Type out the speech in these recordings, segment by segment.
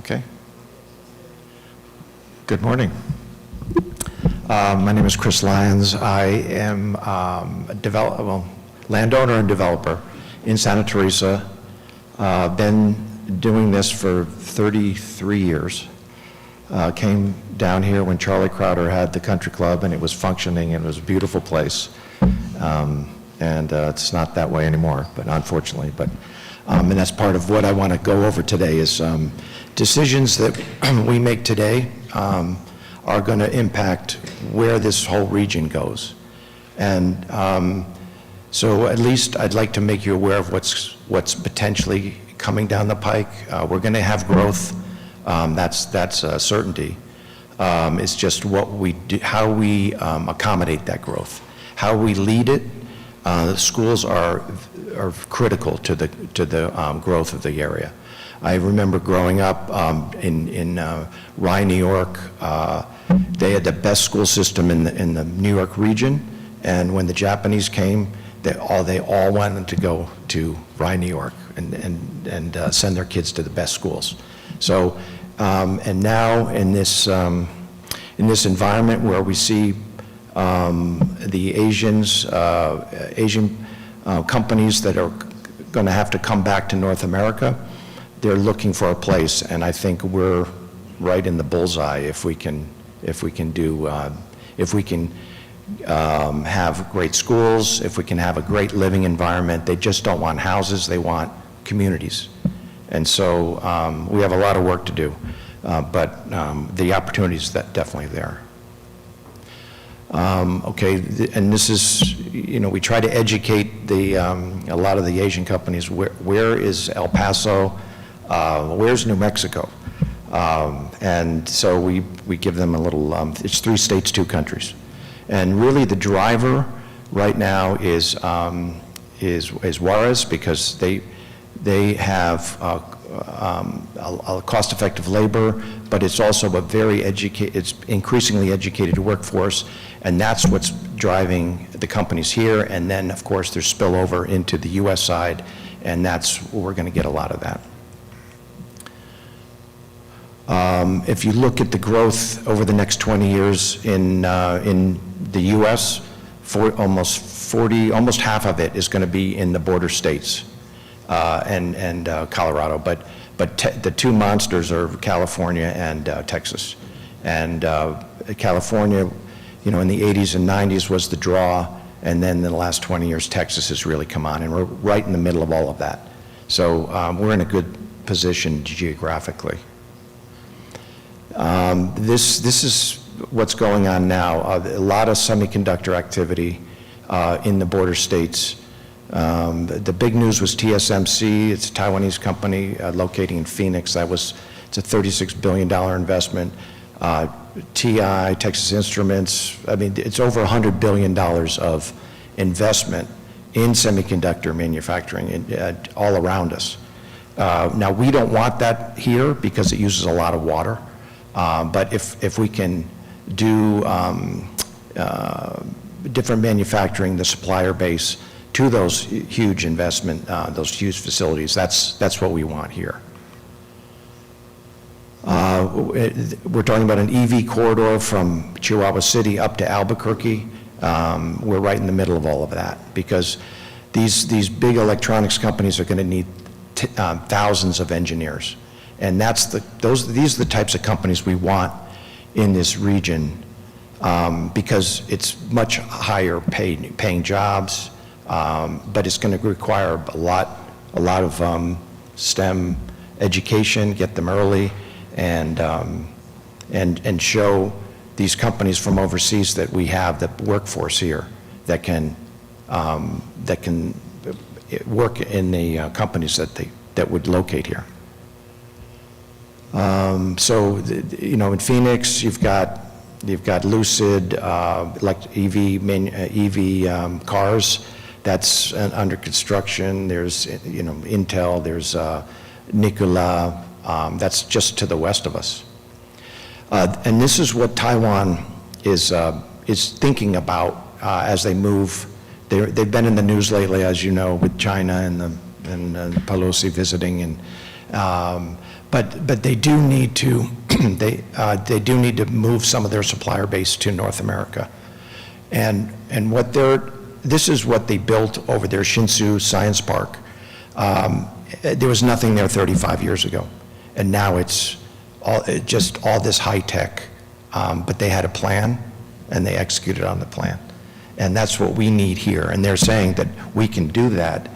Okay. Good morning. My name is Chris Lyons. I am a landowner and developer in Santa Teresa. Been doing this for 33 years. Came down here when Charlie Crowder had the country club and it was functioning and it was a beautiful place. It's not that way anymore, but unfortunately. And that's part of what I want to go over today is decisions that we make today are going to impact where this whole region goes. And so at least I'd like to make you aware of what's potentially coming down the pike. We're going to have growth. That's a certainty. It's just what we do, how we accommodate that growth, how we lead it. The schools are critical to the growth of the area. I remember growing up in Rye, New York. They had the best school system in the New York region, and when the Japanese came, they all wanted to go to Rye, New York, and send their kids to the best schools. So, and now in this environment where we see the Asian companies that are going to have to come back to North America, they're looking for a place, and I think we're right in the bullseye if we can have great schools, if we can have a great living environment. They just don't want houses, they want communities. And so we have a lot of work to do, but the opportunity is definitely there. Okay, and this is, we try to educate a lot of the Asian companies. Where is El Paso? Where's New Mexico? And so we give them a little, it's 3 states, 2 countries. And really the driver right now is Juarez, because they have a cost-effective labor, but it's also a very it's increasingly educated workforce, and that's what's driving the companies here. And then, of course, there's spillover into the U.S. side, and that's where we're going to get a lot of that. If you look at the growth over the next 20 years in the U.S., almost half of it is going to be in the border states and Colorado, but the 2 monsters are California and Texas. And California, in the 80s and 90s was the draw, and then in the last 20 years, Texas has really come on, and we're right in the middle of all of that. So we're in a good position geographically. This is what's going on now. A lot of semiconductor activity in the border states. The big news was TSMC. It's a Taiwanese company locating in Phoenix. It's a $36 billion investment. TI, Texas Instruments, it's over $100 billion of investment in semiconductor manufacturing all around us. Now, we don't want that here because it uses a lot of water. But if we can do different manufacturing, the supplier base to those huge investment, those huge facilities, that's what we want here. We're talking about an EV corridor from Chihuahua City up to Albuquerque. We're right in the middle of all of that because these big electronics companies are going to need thousands of engineers. And these are the types of companies we want in this region because it's much higher paying jobs, but it's going to require a lot of STEM education, get them early, and show these companies from overseas that we have the workforce here that can work in the companies that would locate here. So, in Phoenix, you've got Lucid, like EV cars. That's under construction. There's, Intel. There's Nikola. That's just to the west of us. And this is what Taiwan is thinking about as they move. They've been in the news lately, as you know, with China and Pelosi visiting, But they do need to, they do need to move some of their supplier base to North America. And what this is what they built over their Shinsu Science Park. There was nothing there 35 years ago, and now it's just all this high tech. But they had a plan, and they executed on the plan. And that's what we need here. And they're saying that we can do that.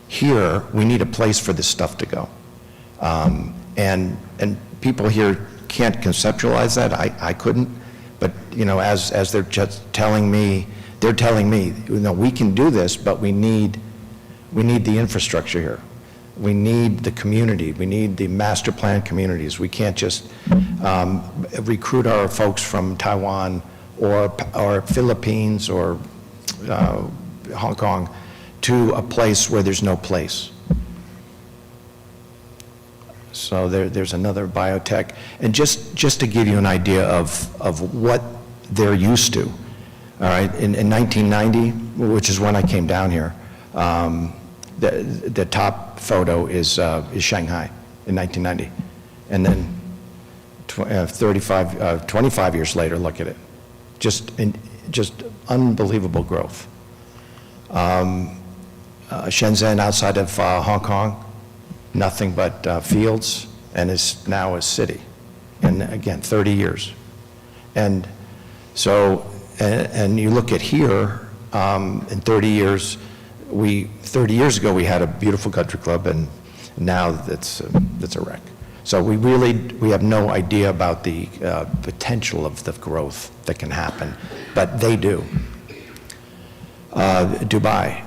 Here, we need a place for this stuff to go. And people here can't conceptualize that. I couldn't. But, you know, as they're just telling me, you know, we can do this, but we need the infrastructure here. We need the community. We need the master plan communities. We can't just recruit our folks from Taiwan or Philippines or Hong Kong to a place where there's no place. So there's another biotech. And just to give you an idea of what they're used to, all right, in 1990, which is when I came down here, the top photo is Shanghai in 1990. And then 25 years later, look at it. Just unbelievable growth. Shenzhen outside of Hong Kong, nothing but fields, and is now a city. And again, 30 years. And so, and you look at here, in 30 years, 30 years ago we had a beautiful country club, and now that's a wreck. So we have no idea about the potential of the growth that can happen, but they do. Dubai,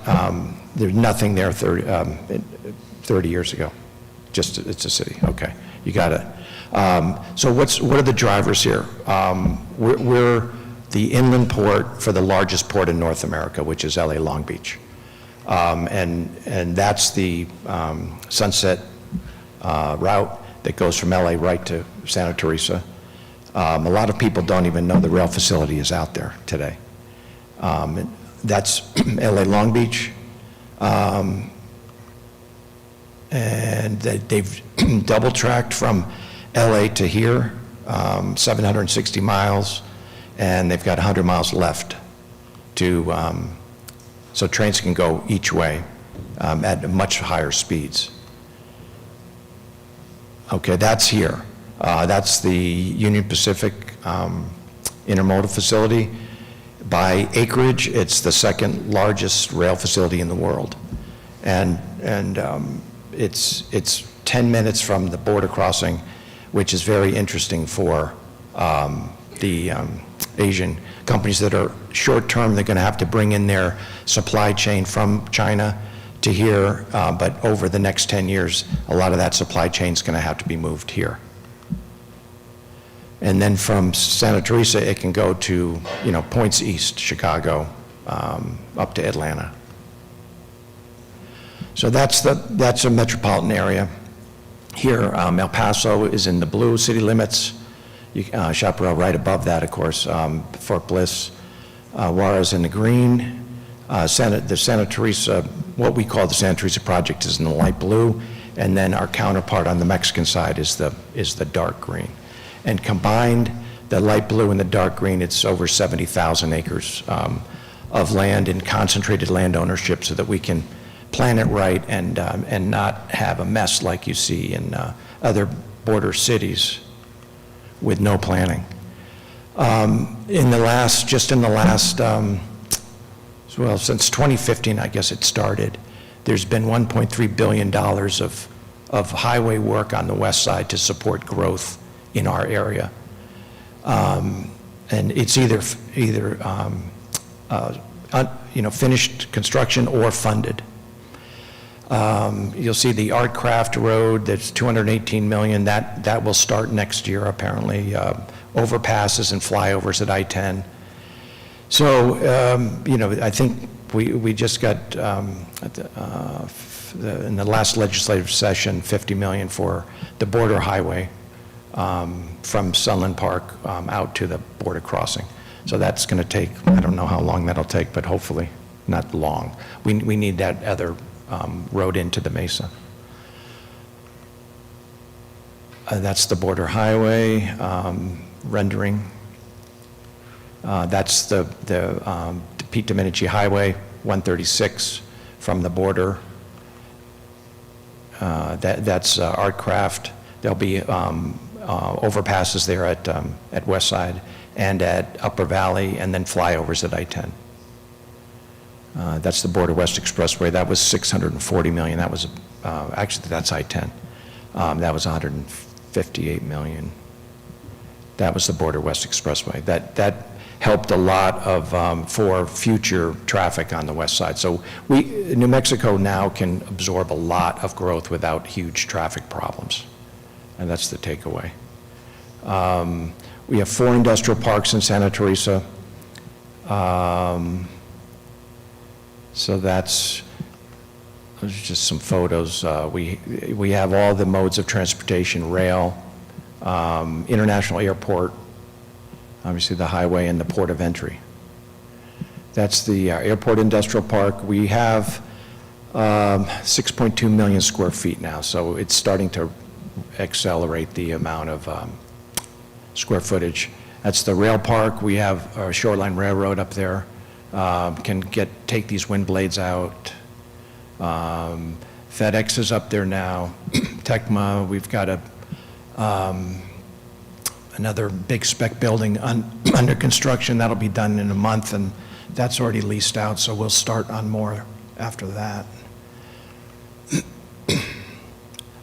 there's nothing there 30 years ago. Just, it's a city, okay, you got it. So what are the drivers here? We're the inland port for the largest port in North America, which is LA Long Beach. And that's the Sunset route that goes from LA right to Santa Teresa. A lot of people don't even know the rail facility is out there today. That's LA Long Beach. And they've double tracked from LA to here, 760 miles, and they've got 100 miles left to, so trains can go each way at much higher speeds. Okay, that's here. That's the Union Pacific intermodal facility. By acreage, it's the second largest rail facility in the world. And it's 10 minutes from the border crossing, which is very interesting for the Asian companies that are short-term. They're going to have to bring in their supply chain from China to here, but over the next 10 years, a lot of that supply chain is going to have to be moved here. And then from Santa Teresa, it can go to, you know, points east, Chicago, up to Atlanta. So that's a metropolitan area. Here, El Paso is in the blue city limits. Chaparral right above that, of course, Fort Bliss. Juarez in the green. The Santa Teresa, what we call the Santa Teresa project, is in the light blue, and then our counterpart on the Mexican side is the dark green. And combined, the light blue and the dark green, it's over 70,000 acres of land in concentrated land ownership, so that we can plan it right and not have a mess like you see in other border cities with no planning. Well, since 2015, I guess it started, there's been $1.3 billion of highway work on the west side to support growth in our area. And it's either finished construction or funded. You'll see the Art Craft Road, that's $218 million. That will start next year, apparently. Overpasses and flyovers at I-10. So, I think we just got, in the last legislative session, $50 million for the border highway from Sunland Park out to the border crossing. So that's going to take, I don't know how long that'll take, but hopefully not long. We need that other road into the mesa. That's the border highway rendering. That's the Pete Domenici Highway 136 from the border. That's Artcraft. There'll be overpasses there at West Side and at Upper Valley, and then flyovers at I-10. That's the Border West Expressway. That was $640 million. That was, actually, that's I-10. That was $158 million. That was the Border West Expressway. That helped a lot of, for future traffic on the west side. So New Mexico now can absorb a lot of growth without huge traffic problems. And that's the takeaway. We have 4 industrial parks in Santa Teresa. So those are just some photos. We have all the modes of transportation, rail, international airport, obviously the highway and the port of entry. That's the airport industrial park. We have 6.2 million square feet now, so it's starting to accelerate the amount of square footage. That's the rail park. We have our Shoreline Railroad up there. Can take these wind blades out. FedEx is up there now. Tecma, we've got another big spec building under construction. That'll be done in a month, and that's already leased out, so we'll start on more after that.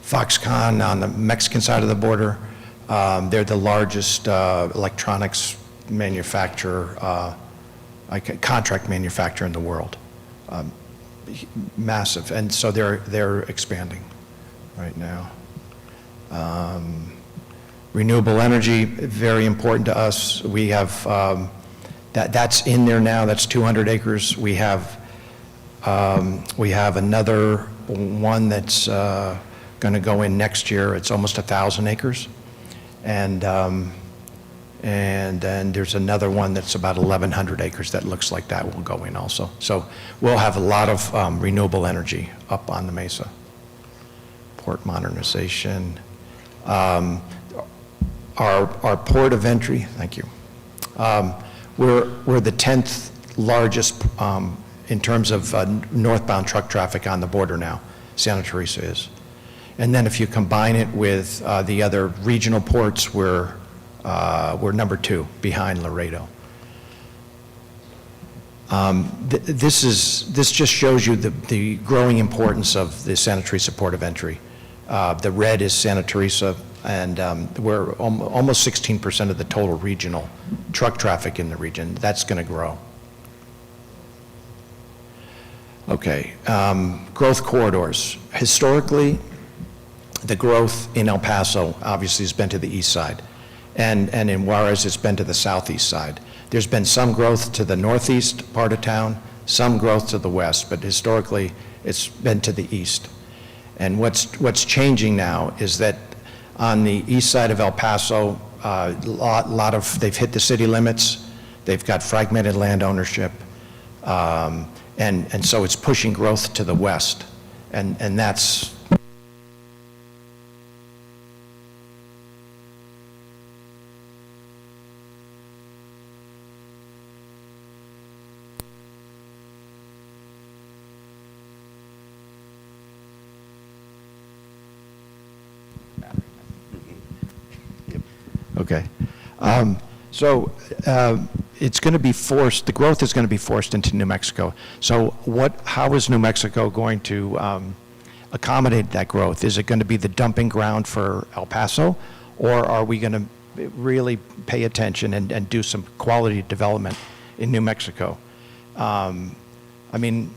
Foxconn on the Mexican side of the border. They're the largest electronics manufacturer, contract manufacturer in the world. Massive, and so they're expanding right now. Renewable energy, very important to us. We have, that's in there now, that's 200 acres. We have another one that's going to go in next year. It's almost 1,000 acres. And then there's another one that's about 1,100 acres that looks like that will go in also. So we'll have a lot of renewable energy up on the mesa. Port modernization. Our port of entry, thank you. We're the 10th largest in terms of northbound truck traffic on the border now, Santa Teresa is. And then if you combine it with the other regional ports, we're number 2 behind Laredo. This just shows you the growing importance of the Santa Teresa port of entry. The red is Santa Teresa, and we're almost 16% of the total regional truck traffic in the region. That's going to grow. Okay, growth corridors. Historically, the growth in El Paso obviously has been to the east side, and in Juarez it's been to the southeast side. There's been some growth to the northeast part of town, some growth to the west, but historically it's been to the east. And what's changing now is that on the east side of El Paso, they've hit the city limits, they've got fragmented land ownership, and so it's pushing growth to the west, and that's okay. It's going to be forced, the growth is going to be forced into New Mexico. So how is New Mexico going to accommodate that growth? Is it going to be the dumping ground for El Paso, or are we going to really pay attention and do some quality development in New Mexico? I mean,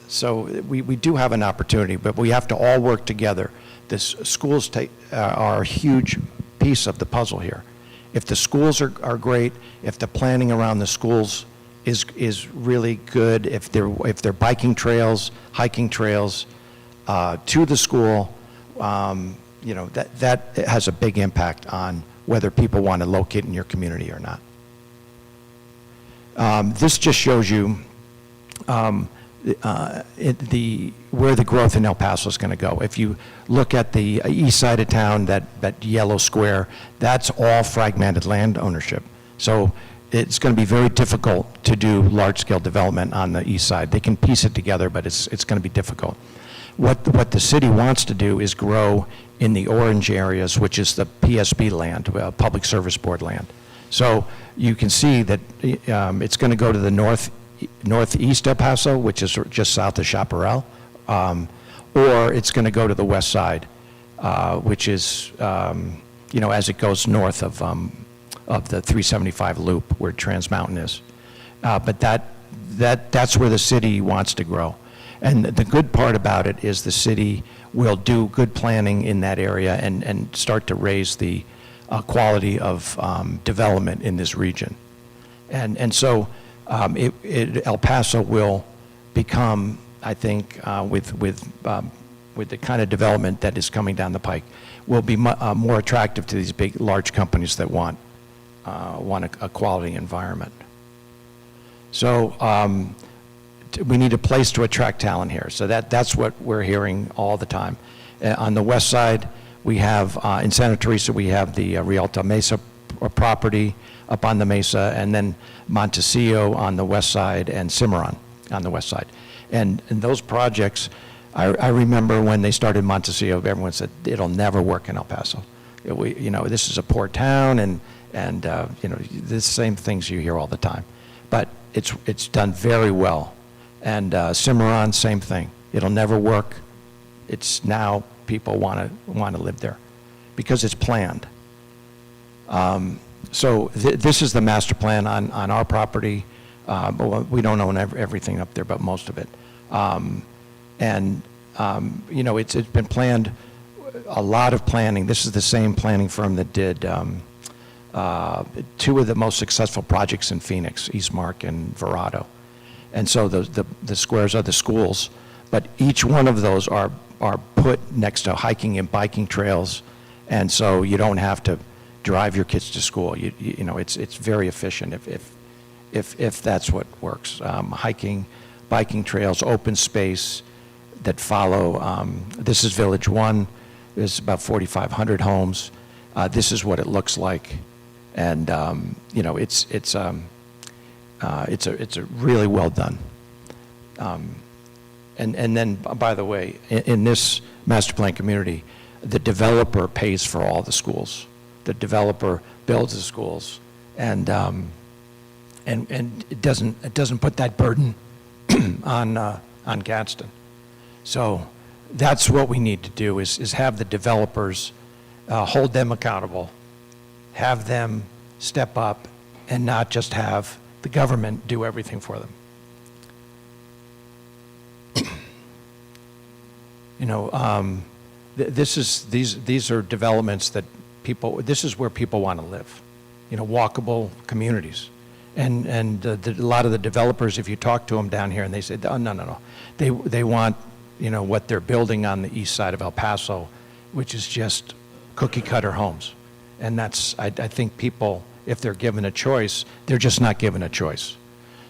so we do have an opportunity, but we have to all work together. Schools are a huge piece of the puzzle here. If the schools are great, if the planning around the schools is really good, if they're biking trails, hiking trails to the school, you know, that has a big impact on whether people want to locate in your community or not. This just shows you where the growth in El Paso is going to go. If you look at the east side of town, that yellow square, that's all fragmented land ownership. So it's going to be very difficult to do large-scale development on the east side. They can piece it together, but it's going to be difficult. What the city wants to do is grow in the orange areas, which is the PSB land, Public Service Board land. So you can see that it's going to go to the northeast El Paso, which is just south of Chaparral, or it's going to go to the west side, which is, as it goes north of the 375 loop where Trans Mountain is. But that's where the city wants to grow. And the good part about it is the city will do good planning in that area and start to raise the quality of development in this region. And so El Paso will become, I think, with the kind of development that is coming down the pike, will be more attractive to these big, large companies that want a quality environment. So we need a place to attract talent here. So that's what we're hearing all the time. On the west side, we have, in Santa Teresa, we have the Rialto Mesa property up on the mesa, and then Montecillo on the west side, and Cimarron on the west side. And those projects, I remember when they started Montecillo, everyone said, it'll never work in El Paso. This is a poor town, and the same things you hear all the time. But it's done very well. And Cimarron, same thing. It'll never work. It's now people want to live there because it's planned. So this is the master plan on our property. But we don't own everything up there, but most of it. It's been planned, a lot of planning. This is the same planning firm that did two of the most successful projects in Phoenix, Eastmark and Verado. And so the squares are the schools, but each one of those are put next to hiking and biking trails, and so you don't have to drive your kids to school. It's very efficient if that's what works. Hiking, biking trails, open space that follow. This is Village 1. There's about 4,500 homes. This is what it looks like, and it's a really well done. And then, by the way, in this master plan community, the developer pays for all the schools. The developer builds the schools, and it doesn't put that burden on Gadsden. So that's what we need to do is have the developers hold them accountable, have them step up, and not just have the government do everything for them. These are developments that this is where people want to live, walkable communities. And a lot of the developers, if you talk to them down here, and they say, oh, no. They want, what they're building on the east side of El Paso, which is just cookie cutter homes. And I think people, if they're given a choice, they're just not given a choice.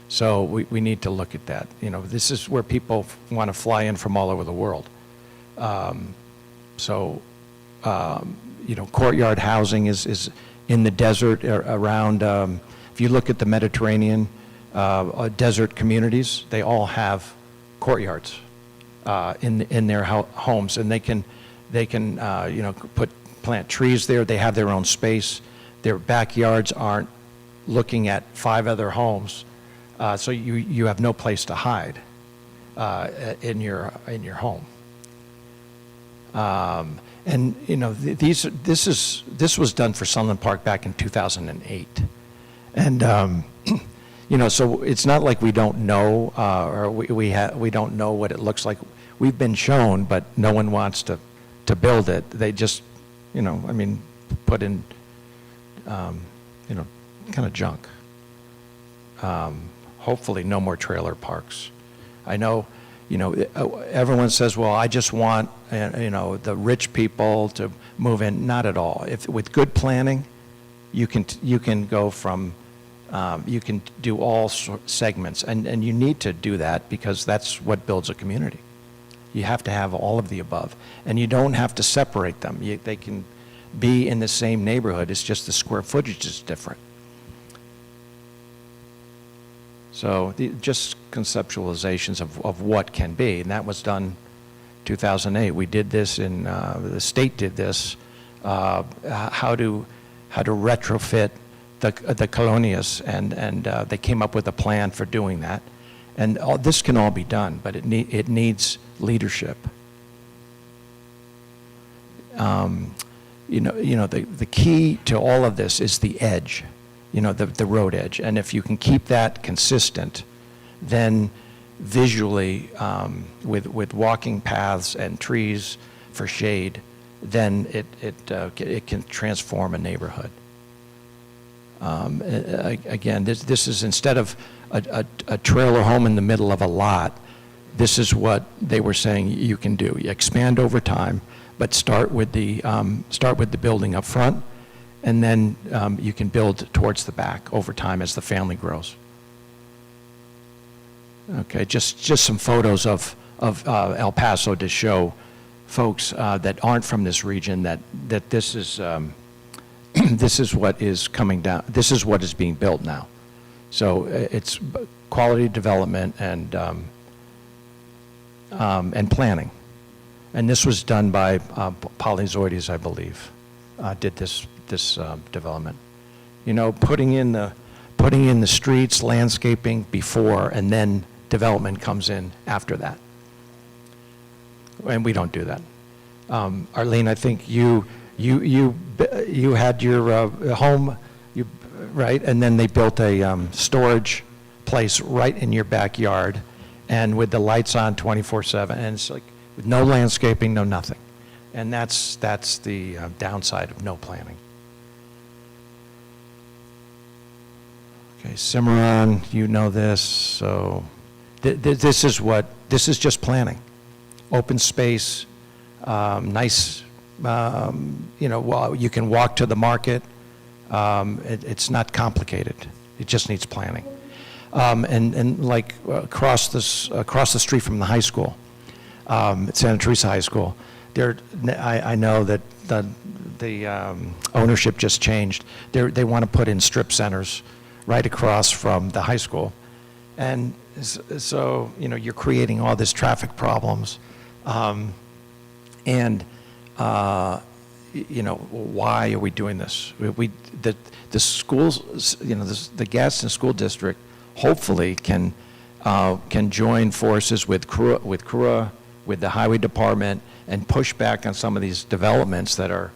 So we need to look at that. This is where people want to fly in from all over the world. Courtyard housing is in the desert around, if you look at the Mediterranean desert communities, they all have courtyards in their homes, and they can plant trees there. They have their own space. Their backyards aren't looking at 5 other homes, so you have no place to hide in your home. This was done for Sunland Park back in 2008, and so it's not like we don't know, or we don't know what it looks like. We've been shown, but no one wants to build it. They just, put in, kind of junk. Hopefully, no more trailer parks. I know. Everyone says, well, I just want, the rich people to move in. Not at all. With good planning, you can go from You can do all segments, and you need to do that because that's what builds a community. You have to have all of the above, and you don't have to separate them. They can be in the same neighborhood, it's just the square footage is different. So just conceptualizations of what can be, and that was done 2008. We did this in, the state did this, how to retrofit the colonias, and they came up with a plan for doing that. And this can all be done, but it needs leadership. The key to all of this is the edge, the road edge. And if you can keep that consistent, then visually, with walking paths and trees for shade, then it can transform a neighborhood. Again, this is, instead of a trailer home in the middle of a lot, this is what they were saying you can do. You expand over time, but start with the building up front, and then you can build towards the back over time as the family grows. Okay, just some photos of El Paso to show folks that aren't from this region that this is this is what is coming down. This is what is being built now. So it's quality development and planning. And this was done by Polyzoides, I believe, did this development. Putting in the streets, landscaping before, and then development comes in after that. And we don't do that. Arlene, I think you had your home, right? And then they built a storage place right in your backyard, and with the lights on 24/7, and it's like with no landscaping, no nothing. And that's the downside of no planning. Okay, Cimarron, you know this. So this is just planning. Open space, nice. You can walk to the market. It's not complicated. It just needs planning. And like across the street from the high school, Santa Teresa High School, I know that the ownership just changed. They want to put in strip centers right across from the high school, and so you're creating all this traffic problems, and why are we doing this? The schools, the Gadsden School District, hopefully can join forces with CRUA, with the Highway Department, and push back on some of these developments that are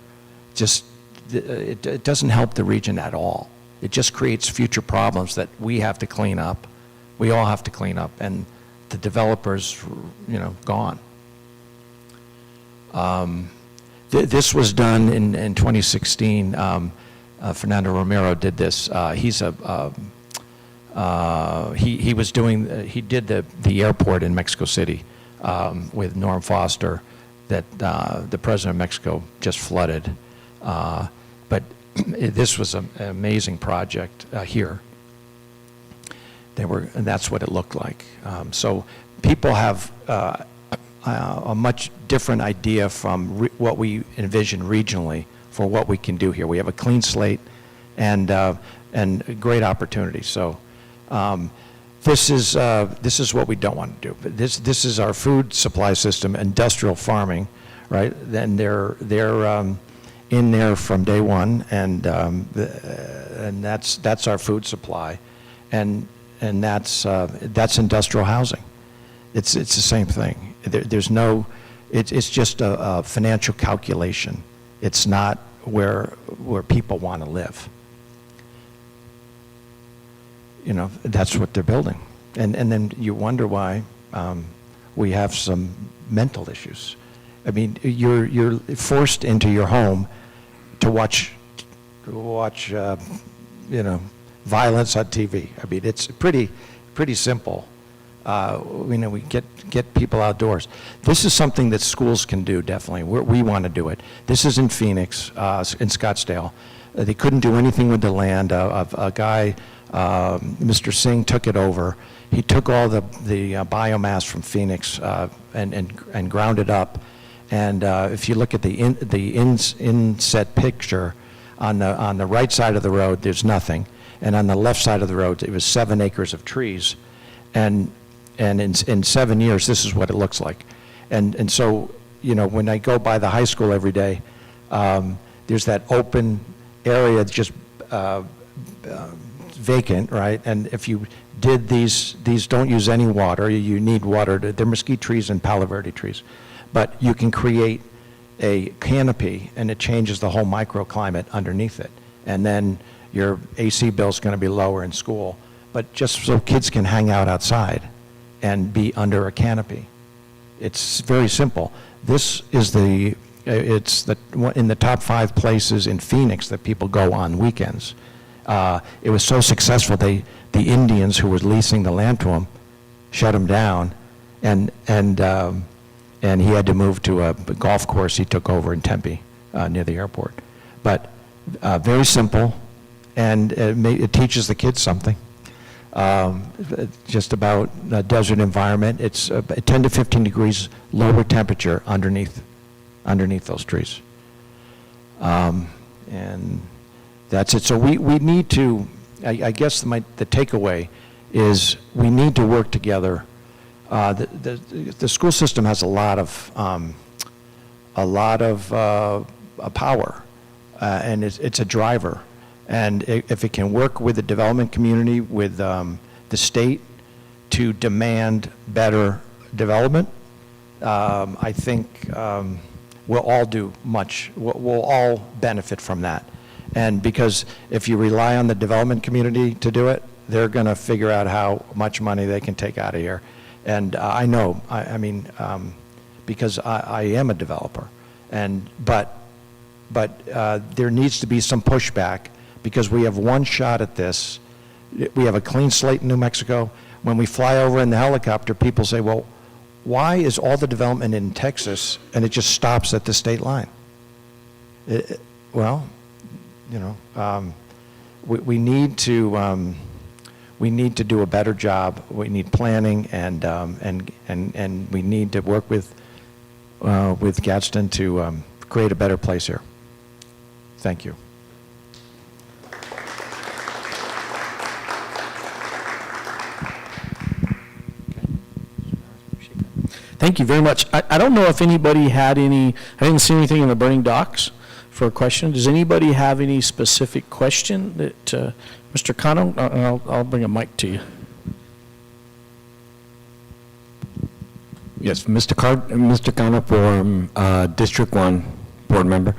just, it doesn't help the region at all. It just creates future problems that we have to clean up. We all have to clean up, and the developers, gone. This was done in 2016. Fernando Romero did this. He did the airport in Mexico City with Norm Foster that the president of Mexico just flooded. But this was an amazing project here. And that's what it looked like. So people have a much different idea from what we envision regionally for what we can do here. We have a clean slate and a great opportunity. So this is what we don't want to do. But this is our food supply system, industrial farming, right? Then they're in there from day one, and that's our food supply, and that's industrial housing. It's the same thing. It's just a financial calculation. It's not where people want to live. That's what they're building. And then you wonder why we have some mental issues. I mean, you're forced into your home to watch violence on TV. I mean, it's pretty simple. We get people outdoors. This is something that schools can do, definitely. We want to do it. This is in Phoenix, in Scottsdale. They couldn't do anything with the land. A guy, Mr. Singh took it over. He took all the biomass from Phoenix and ground it up. And if you look at the inset picture, on the right side of the road, there's nothing. And on the left side of the road, it was 7 acres of trees. And in 7 years, this is what it looks like. And so, you know, when I go by the high school every day, there's that open area just vacant, right? And if you did these don't use any water. You need water. They're mesquite trees and Palo Verde trees. But you can create a canopy, and it changes the whole microclimate underneath it. And then your AC bill is going to be lower in school. But just so kids can hang out outside and be under a canopy. It's very simple. This is in the top 5 places in Phoenix that people go on weekends. It was so successful, the Indians who were leasing the land to him shut him down, and he had to move to a golf course he took over in Tempe near the airport. But very simple, and it teaches the kids something. Just about a desert environment. It's 10 to 15 degrees lower temperature underneath those trees. And that's it. So we need to, I guess the takeaway is we need to work together. The school system has a lot of power, and it's a driver. And if it can work with the development community, with the state to demand better development, I think we'll all do much. We'll all benefit from that. And because if you rely on the development community to do it, they're going to figure out how much money they can take out of here. And I know, I mean, because I am a developer, but there needs to be some pushback, because we have one shot at this. We have a clean slate in New Mexico. When we fly over in the helicopter, people say, well, why is all the development in Texas and it just stops at the state line? Well, you know, we need to do a better job. We need planning, and we need to work with Gadsden to create a better place here. Thank you. Thank you very much. I don't know if anybody had any, I didn't see anything in the burning docs for a question. Does anybody have any specific question that, Mr. Cano, I'll bring a mic to you. Yes, Mr. Cano for District 1 board member.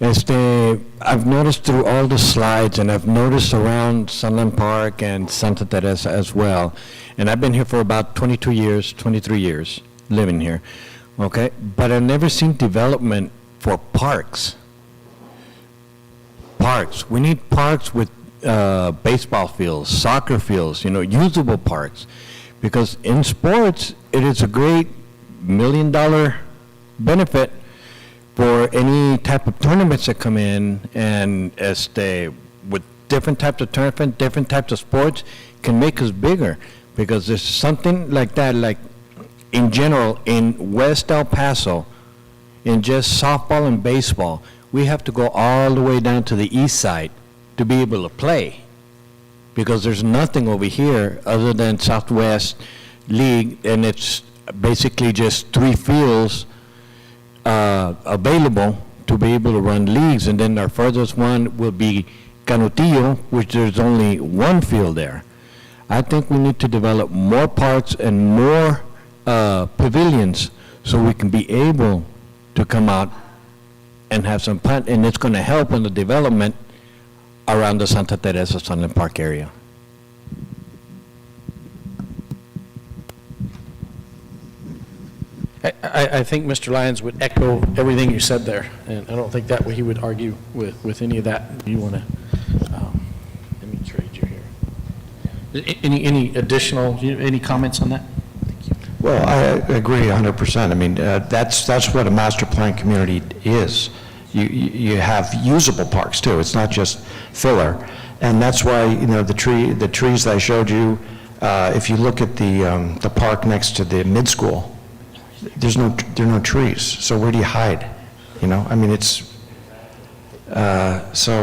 I've noticed through all the slides, and I've noticed around Sunland Park and Santa Teresa as well, and I've been here for about 22 years, 23 years, living here, okay? But I've never seen development for parks. Parks. We need parks with baseball fields, soccer fields, you know, usable parks. Because in sports, it is a great $1 million benefit for any type of tournaments that come in, and with different types of tournaments, different types of sports, can make us bigger. Because there's something like that, like in general, in West El Paso, in just softball and baseball, we have to go all the way down to the east side to be able to play, because there's nothing over here other than Southwest League, and it's basically just 3 fields available to be able to run leagues, and then our furthest one will be Canutillo, which there's only 1 field there. I think we need to develop more parks and more pavilions so we can be able to come out and have some fun, and it's going to help in the development around the Santa Teresa Sunland Park area. I think Mr. Lyons would echo everything you said there, and I don't think that he would argue with any of that. You want to, let me trade you here. Any additional, any comments on that? Thank you. Well, I agree 100%. I mean, that's what a master plan community is. You have usable parks too. It's not just filler. And that's why, you know, the trees that I showed you, if you look at the park next to the mid-school, there are no trees, so where do you hide? You know, I mean, so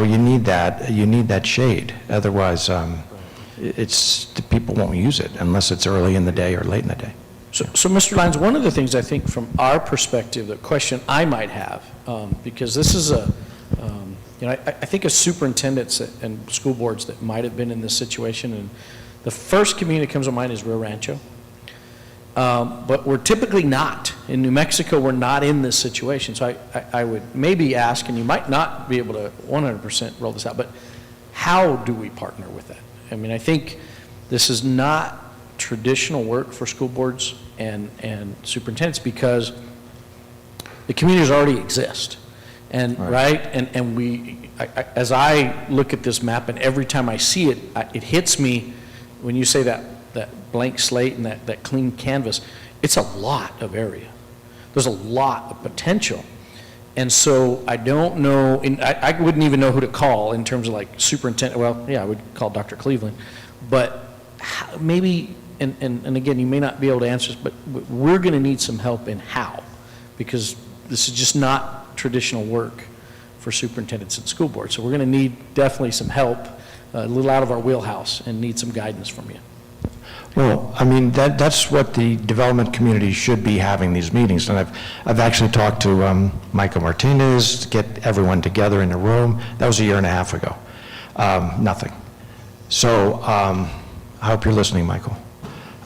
you need that shade, otherwise, the people won't use it unless it's early in the day or late in the day. So, Mr. Lyons, one of the things I think from our perspective, the question I might have, because this is you know, I think of superintendents and school boards that might have been in this situation, and the first community that comes to mind is Rio Rancho. But we're typically not. In New Mexico, we're not in this situation. So I would maybe ask, and you might not be able to 100% roll this out, but how do we partner with that? I mean, I think this is not traditional work for school boards and superintendents because the communities already exist. And, right? And as I look at this map, and every time I see it, it hits me when you say that blank slate and that clean canvas, it's a lot of area. There's a lot of potential. And so I don't know, I wouldn't even know who to call in terms of like superintendent, well, yeah, I would call Dr. Cleveland, but maybe, and again, you may not be able to answer this, but we're gonna need some help in how, because this is just not traditional work for superintendents and school boards. So we're gonna need definitely some help, a little out of our wheelhouse, and need some guidance from you. Well, I mean, that's what the development community should be having these meetings. And I've actually talked to Michael Martinez to get everyone together in a room. That was a year and a half ago. Nothing. So I hope you're listening, Michael.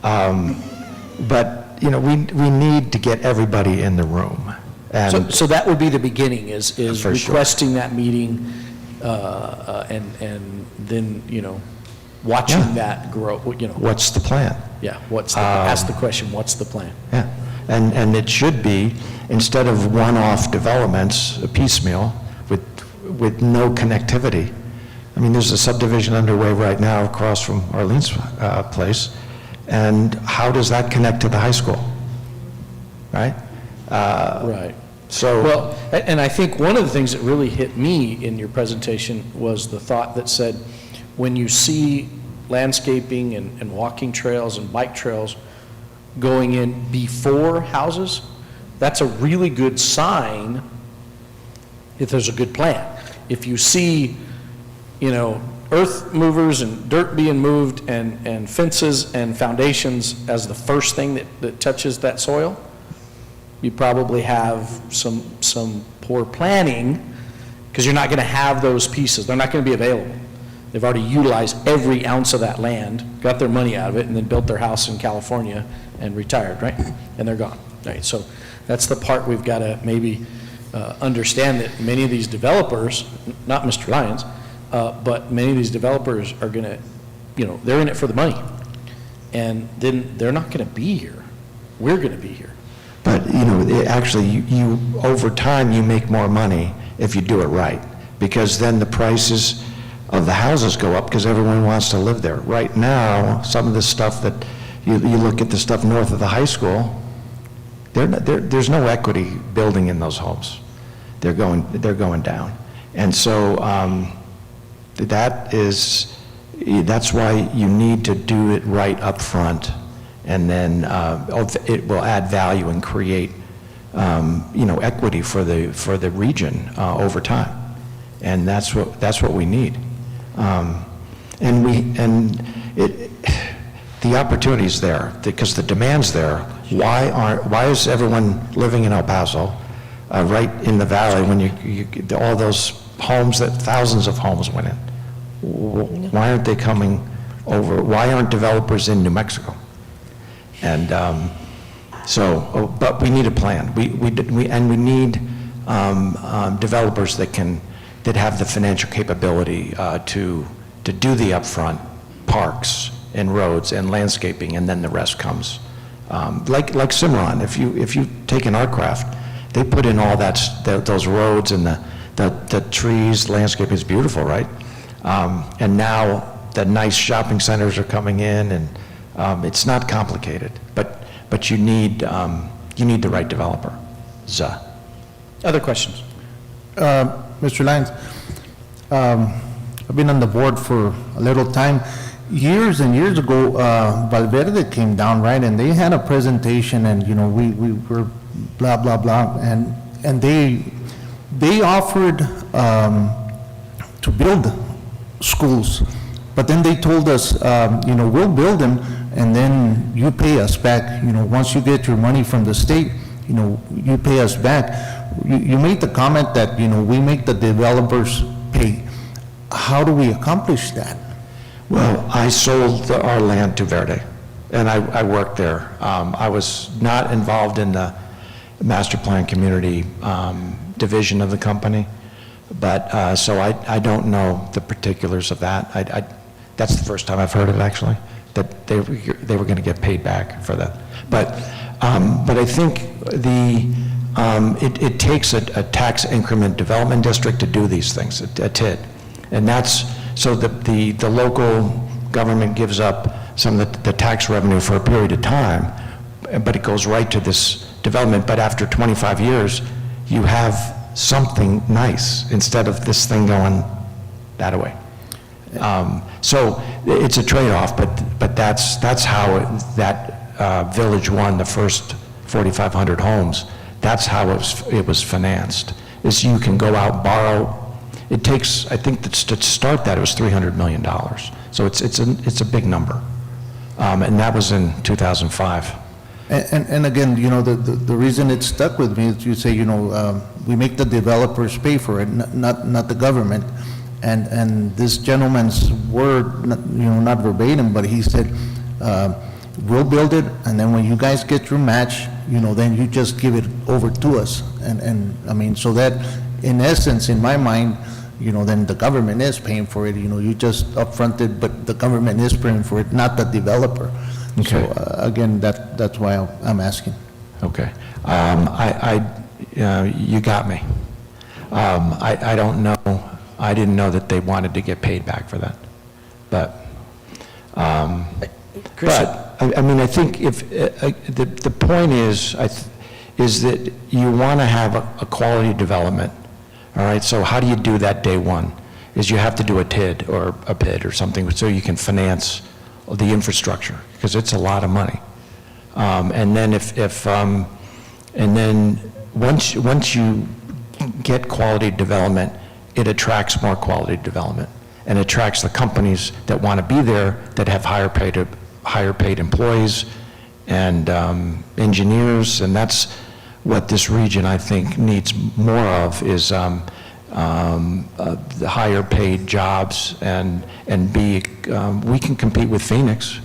But, you know, we need to get everybody in the room. And So that would be the beginning, is For sure. requesting that meeting, and then, you know, watching Yeah. that grow, you know. what's the plan? Yeah, ask the question, what's the plan? Yeah, and it should be, instead of one-off developments, a piecemeal, with no connectivity. I mean, there's a subdivision underway right now across from Arlene's place, and how does that connect to the high school? Right? Right. So, Well, and I think one of the things that really hit me in your presentation was the thought that said, when you see landscaping and walking trails and bike trails going in before houses, that's a really good sign if there's a good plan. If you see, you know, earth movers and dirt being moved and fences and foundations as the first thing that touches that soil, you probably have some poor planning, because you're not going to have those pieces. They're not going to be available. They've already utilized every ounce of that land, got their money out of it, and then built their house in California and retired, right? And they're gone, right? So that's the part we've got to maybe understand, that many of these developers, not Mr. Lyons, but many of these developers are going to, you know, they're in it for the money. And then they're not going to be here. We're going to be here. but, you know, actually, you over time, you make more money if you do it right, because then the prices of the houses go up because everyone wants to live there. Right now, some of the stuff that, you look at the stuff north of the high school, there's no equity building in those homes. They're going down. And so that's why you need to do it right up front, and then it will add value and create, you know, equity for the region over time. And that's what we need. The opportunity's there because the demand's there. Why is everyone living in El Paso, right in the valley, when all those homes, that thousands of homes went in? Why aren't they coming over? Why aren't developers in New Mexico? And but we need a plan. We need developers that have the financial capability to do the upfront parks and roads and landscaping, and then the rest comes. Like Cimarron, if you take an art craft, they put in all those roads and the trees, landscape is beautiful, right? And now the nice shopping centers are coming in, and it's not complicated, but you need the right developer. Other questions? Mr. Lyons, I've been on the board for a little time. Years and years ago, Valverde came down, right, and they had a presentation, and, you know, we were blah, blah, blah, and they offered to build schools, but then they told us, you know, we'll build them, and then you pay us back, you know, once you get your money from the state, you know, you pay us back. You made the comment that, you know, we make the developers pay. How do we accomplish that? Well, I sold our land to Verde, and I worked there. I was not involved in the master plan community division of the company, but, so I don't know the particulars of that. That's the first time I've heard of it, actually, that they were going to get paid back for that. But I think it takes a tax increment development district to do these things, a TID. And that's, so the local government gives up some of the tax revenue for a period of time, but it goes right to this development. But after 25 years, you have something nice instead of this thing going that way. So it's a trade-off, but that's how that Village One, the first 4,500 homes, that's how it was financed, is you can go out, borrow. It takes, I think, to start that, it was $300 million. So it's a big number. And that was in 2005. And again, you know, the reason it stuck with me is you say, you know, we make the developers pay for it, not the government. And this gentleman's word, you know, not verbatim, but he said, we'll build it, and then when you guys get your match, you know, then you just give it over to us. And I mean, so that, in essence, in my mind, you know, then the government is paying for it. You know, you just upfront it, but the government is paying for it, not the developer. Okay. So again, that's why I'm asking. Okay. You got me. I don't know. I didn't know that they wanted to get paid back for that. But I mean, I think if the point is that you want to have a quality development. All right. So how do you do that day one? Is you have to do a TID or a PID or something so you can finance the infrastructure, because it's a lot of money. And then and then once you get quality development, it attracts more quality development and attracts the companies that want to be there, that have higher paid employees and engineers, and that's what this region, I think, needs more of, is the higher paid jobs, and we can compete with Phoenix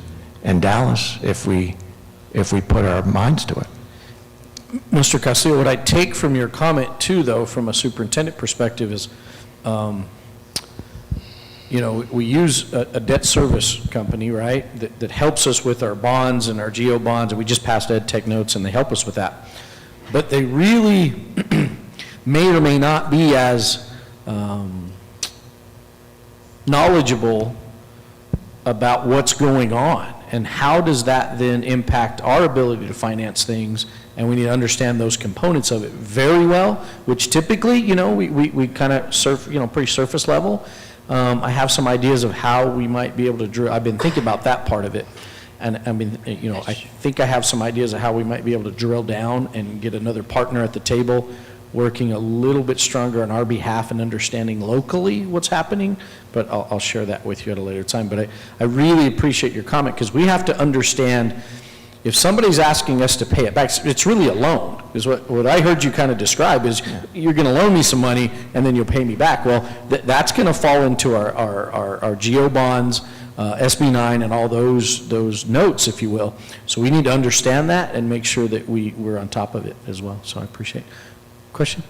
and Dallas if we put our minds to it. Mr. Castillo, what I take from your comment too, though, from a superintendent perspective is, you know, we use a debt service company, right, that helps us with our bonds and our GO bonds, and we just passed Ed Tech notes, and they help us with that. But they really may or may not be as knowledgeable about what's going on, and how does that then impact our ability to finance things. And we need to understand those components of it very well, which typically, you know, we kind of pretty surface level. I have some ideas of how we might be able to drill. I've been thinking about that part of it. And I mean, you know, I think I have some ideas of how we might be able to drill down and get another partner at the table, working a little bit stronger on our behalf and understanding locally what's happening. But I'll share that with you at a later time. But I really appreciate your comment, because we have to understand, if somebody's asking us to pay it back, it's really a loan, is what I heard you kind of describe, is you're going to loan me some money and then you'll pay me back. Well, that's going to fall into our GO bonds, SB9, and all those notes, if you will. So we need to understand that and make sure that we're on top of it as well. So I appreciate it. Question?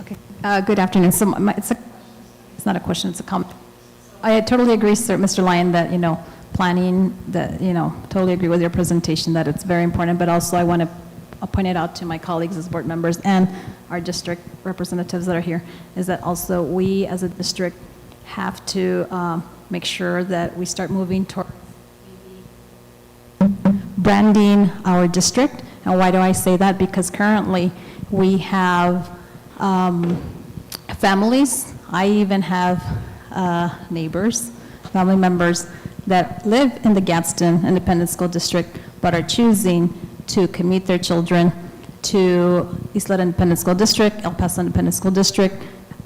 Okay. Good afternoon. So it's not a question, it's a comment. I totally agree, sir, Mr. Lyon, that, you know, planning, that, you know, totally agree with your presentation, that it's very important, but also I want to point it out to my colleagues as board members and our district representatives that are here, is that also we as a district have to make sure that we start moving toward branding our district. And why do I say that? Because currently we have families. I even have neighbors, family members that live in the Gadsden Independent School District but are choosing to commute their children to Isla Independent School District, El Paso Independent School District,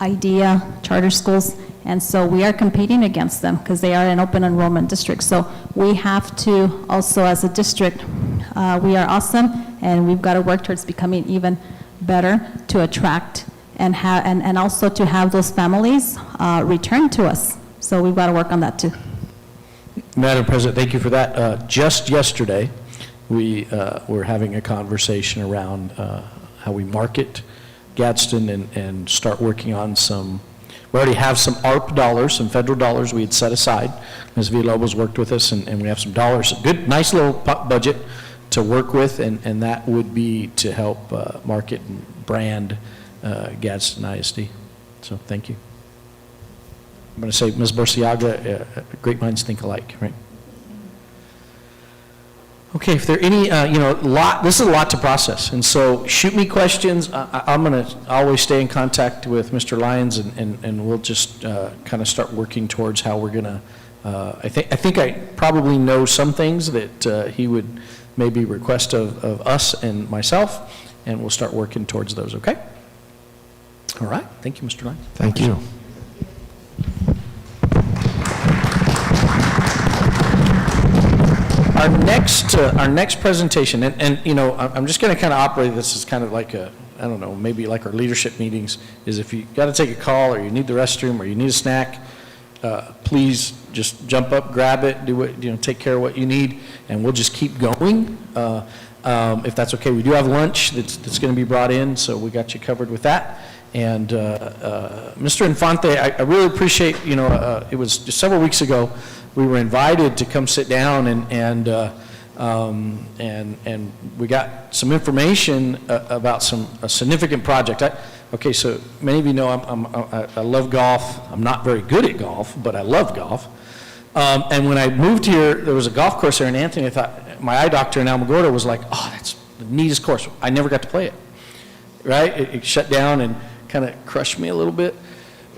IDEA, charter schools, and so we are competing against them because they are an open enrollment district. So we have to also, as a district, we are awesome, and we've got to work towards becoming even better to attract and also to have those families return to us. So we've got to work on that too. Madam President, thank you for that. Just yesterday, we were having a conversation around how we market Gadsden and start working on some, we already have some ARP dollars, some federal dollars we had set aside. Ms. Villalobos worked with us, and we have some dollars, a good, nice little budget to work with, and that would be to help market and brand Gadsden ISD. So thank you. I'm going to say, Ms. Borsiaga, great minds think alike, right? Okay, if there are any, this is a lot to process, and so shoot me questions. I'm going to always stay in contact with Mr. Lyons, and we'll just kind of start working towards how we're going to, I think I probably know some things that he would maybe request of us and myself, and we'll start working towards those, okay? All right, thank you, Mr. Lyons. Thank you. Our next presentation, and I'm just going to kind of operate this as kind of like a, I don't know, maybe like our leadership meetings, is if you got to take a call, or you need the restroom, or you need a snack, please just jump up, grab it, do what, take care of what you need, and we'll just keep going. If that's okay, we do have lunch that's going to be brought in, so we got you covered with that. And Mr. Infante, I really appreciate, it was just several weeks ago, we were invited to come sit down and we got some information about a significant project. Okay, so many of you know I love golf. I'm not very good at golf, but I love golf. And when I moved here, there was a golf course there in Anthony. I thought, my eye doctor in Alamogordo was like, oh, that's the neatest course. I never got to play it, right? It shut down and kind of crushed me a little bit,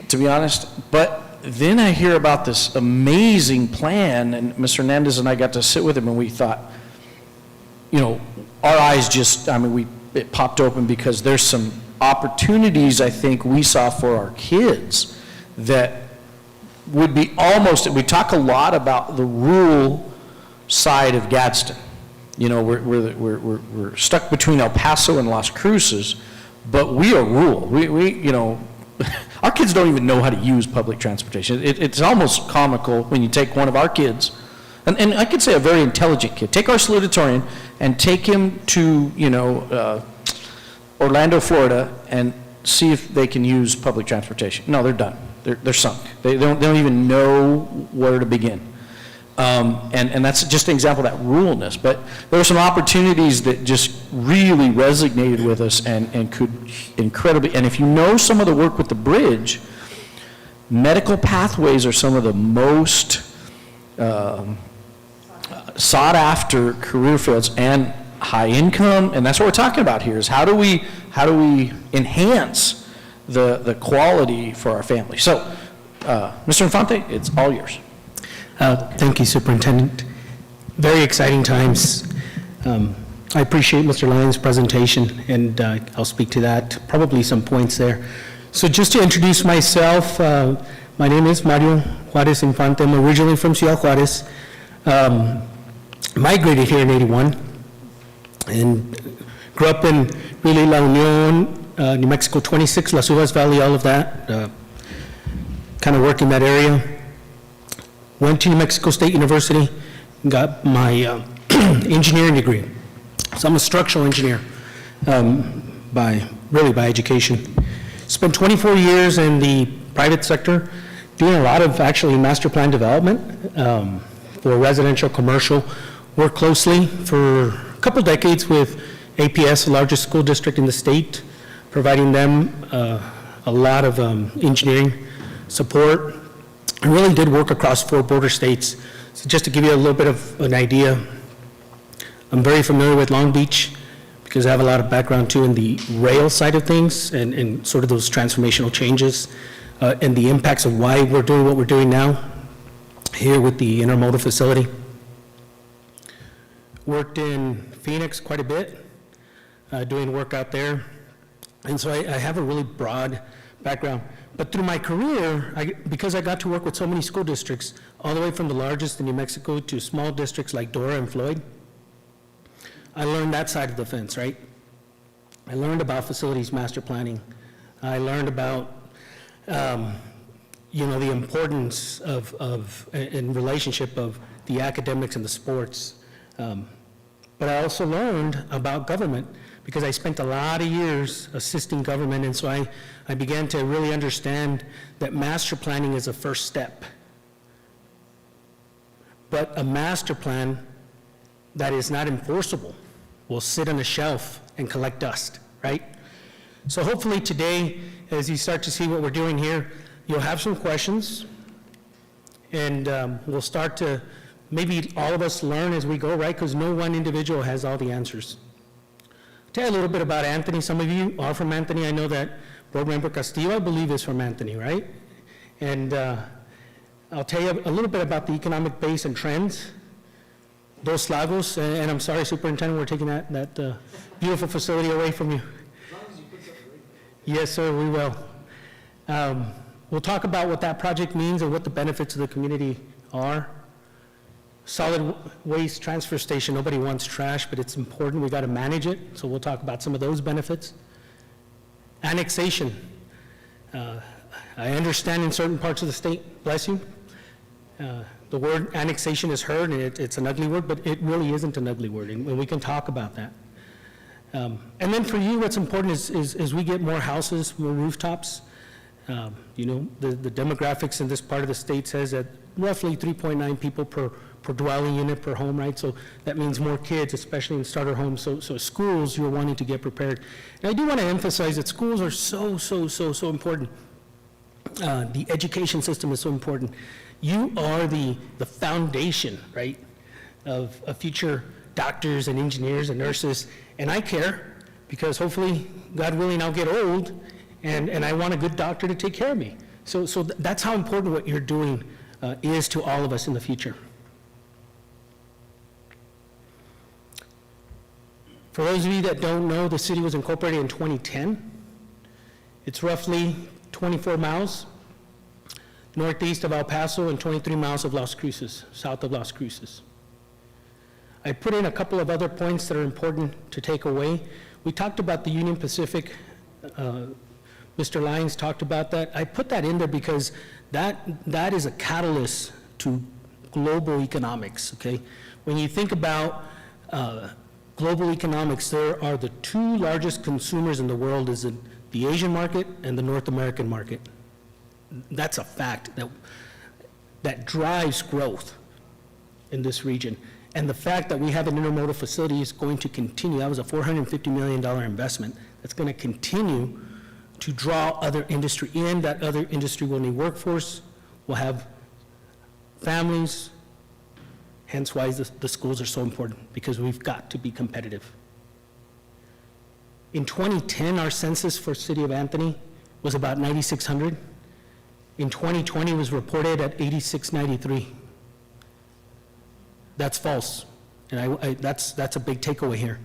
to be honest. But then I hear about this amazing plan, and Mr. Hernandez and I got to sit with him, and we thought, our eyes just, it popped open, because there's some opportunities I think we saw for our kids that would be almost, we talk a lot about the rural side of Gadsden. We're stuck between El Paso and Las Cruces, but we are rural. Our kids don't even know how to use public transportation. It's almost comical when you take one of our kids, and I could say a very intelligent kid, take our salutatorian and take him to, Orlando, Florida, and see if they can use public transportation. No, they're done. They're sunk. They don't even know where to begin. And that's just an example of that ruralness. But there were some opportunities that just really resonated with us and could incredibly, and if you know some of the work with the bridge, medical pathways are some of the most sought after career fields, and high income, and that's what we're talking about here, is how do we enhance the quality for our family. So, Mr. Infante, it's all yours. Thank you, Superintendent. Very exciting times. I appreciate Mr. Lyons' presentation, and I'll speak to that, probably some points there. So just to introduce myself, my name is Mario Juarez Infante. I'm originally from Ciudad Juarez. Migrated here in '81 and grew up in really La Unión, New Mexico 26, Las Uvas Valley, all of that. Kind of worked in that area. Went to New Mexico State University, got my engineering degree. So I'm a structural engineer by education. Spent 24 years in the private sector, doing a lot of actually master plan development for residential, commercial. Worked closely for a couple decades with APS, the largest school district in the state, providing them a lot of engineering support. I really did work across 4 border states. So just to give you a little bit of an idea, I'm very familiar with Long Beach because I have a lot of background too in the rail side of things and sort of those transformational changes and the impacts of why we're doing what we're doing now here with the intermodal facility. Worked in Phoenix quite a bit, doing work out there. And so I have a really broad background. But through my career, because I got to work with so many school districts, all the way from the largest in New Mexico to small districts like Dora and Floyd, I learned that side of the fence, right? I learned about facilities master planning. I learned about, the importance of and relationship of the academics and the sports. But I also learned about government because I spent a lot of years assisting government, and so I began to really understand that master planning is a first step. But a master plan that is not enforceable will sit on a shelf and collect dust, right? So hopefully today, as you start to see what we're doing here, you'll have some questions, and we'll start to, maybe all of us learn as we go, right? Because no one individual has all the answers. Tell you a little bit about Anthony. Some of you are from Anthony. I know that Board Member Castillo, I believe, is from Anthony, right? And I'll tell you a little bit about the economic base and trends. Dos Lagos, and I'm sorry, Superintendent, we're taking that beautiful facility away from you. Yes, sir, we will. We'll talk about what that project means and what the benefits of the community are. Solid waste transfer station, nobody wants trash, but it's important, we gotta manage it, so we'll talk about some of those benefits. Annexation. I understand in certain parts of the state, bless you, the word annexation is heard, and it's an ugly word, but it really isn't an ugly word, and we can talk about that. And then for you, what's important is we get more houses, more rooftops. The demographics in this part of the state says that roughly 3.9 people per dwelling unit per home, right? So that means more kids, especially in starter homes. So schools, you're wanting to get prepared. And I do want to emphasize that schools are so important. The education system is so important. You are the foundation, right, of future doctors and engineers and nurses. And I care because hopefully, God willing, I'll get old and I want a good doctor to take care of me. So that's how important what you're doing is to all of us in the future. For those of you that don't know, the city was incorporated in 2010. It's roughly 24 miles northeast of El Paso and 23 miles of Las Cruces, south of Las Cruces. I put in a couple of other points that are important to take away. We talked about the Union Pacific. Mr. Lyons talked about that. I put that in there because that is a catalyst to global economics, okay? When you think about global economics, there are the two largest consumers in the world is the Asian market and the North American market. That's a fact that drives growth in this region. And the fact that we have an intermodal facility is going to continue. That was a $450 million investment. That's going to continue to draw other industry in. That other industry will need workforce, will have families, hence why the schools are so important, because we've got to be competitive. In 2010, our census for City of Anthony was about 9,600. In 2020, it was reported at 8,693. That's false, and that's a big takeaway here.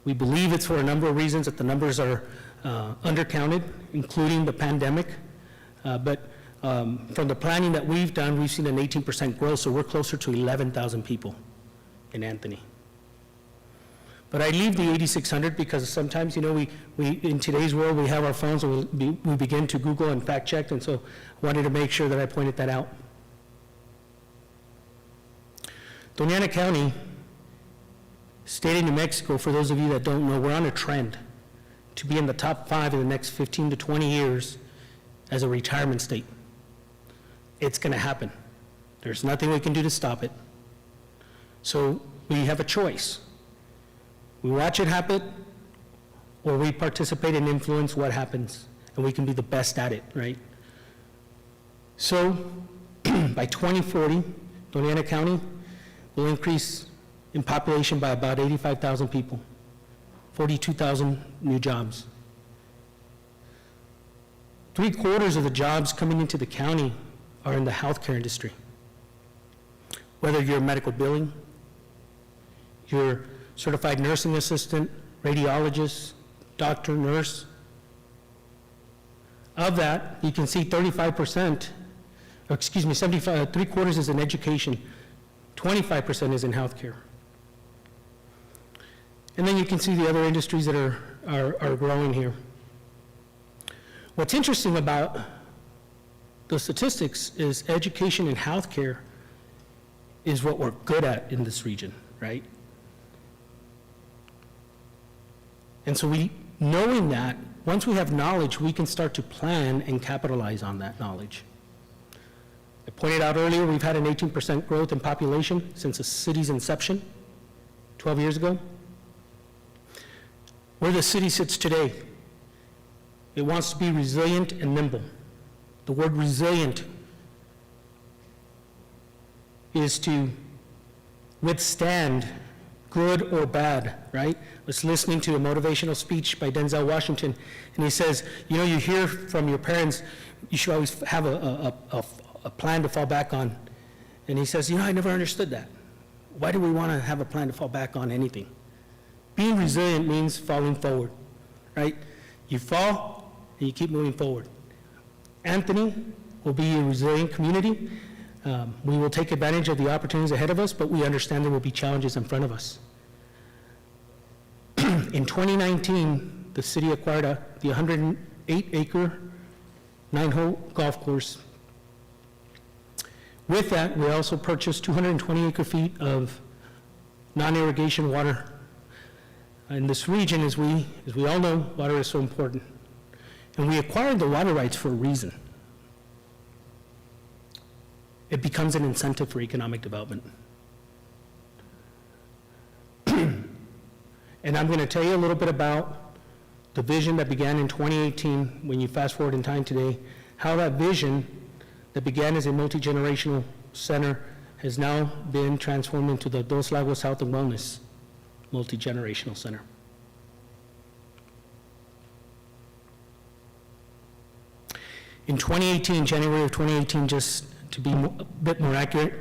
We believe it's for a number of reasons that the numbers are undercounted, including the pandemic, but from the planning that we've done, we've seen an 18% growth, so we're closer to 11,000 people in Anthony. But I leave the 8,600 because sometimes, we in today's world, we have our phones and we begin to Google and fact check, and so I wanted to make sure that I pointed that out. Doña Ana County, state of New Mexico, for those of you that don't know, we're on a trend to be in the top 5 in the next 15 to 20 years as a retirement state. It's going to happen. There's nothing we can do to stop it. So we have a choice. We watch it happen, or we participate and influence what happens, and we can be the best at it, right? So by 2040, Doña Ana County will increase in population by about 85,000 people. 42,000 new jobs. 3/4 of the jobs coming into the county are in the healthcare industry. Whether you're medical billing, you're certified nursing assistant, radiologist, doctor, nurse. Of that, you can see 35%, or excuse me, 3/4 is in education, 25% is in healthcare. And then you can see the other industries that are growing here. What's interesting about the statistics is education and healthcare is what we're good at in this region, right? And so knowing that, once we have knowledge, we can start to plan and capitalize on that knowledge. I pointed out earlier, we've had an 18% growth in population since the city's inception, 12 years ago. Where the city sits today, it wants to be resilient and nimble. The word resilient is to withstand good or bad, right? I was listening to a motivational speech by Denzel Washington, and he says, you hear from your parents, you should always have a plan to fall back on. And he says, I never understood that. Why do we want to have a plan to fall back on anything? Being resilient means falling forward, right? You fall, and you keep moving forward. Anthony will be a resilient community. We will take advantage of the opportunities ahead of us, but we understand there will be challenges in front of us. In 2019, the city acquired the 108-acre, 9-hole golf course. With that, we also purchased 220 acre-feet of non-irrigation water. In this region, as we all know, water is so important. And we acquired the water rights for a reason. It becomes an incentive for economic development. And I'm going to tell you a little bit about the vision that began in 2018, when you fast forward in time today, how that vision that began as a multi-generational center has now been transformed into the Dos Lagos Health and Wellness multi-generational center. In 2018, January of 2018, just to be a bit more accurate,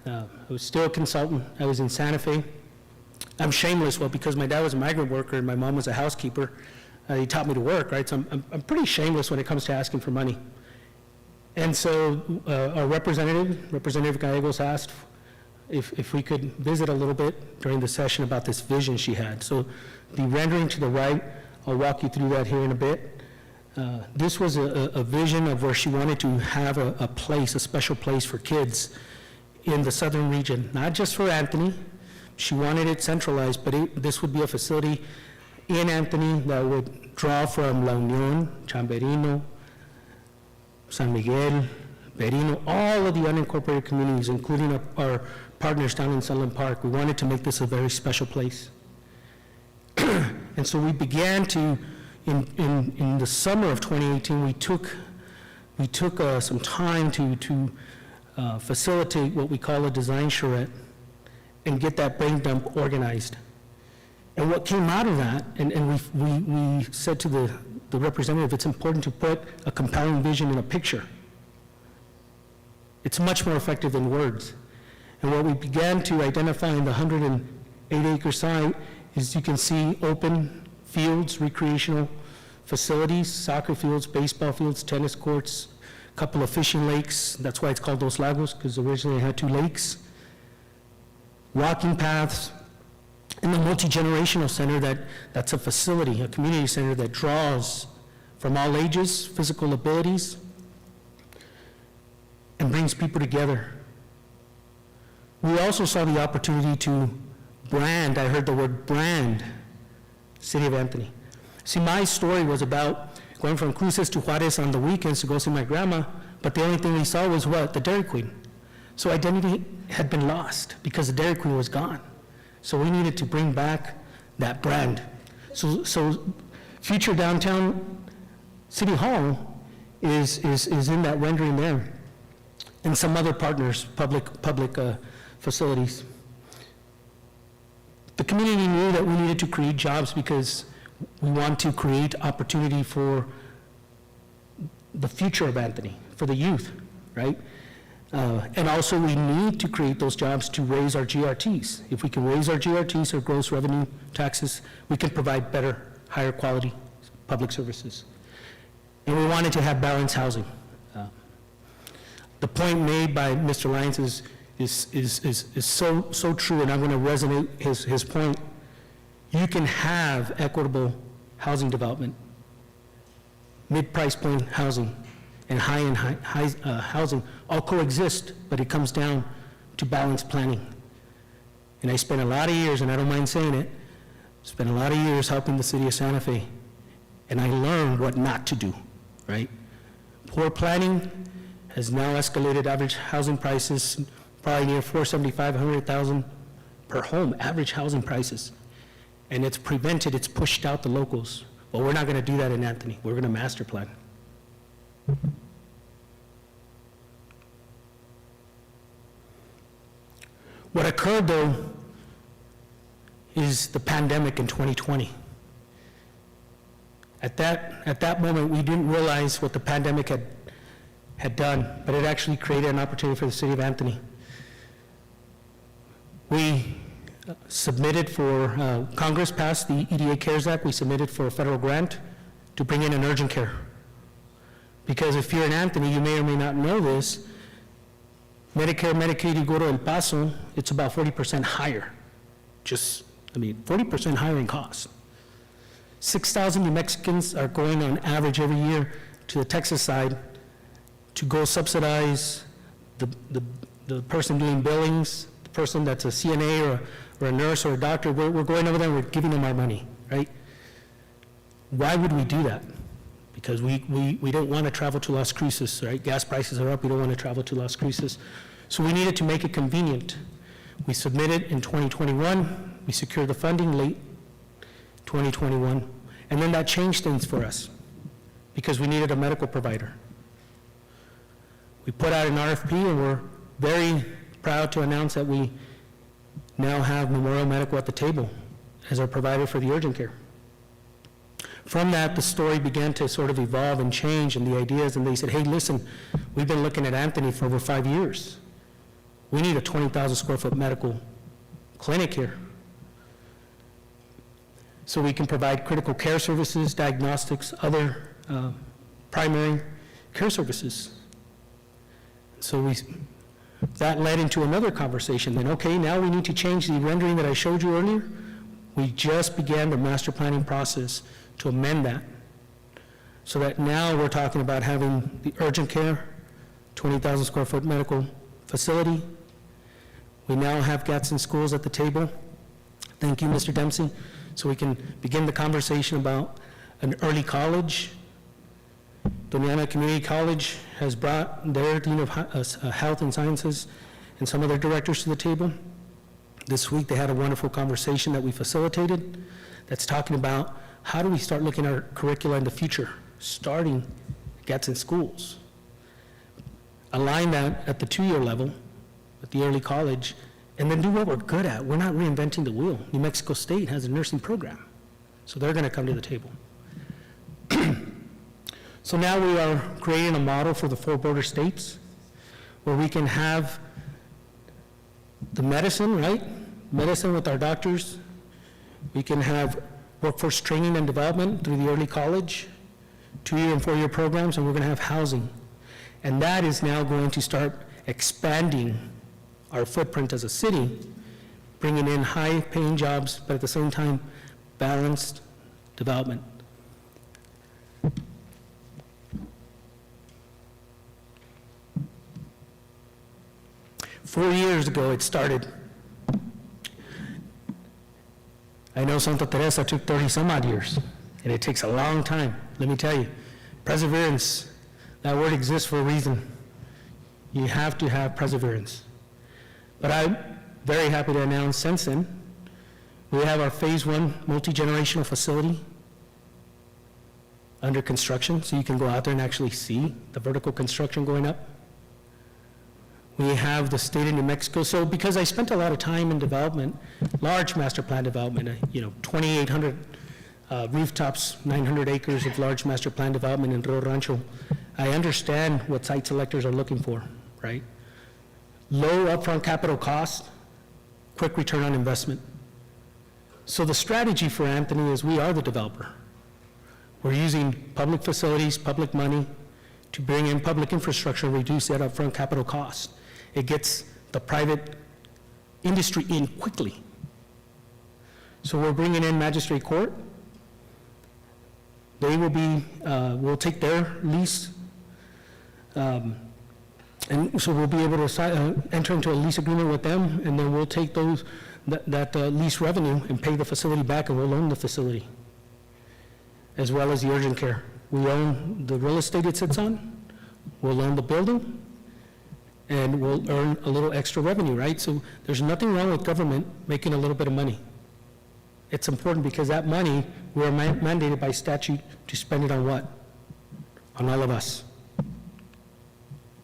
I was still a consultant. I was in Santa Fe. I'm shameless, because my dad was a migrant worker and my mom was a housekeeper. He taught me to work, right? So I'm pretty shameless when it comes to asking for money. And so our Representative Gallegos, asked if we could visit a little bit during the session about this vision she had. So the rendering to the right, I'll walk you through that here in a bit. This was a vision of where she wanted to have a place, a special place for kids in the southern region, not just for Anthony. She wanted it centralized, but this would be a facility in Anthony that would draw from La Unión, Chamberino, San Miguel, Berino, all of the unincorporated communities, including our partners down in Sunland Park. We wanted to make this a very special place. And so we began to, in the summer of 2018, we took some time to facilitate what we call a design charrette and get that brain dump organized. And what came out of that, and we said to the representative, it's important to put a compelling vision in a picture. It's much more effective than words. And what we began to identify in the 108-acre site is, you can see open fields, recreational facilities, soccer fields, baseball fields, tennis courts, a couple of fishing lakes. That's why it's called Dos Lagos, because originally it had 2 lakes. Walking paths, and the multi-generational center that's a facility, a community center that draws from all ages, physical abilities, and brings people together. We also saw the opportunity to brand, I heard the word brand, City of Anthony. See, my story was about going from Cruces to Juarez on the weekends to go see my grandma, but the only thing we saw was what? The Dairy Queen. So identity had been lost because the Dairy Queen was gone. So we needed to bring back that brand. So future downtown City Hall is in that rendering there, and some other partners, public facilities. The community knew that we needed to create jobs because we want to create opportunity for the future of Anthony, for the youth, right? And also, we need to create those jobs to raise our GRTs. If we can raise our GRTs, our gross revenue taxes, we can provide better, higher quality public services. And we wanted to have balanced housing. The point made by Mr. Lyons is so true, and I'm going to resonate his point. You can have equitable housing development, mid-price point housing, and high-end housing all coexist, but it comes down to balanced planning. And I spent a lot of years, and I don't mind saying it, spent a lot of years helping the city of Santa Fe, and I learned what not to do, right? Poor planning has now escalated average housing prices probably near $475,000, $100,000 per home, average housing prices. And it's pushed out the locals. Well, we're not going to do that in Anthony. We're going to master plan. What occurred, though, is the pandemic in 2020. At that moment, we didn't realize what the pandemic had done, but it actually created an opportunity for the city of Anthony. We submitted for, Congress passed the EDA CARES Act, we submitted for a federal grant to bring in an urgent care. Because if you're in Anthony, you may or may not know this, Medicare, Medicaid, you go to El Paso, it's about 40% higher. 40% higher in cost. 6,000 New Mexicans are going on average every year to the Texas side to go subsidize the person doing billings, the person that's a CNA or a nurse or a doctor. We're going over there and we're giving them our money, right? Why would we do that? Because we don't want to travel to Las Cruces, right? Gas prices are up, we don't want to travel to Las Cruces. So we needed to make it convenient. We submitted in 2021, we secured the funding late 2021, and then that changed things for us because we needed a medical provider. We put out an RFP and we're very proud to announce that we now have Memorial Medical at the table as our provider for the urgent care. From that, the story began to sort of evolve and change, and the ideas, and they said, hey, listen, we've been looking at Anthony for over 5 years. We need a 20,000 square foot medical clinic here. So we can provide critical care services, diagnostics, other primary care services. So that led into another conversation. Then, okay, now we need to change the rendering that I showed you earlier. We just began the master planning process to amend that, so that now we're talking about having the urgent care, 20,000 square foot medical facility. We now have Gadsden schools at the table. Thank you, Mr. Dempsey. So we can begin the conversation about an early college. Doñana Community College has brought their Dean of Health and Sciences and some of their directors to the table. This week they had a wonderful conversation that we facilitated that's talking about how do we start looking at our curricula in the future, starting Gadsden schools. Align that at the 2-year level with the early college, and then do what we're good at. We're not reinventing the wheel. New Mexico State has a nursing program, so they're going to come to the table. So now we are creating a model for the 4 border states where we can have the medicine, right? Medicine with our doctors. We can have workforce training and development through the early college, 2-year and 4-year programs, and we're going to have housing. And that is now going to start expanding our footprint as a city, bringing in high-paying jobs, but at the same time, balanced development. Four years ago, it started. I know Santa Teresa took 30-some-odd years, and it takes a long time. Let me tell you, perseverance, that word exists for a reason. You have to have perseverance. But I'm very happy to announce since then, we have our phase 1 multi-generational facility under construction, so you can go out there and actually see the vertical construction going up. We have the state of New Mexico. So because I spent a lot of time in development, large master plan development, 2,800 rooftops, 900 acres of large master plan development in Rio Rancho, I understand what site selectors are looking for, right? Low upfront capital cost, quick return on investment. So the strategy for Anthony is we are the developer. We're using public facilities, public money to bring in public infrastructure and reduce that upfront capital cost. It gets the private industry in quickly. So we're bringing in magistrate court. They will be, we'll take their lease, and so we'll be able to enter into a lease agreement with them, and then we'll take that lease revenue and pay the facility back, and we'll own the facility, as well as the urgent care. We own the real estate it sits on, we'll own the building, and we'll earn a little extra revenue, right? So there's nothing wrong with government making a little bit of money. It's important because that money, we're mandated by statute to spend it on what? On all of us.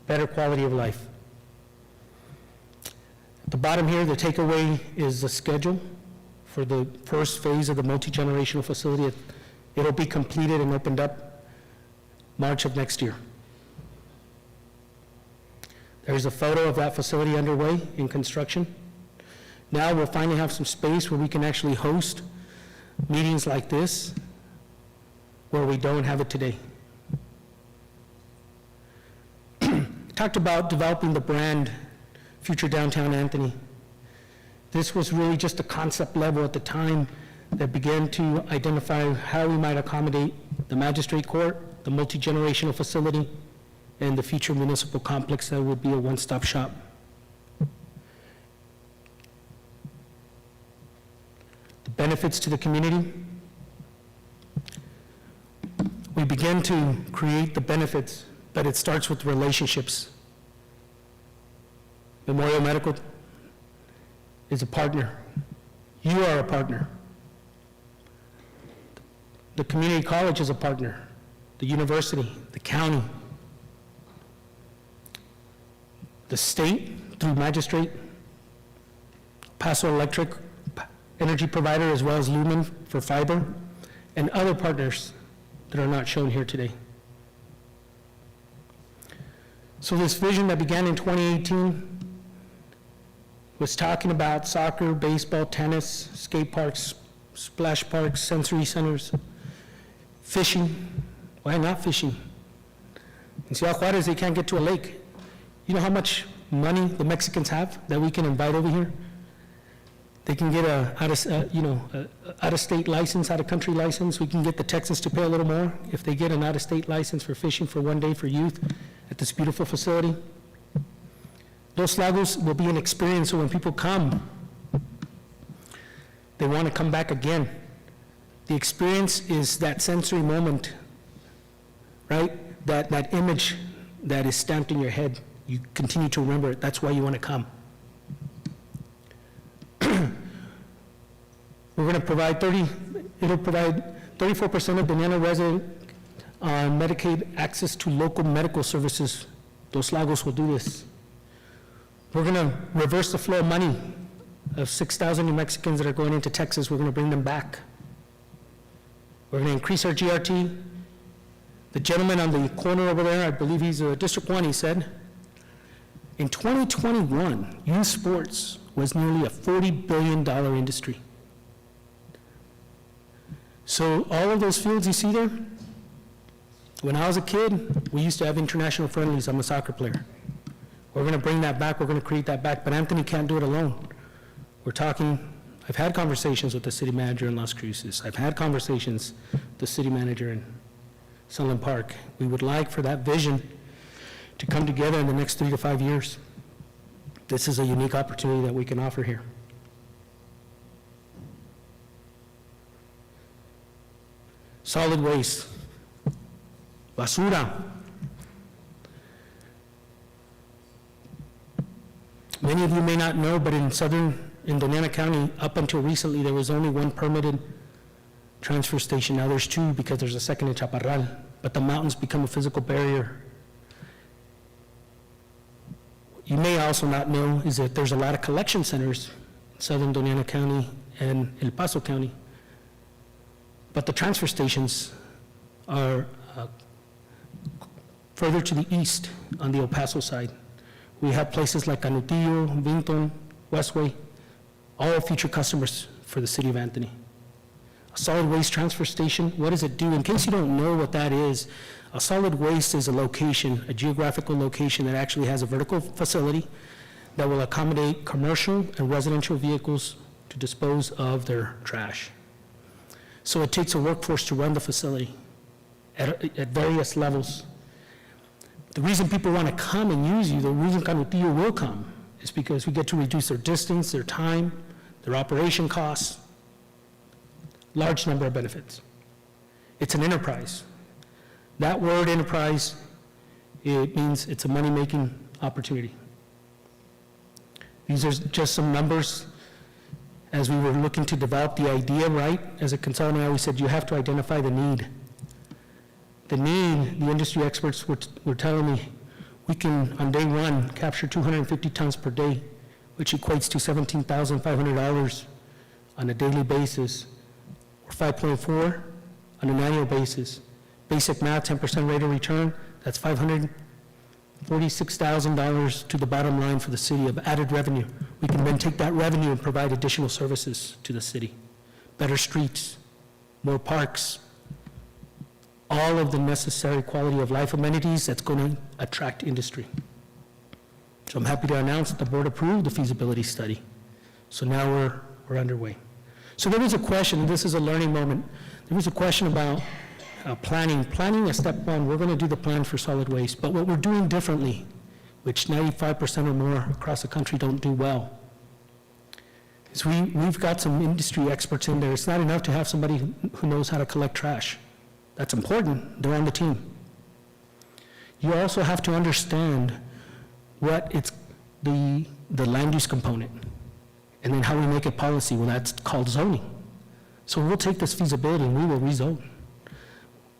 Better quality of life. At the bottom here, the takeaway is the schedule for the first phase of the multi-generational facility. It'll be completed and opened up March of next year. There's a photo of that facility underway in construction. Now we'll finally have some space where we can actually host meetings like this, where we don't have it today. Talked about developing the brand, Future Downtown Anthony. This was really just a concept level at the time that began to identify how we might accommodate the magistrate court, the multi-generational facility, and the future municipal complex that would be a one-stop shop. The benefits to the community. We begin to create the benefits, but it starts with relationships. Memorial Medical is a partner. You are a partner. The community college is a partner. The university, the county, the state through magistrate, Paso Electric energy provider, as well as Lumen for fiber, and other partners that are not shown here today. So this vision that began in 2018 was talking about soccer, baseball, tennis, skate parks, splash parks, sensory centers, fishing. Why not fishing? In Ciudad Juarez, they can't get to a lake. You know how much money the Mexicans have that we can invite over here? They can get out-of-state license, out-of-country license. We can get the Texans to pay a little more if they get an out-of-state license for fishing for one day for youth at this beautiful facility. Los Lagos will be an experience, so when people come, they want to come back again. The experience is that sensory moment, right? That image that is stamped in your head. You continue to remember it. That's why you want to come. We're going to provide it'll provide 34% of Banana resident on Medicaid access to local medical services. Los Lagos will do this. We're going to reverse the flow of money of 6,000 New Mexicans that are going into Texas. We're going to bring them back. We're going to increase our GRT. The gentleman on the corner over there, I believe he's District 1, he said, in 2021, youth sports was nearly a $40 billion industry. So all of those fields you see there, when I was a kid, we used to have international friendlies. I'm a soccer player. We're going to bring that back. We're going to create that back. But Anthony can't do it alone. We're talking, I've had conversations with the city manager in Las Cruces. I've had conversations with the city manager in Sunland Park. We would like for that vision to come together in the next 3 to 5 years. This is a unique opportunity that we can offer here. Solid waste, basura. Many of you may not know, but in Doñana County, up until recently, there was only one permitted transfer station. Now there's 2 because there's a second in Chaparral, but the mountains become a physical barrier. you may also not know is that there's a lot of collection centers in southern Doña Ana County and El Paso County, but the transfer stations are further to the east on the El Paso side. We have places like Canutillo, Vinton, Westway, all future customers for the city of Anthony. A solid waste transfer station, what does it do? In case you don't know what that is, a solid waste is a location, a geographical location that actually has a vertical facility that will accommodate commercial and residential vehicles to dispose of their trash. So it takes a workforce to run the facility at various levels. The reason people want to come and use you, the reason Canutillo will come, is because we get to reduce their distance, their time, their operation costs, large number of benefits. It's an enterprise. That word enterprise, it means it's a money-making opportunity. These are just some numbers. As we were looking to develop the idea, right, as a consultant, I always said you have to identify the need. The need, the industry experts were telling me, we can, on day one, capture 250 tons per day, which equates to $17,500 on a daily basis, or 5.4 on an annual basis. Basic math, 10% rate of return, that's $546,000 to the bottom line for the city of added revenue. We can then take that revenue and provide additional services to the city. Better streets, more parks, all of the necessary quality of life amenities that's going to attract industry. So I'm happy to announce that the board approved the feasibility study. So now we're underway. So there was a question, this is a learning moment, there was a question about planning. Planning is step one. We're going to do the plan for solid waste, but what we're doing differently, which 95% or more across the country don't do well, is we've got some industry experts in there. It's not enough to have somebody who knows how to collect trash. That's important. They're on the team. You also have to understand what it's the land use component, and then how we make it policy. Well, that's called zoning. So we'll take this feasibility and we will rezone.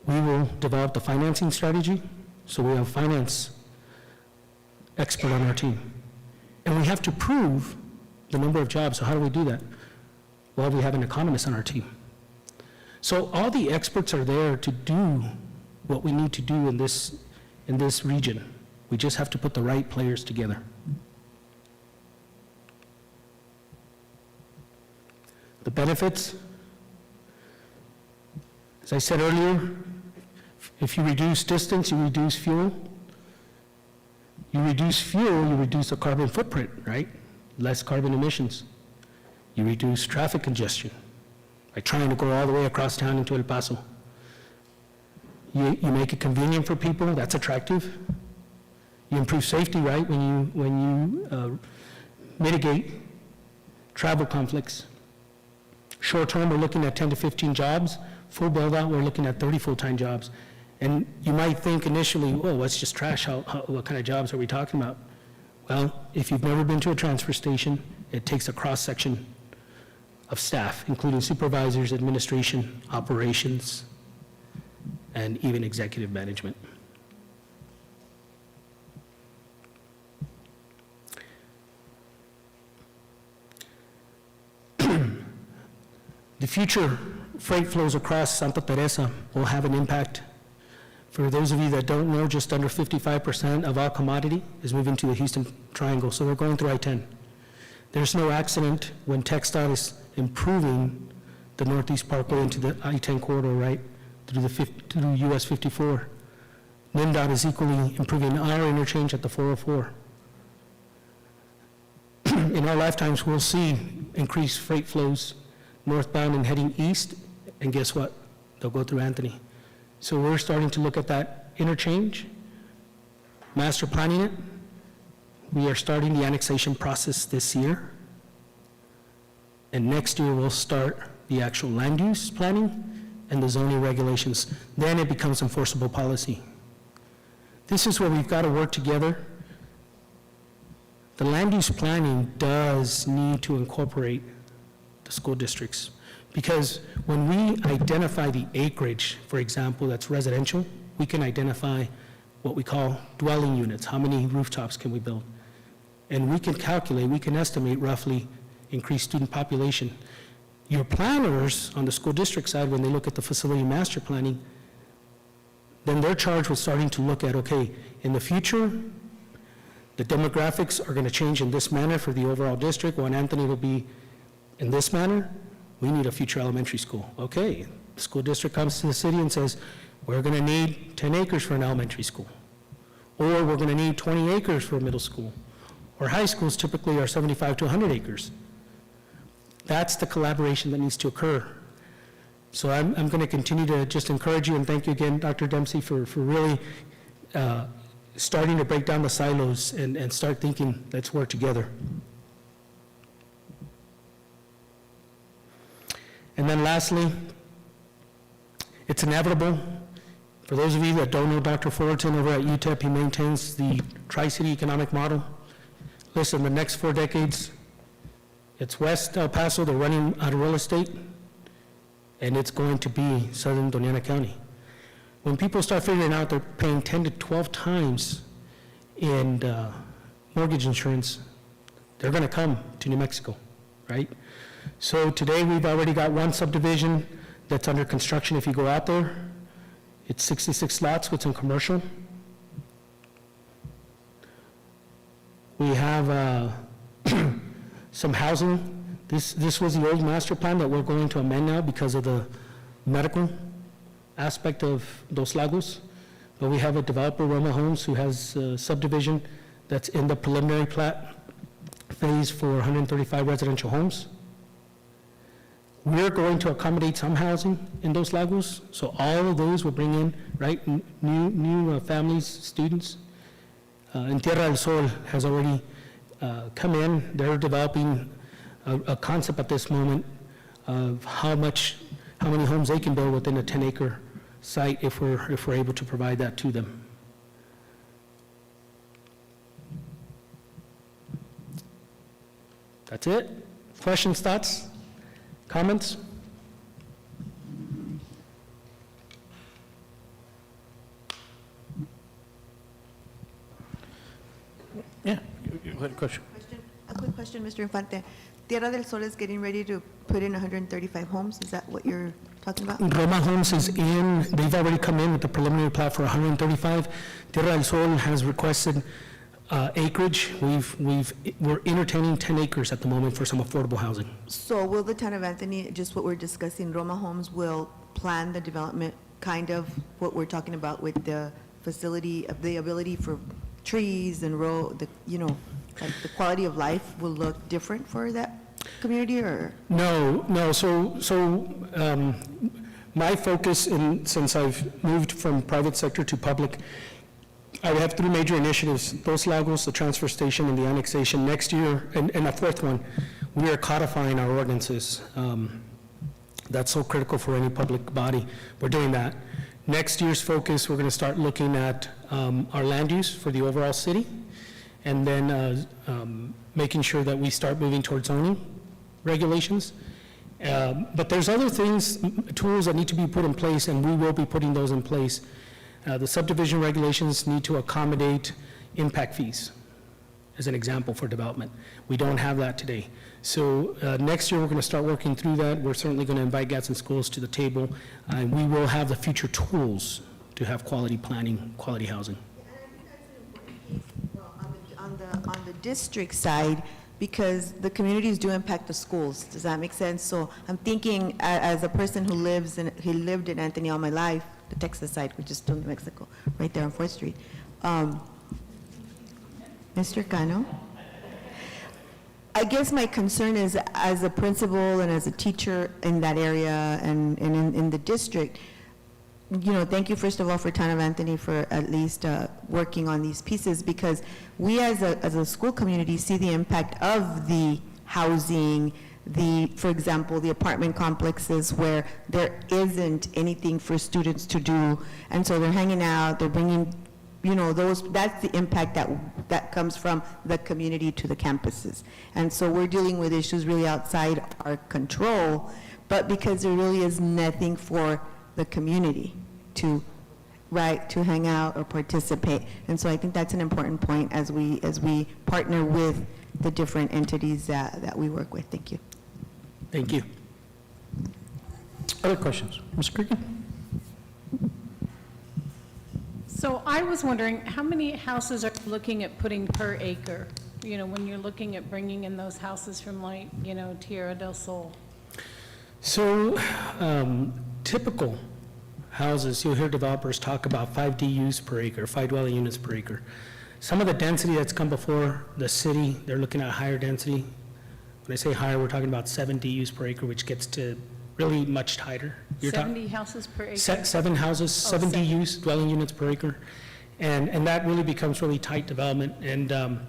We will develop the financing strategy, so we have a finance expert on our team. And we have to prove the number of jobs. So how do we do that? Well, we have an economist on our team. So all the experts are there to do what we need to do in this region. We just have to put the right players together. The benefits, as I said earlier, if you reduce distance, you reduce fuel. You reduce fuel, you reduce the carbon footprint, right? Less carbon emissions. You reduce traffic congestion by trying to go all the way across town into El Paso. You make it convenient for people, that's attractive. You improve safety, right, when you mitigate travel conflicts. Short term, we're looking at 10 to 15 jobs. Full build out, we're looking at 30 full-time jobs. And you might think initially, oh, it's just trash, what kind of jobs are we talking about? Well, if you've never been to a transfer station, it takes a cross-section of staff, including supervisors, administration, operations, and even executive management. The future freight flows across Santa Teresa will have an impact. For those of you that don't know, just under 55% of all commodity is moving to the Houston Triangle, so they're going through I-10. There's no accident when TxDOT is improving the Northeast Parkway into the I-10 corridor, right, through US 54. NIMDOT is equally improving our interchange at the 404. In our lifetimes, we'll see increased freight flows northbound and heading east, and guess what? They'll go through Anthony. So we're starting to look at that interchange, master planning it. We are starting the annexation process this year. And next year, we'll start the actual land use planning and the zoning regulations. Then it becomes enforceable policy. This is where we've got to work together. The land use planning does need to incorporate the school districts, because when we identify the acreage, for example, that's residential, we can identify what we call dwelling units. How many rooftops can we build? and we can calculate, we can estimate roughly increased student population. Your planners on the school district side, when they look at the facility master planning, then they're charged with starting to look at, okay, in the future, the demographics are going to change in this manner for the overall district. Juan Anthony will be in this manner. We need a future elementary school. Okay, the school district comes to the city and says, we're going to need 10 acres for an elementary school, or we're going to need 20 acres for a middle school, or high schools typically are 75 to 100 acres. That's the collaboration that needs to occur. So I'm going to continue to just encourage you, and thank you again, Dr. Dempsey, for really starting to break down the silos and start thinking, let's work together. And then lastly, it's inevitable. For those of you that don't know Dr. Fullerton over at UTEP, he maintains the Tri-City Economic Model. Listen, the next 4 decades, it's West El Paso, they're running out of real estate, and it's going to be Southern Doñana County. When people start figuring out they're paying 10 to 12 times in mortgage insurance, they're going to come to New Mexico, right? So today we've already got one subdivision that's under construction. If you go out there, it's 66 lots, what's in commercial. We have some housing. This was the old master plan that we're going to amend now because of the medical aspect of Dos Lagos. But we have a developer, Roma Homes, who has a subdivision that's in the preliminary plat phase for 135 residential homes. We're going to accommodate some housing in Dos Lagos, so all of those will bring in, right, new families, students. And Tierra del Sol has already come in. They're developing a concept at this moment of how many homes they can build within a 10-acre site if we're able to provide that to them. That's it. Questions, thoughts, comments? Yeah, you had a question. A quick question, Mr. Infante. Tierra del Sol is getting ready to put in 135 homes. Is that what you're talking about? Roma Homes is in, they've already come in with the preliminary plat for 135. Tierra del Sol has requested acreage. We're entertaining 10 acres at the moment for some affordable housing. So will the town of Anthony, just what we're discussing, Roma Homes will plan the development, kind of what we're talking about with the facility, of the ability for trees and like the quality of life will look different for that community, or? No, so my focus since I've moved from private sector to public, I have 3 major initiatives: Dos Lagos, the transfer station, and the annexation. Next year, and a 4th one, we are codifying our ordinances. That's so critical for any public body. We're doing that. Next year's focus, we're going to start looking at our land use for the overall city, and then making sure that we start moving towards zoning regulations. But there's other things, tools that need to be put in place, and we will be putting those in place. The subdivision regulations need to accommodate impact fees, as an example for development. We don't have that today. So next year, we're going to start working through that. We're certainly going to invite Gadsden schools to the table, and we will have the future tools to have quality planning, quality housing. And I think that's an important piece, well, on the district side, because the communities do impact the schools. Does that make sense? So I'm thinking, as a person who lived in Anthony all my life, the Texas side, which is still New Mexico, right there on 4th Street. Mr. Cano? I guess my concern is, as a principal and as a teacher in that area and in the district, thank you, first of all, for Town of Anthony for at least working on these pieces, because we as a school community see the impact of the housing, for example, the apartment complexes where there isn't anything for students to do, and so they're hanging out, they're bringing, that's the impact that comes from the community to the campuses. And so we're dealing with issues really outside our control, but because there really is nothing for the community to right, to hang out or participate. And so I think that's an important point as we partner with the different entities that we work with. Thank you. Thank you. Other questions? Ms. Cregan? So I was wondering, how many houses are you looking at putting per acre? You know, when you're looking at bringing in those houses from like, you know, Tierra del Sol? So typical houses, you'll hear developers talk about 5 DUs per acre, 5 dwelling units per acre. Some of the density that's come before the city, they're looking at higher density. When I say higher, we're talking about 7 DUs per acre, which gets to really much tighter. You're talking 70 houses per acre? 7 houses, 7 seven. DUs, dwelling units per acre. And that really becomes really tight development. And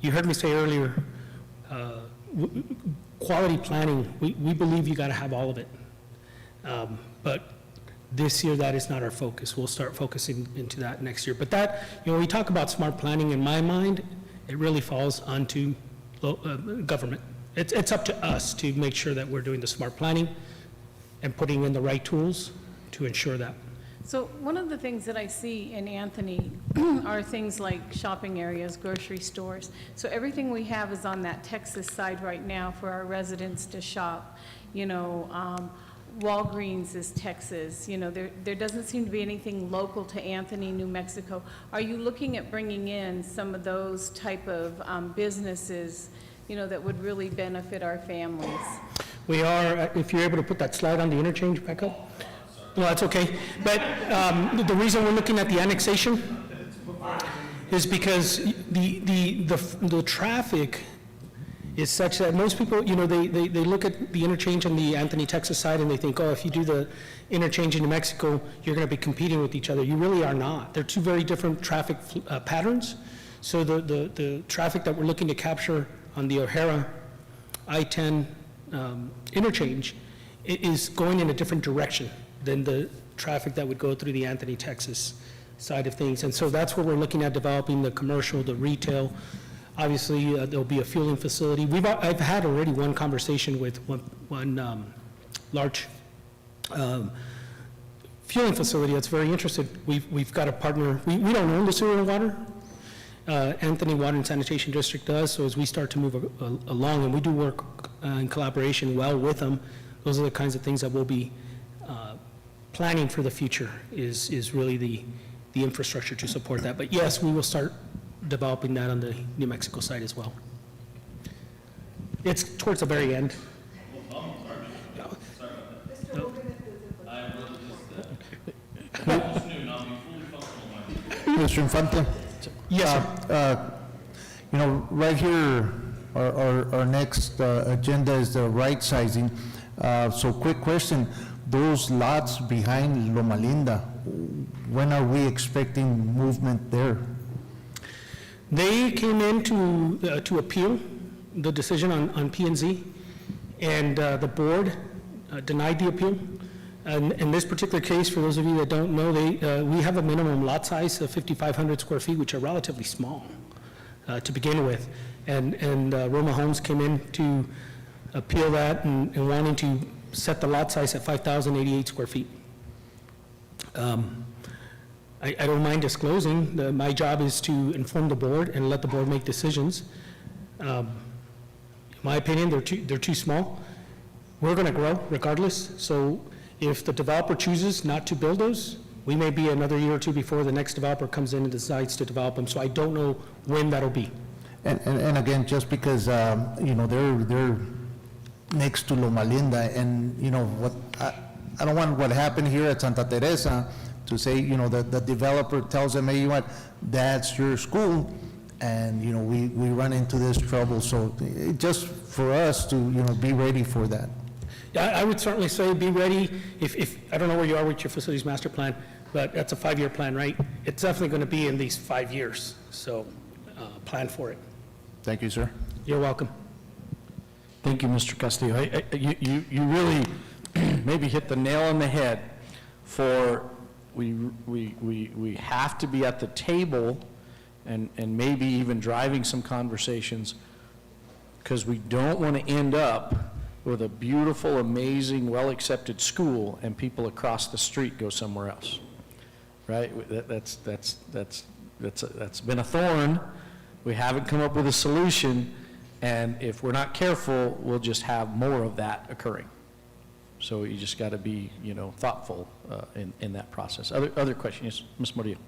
you heard me say earlier, quality planning, we believe you got to have all of it. But this year, that is not our focus. We'll start focusing into that next year. But that, you know, we talk about smart planning, in my mind, it really falls onto government. It's up to us to make sure that we're doing the smart planning and putting in the right tools to ensure that. So one of the things that I see in Anthony are things like shopping areas, grocery stores. So everything we have is on that Texas side right now for our residents to shop. You know, Walgreens is Texas. You know, there doesn't seem to be anything local to Anthony, New Mexico. Are you looking at bringing in some of those type of businesses, you know, that would really benefit our families? We are, if you're able to put that slide on the interchange back up. No, that's okay. But the reason we're looking at the annexation is because the traffic is such that most people, you know, they look at the interchange on the Anthony, Texas side, and they think, oh, if you do the interchange in New Mexico, you're going to be competing with each other. You really are not. They're two very different traffic patterns. So the traffic that we're looking to capture on the O'Hara I-10 interchange is going in a different direction than the traffic that would go through the Anthony, Texas side of things. And so that's where we're looking at developing the commercial, the retail. Obviously, there'll be a fueling facility. I've had already one conversation with one large fueling facility that's very interested. We've got a partner. We don't own the sewer and water. Anthony Water and Sanitation District does. So as we start to move along, and we do work in collaboration well with them, those are the kinds of things that we'll be planning for the future. Is really the infrastructure to support that. But yes, we will start developing that on the New Mexico side as well. It's towards the very end. Mr. Infante? Yes, sir. You know, right here, our next agenda is the right sizing. So quick question, those lots behind Loma Linda, when are we expecting movement there? They came in to appeal the decision on P&Z, and the board denied the appeal. And in this particular case, for those of you that don't know, we have a minimum lot size of 5,500 square feet, which are relatively small to begin with. And Roma Homes came in to appeal that and wanting to set the lot size at 5,088 square feet. I don't mind disclosing. My job is to inform the board and let the board make decisions. In my opinion, they're too small. We're going to grow regardless. So if the developer chooses not to build those, we may be another year or two before the next developer comes in and decides to develop them. So I don't know when that'll be. And again, just because, you know, they're next to Loma Linda, and, you know, what I don't want what happened here at Santa Teresa to say, you know, the developer tells them, hey, you know what, that's your school, and, you know, we run into this trouble. So just for us to, you know, be ready for that. Yeah, I would certainly say be ready. If I don't know where you are with your facilities master plan, but that's a 5-year plan, right? It's definitely going to be in these 5 years. So plan for it. Thank you, sir. You're welcome. Thank you, Mr. Castillo. You really maybe hit the nail on the head for we have to be at the table and maybe even driving some conversations, because we don't want to end up with a beautiful, amazing, well-accepted school and people across the street go somewhere else. right? That's been a thorn. We haven't come up with a solution, and if we're not careful, we'll just have more of that occurring. So you just got to be, thoughtful in that process. Other questions? Yes, Ms. Murillo.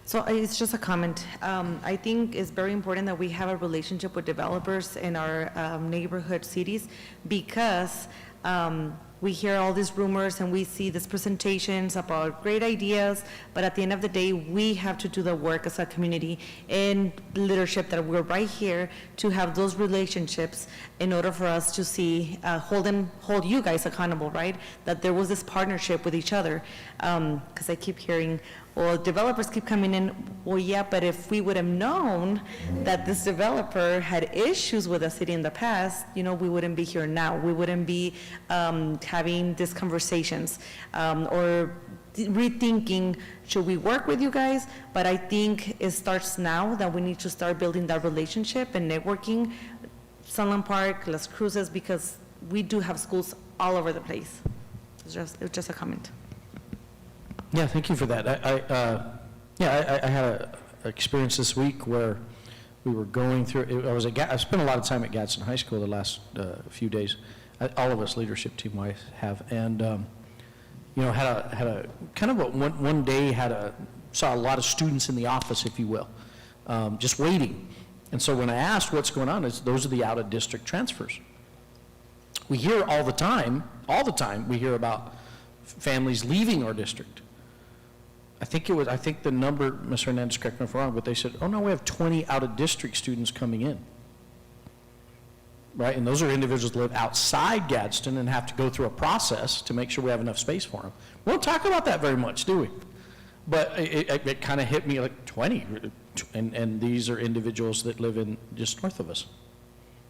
So it's just a comment. I think it's very important that we have a relationship with developers in our neighborhood cities, because we hear all these rumors and we see these presentations about great ideas, but at the end of the day, we have to do the work as a community and leadership that we're right here to have those relationships in order for us to see, hold you guys accountable, right? That there was this partnership with each other. Because I keep hearing, well, developers keep coming in, well, yeah, but if we would have known that this developer had issues with the city in the past, we wouldn't be here now. We wouldn't be having these conversations or rethinking, should we work with you guys? But I think it starts now that we need to start building that relationship and networking. Sunland Park, Las Cruces, because we do have schools all over the place. It's just a comment. Yeah, thank you for that. I had an experience this week where we were going through, I spent a lot of time at Gadsden High School the last few days. All of us leadership team-wise have, and had a kind of one day saw a lot of students in the office, if you will, just waiting. And so when I asked what's going on, those are the out-of-district transfers. We hear all the time, we hear about families leaving our district. I think the number, Ms. Hernandez, correct me if I'm wrong, but they said, oh no, we have 20 out-of-district students coming in. Right, and those are individuals that live outside Gadsden and have to go through a process to make sure we have enough space for them. We don't talk about that very much, do we? But it kind of hit me like 20, and these are individuals that live in just north of us.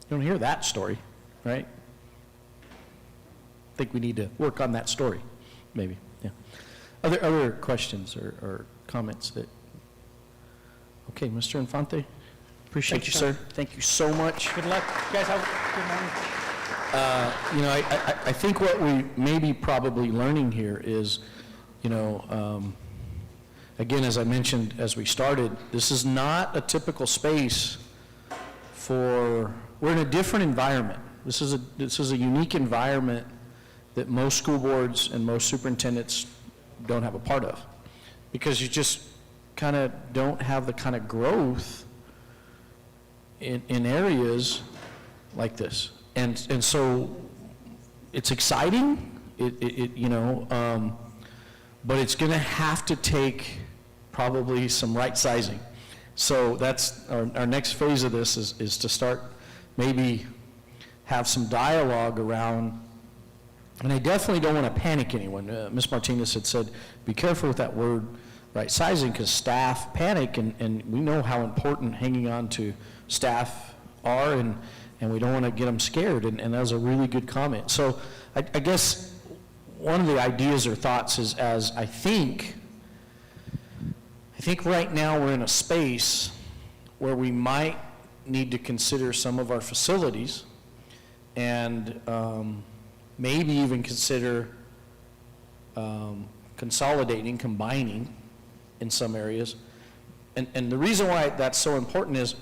You don't hear that story, right? I think we need to work on that story, maybe, yeah. Other questions or comments that, okay, Mr. Infante? Appreciate you, sir. Thank you so much. Good luck. You guys have a good morning. I think what we may be probably learning here is, again, as I mentioned as we started, this is not a typical space we're in a different environment. This is a unique environment that most school boards and most superintendents don't have a part of, because you just kind of don't have the kind of growth in areas like this, and so it's exciting, but it's going to have to take probably some right sizing. So that's our next phase of this is to start maybe have some dialogue around. And I definitely don't want to panic anyone. Ms. Martinez had said, be careful with that word, right sizing, because staff panic, and we know how important hanging on to staff are, and we don't want to get them scared, and that was a really good comment. So I guess one of the ideas or thoughts is, as I think right now we're in a space where we might need to consider some of our facilities, and maybe even consider consolidating, combining in some areas. And the reason why that's so important is,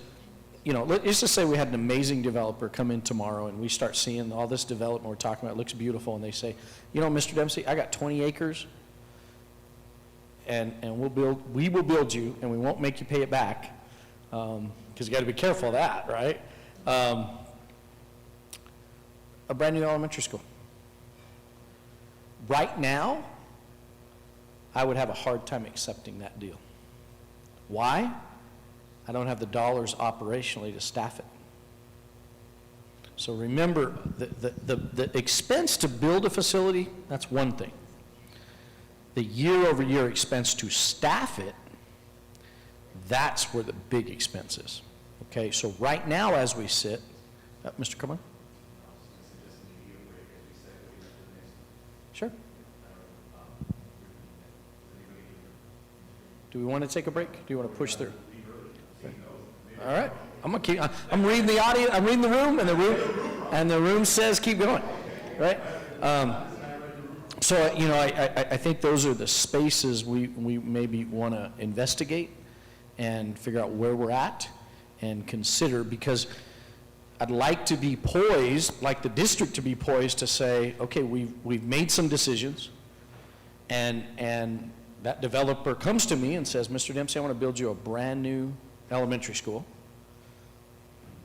let's just say we had an amazing developer come in tomorrow and we start seeing all this development we're talking about, it looks beautiful, and they say, Mr. Dempsey, I got 20 acres and we will build you, and we won't make you pay it back, because you got to be careful of that, right? A brand new elementary school. Right now, I would have a hard time accepting that deal. Why? I don't have the dollars operationally to staff it. So remember, the expense to build a facility, that's one thing. The year-over-year expense to staff it, that's where the big expense is. Okay, so right now as we sit, Mr. Carmona? Sure. Do we want to take a break? Do you want to push through? All right. I'm reading the audience. I'm reading the room, and the room says keep going. Right. So, you know, I think those are the spaces we maybe want to investigate and figure out where we're at and consider, because I'd like to be poised, like the district to be poised to say, okay, we've made some decisions, and that developer comes to me and says, Mr. Dempsey, I want to build you a brand-new elementary school.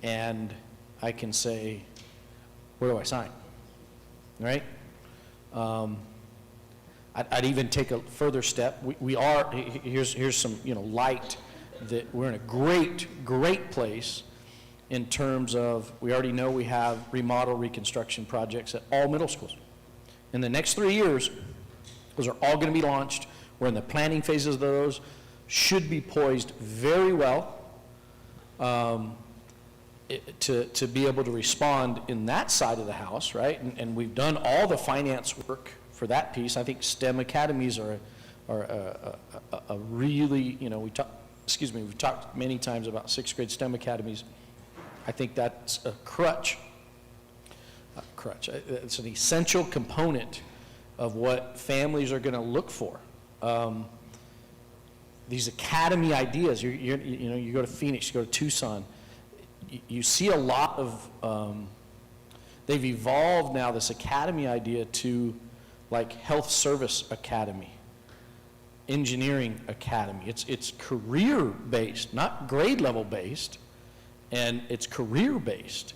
And I can say, where do I sign? Right? I'd even take a further step. Here's some, you know, light, that we're in a great place in terms of, we already know we have remodel reconstruction projects at all middle schools. In the next 3 years, those are all going to be launched. We're in the planning phases of those, should be poised very well to be able to respond in that side of the house, right? And we've done all the finance work for that piece. I think STEM academies are a really, you know, we've talked many times about 6th grade STEM academies. I think that's a crutch. It's an essential component of what families are going to look for. These academy ideas, you know, you go to Phoenix, you go to Tucson, you see a lot of, they've evolved now this academy idea to like health service academy, engineering academy. It's career-based, not grade level based, and it's career-based.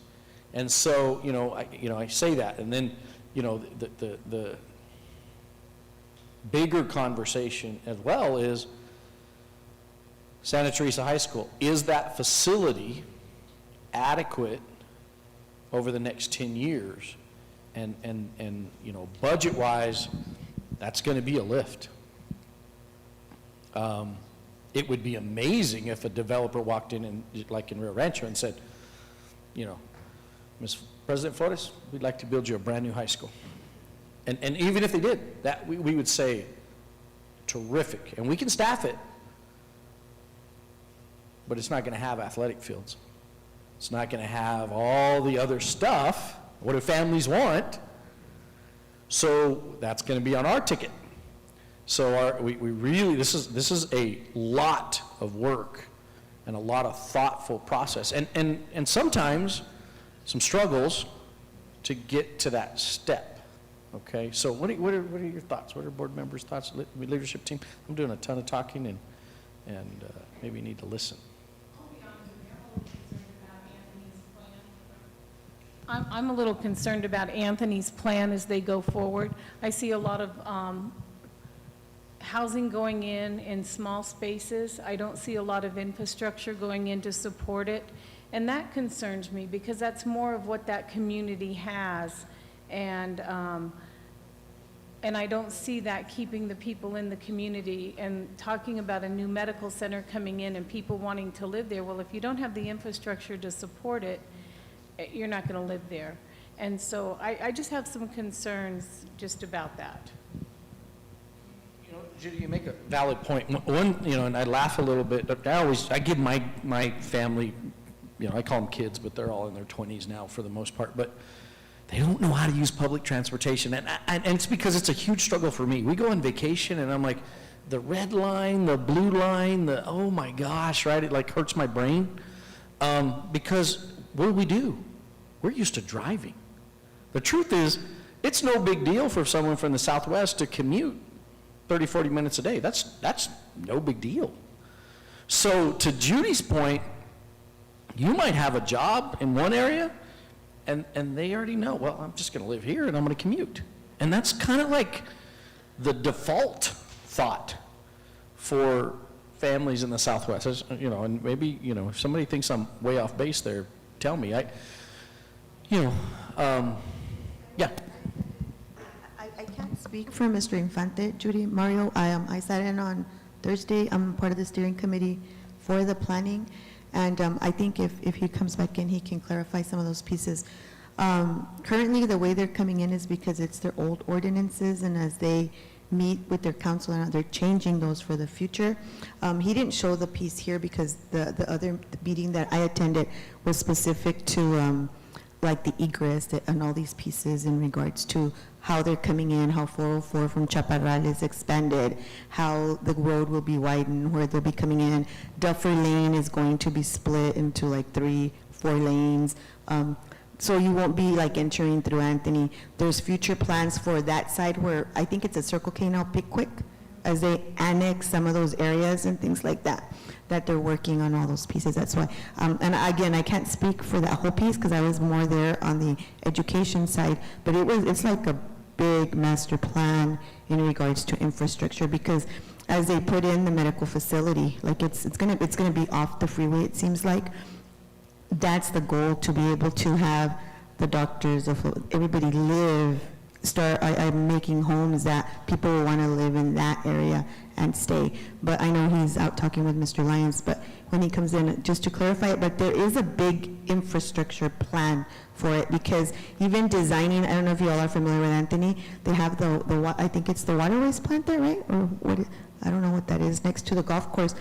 And so, you know, I say that, and then, you know, the bigger conversation as well is Santa Teresa High School. Is that facility adequate over the next 10 years? And you know, budget-wise, that's going to be a lift. It would be amazing if a developer walked in, and like in Rio Rancho, and said, you know, Ms. President Flores, we'd like to build you a brand new high school. And even if they did, that we would say, terrific. And we can staff it, but it's not going to have athletic fields. It's not going to have all the other stuff. What do families want? So that's going to be on our ticket. So we really, this is a lot of work and a lot of thoughtful process, and sometimes some struggles to get to that step. Okay, so what are your thoughts? What are board members' thoughts? Leadership team. I'm doing a ton of talking, and maybe you need to listen. I'm a little concerned about Anthony's plan as they go forward. I see a lot of housing going in small spaces. I don't see a lot of infrastructure going in to support it. And that concerns me, because that's more of what that community has. And I don't see that keeping the people in the community. And talking about a new medical center coming in and people wanting to live there, well, if you don't have the infrastructure to support it, you're not going to live there. And so I just have some concerns just about that. You know, Judy, you make a valid point. One, you know, and I laugh a little bit, but I give my family, you know, I call them kids, but they're all in their 20s now for the most part, but they don't know how to use public transportation. And it's because it's a huge struggle for me. We go on vacation and I'm like, the red line, the blue line, oh my gosh, right? It like hurts my brain. Because what do? We're used to driving. The truth is, it's no big deal for someone from the Southwest to commute 30, 40 minutes a day. That's no big deal. So to Judy's point, you might have a job in one area, and they already know, well, I'm just going to live here and I'm going to commute. And that's kind of like the default thought for families in the Southwest. You know, and maybe, you know, if somebody thinks I'm way off base there, tell me. Yeah. I can't speak for Mr. Infante, Judy, Mario. I sat in on Thursday. I'm part of the steering committee for the planning, and I think if he comes back in, he can clarify some of those pieces. Currently, the way they're coming in is because it's their old ordinances, and as they meet with their council, and they're changing those for the future. He didn't show the piece here because the other meeting that I attended was specific to like the egress and all these pieces in regards to how they're coming in, how 404 from Chaparral is expanded, how the road will be widened, where they'll be coming in. Duffer Lane is going to be split into like 3-4 lanes. So you won't be like entering through Anthony. There's future plans for that side where I think it's a Circle K now, Pickwick, as they annex some of those areas and things like that, that they're working on all those pieces. That's why. And again, I can't speak for that whole piece because I was more there on the education side, but it's like a big master plan in regards to infrastructure, because as they put in the medical facility, like it's gonna be off the freeway, it seems like. That's the goal, to be able to have the doctors, everybody I'm making homes that people will want to live in that area and stay. But I know he's out talking with Mr. Lyons, but when he comes in, just to clarify it, but there is a big infrastructure plan for it, because even designing, I don't know if you all are familiar with Anthony, they have I think it's the water waste plant there, right? Or what, I don't know what that is, next to the golf course,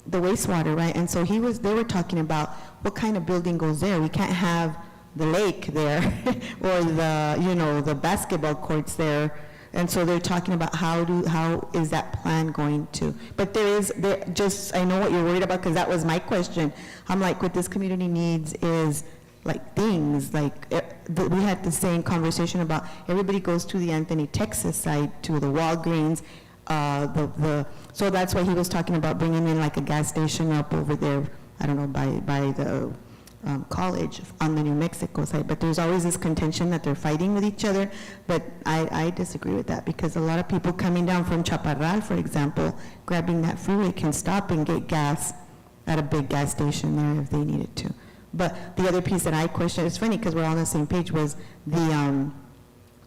the wastewater, right? And so they were talking about what kind of building goes there. We can't have the lake there or the basketball courts there. And so they're talking about how is that plan going to, but I know what you're worried about, because that was my question. I'm like, what this community needs is like things, like we had the same conversation about everybody goes to the Anthony, Texas side, to the Walgreens, so that's why he was talking about bringing in like a gas station up over there, I don't know, by the college on the New Mexico side. But there's always this contention that they're fighting with each other, but I disagree with that, because a lot of people coming down from Chaparral, for example, grabbing that freeway can stop and get gas at a big gas station there if they needed to. But the other piece that I questioned, it's funny because we're all on the same page, was the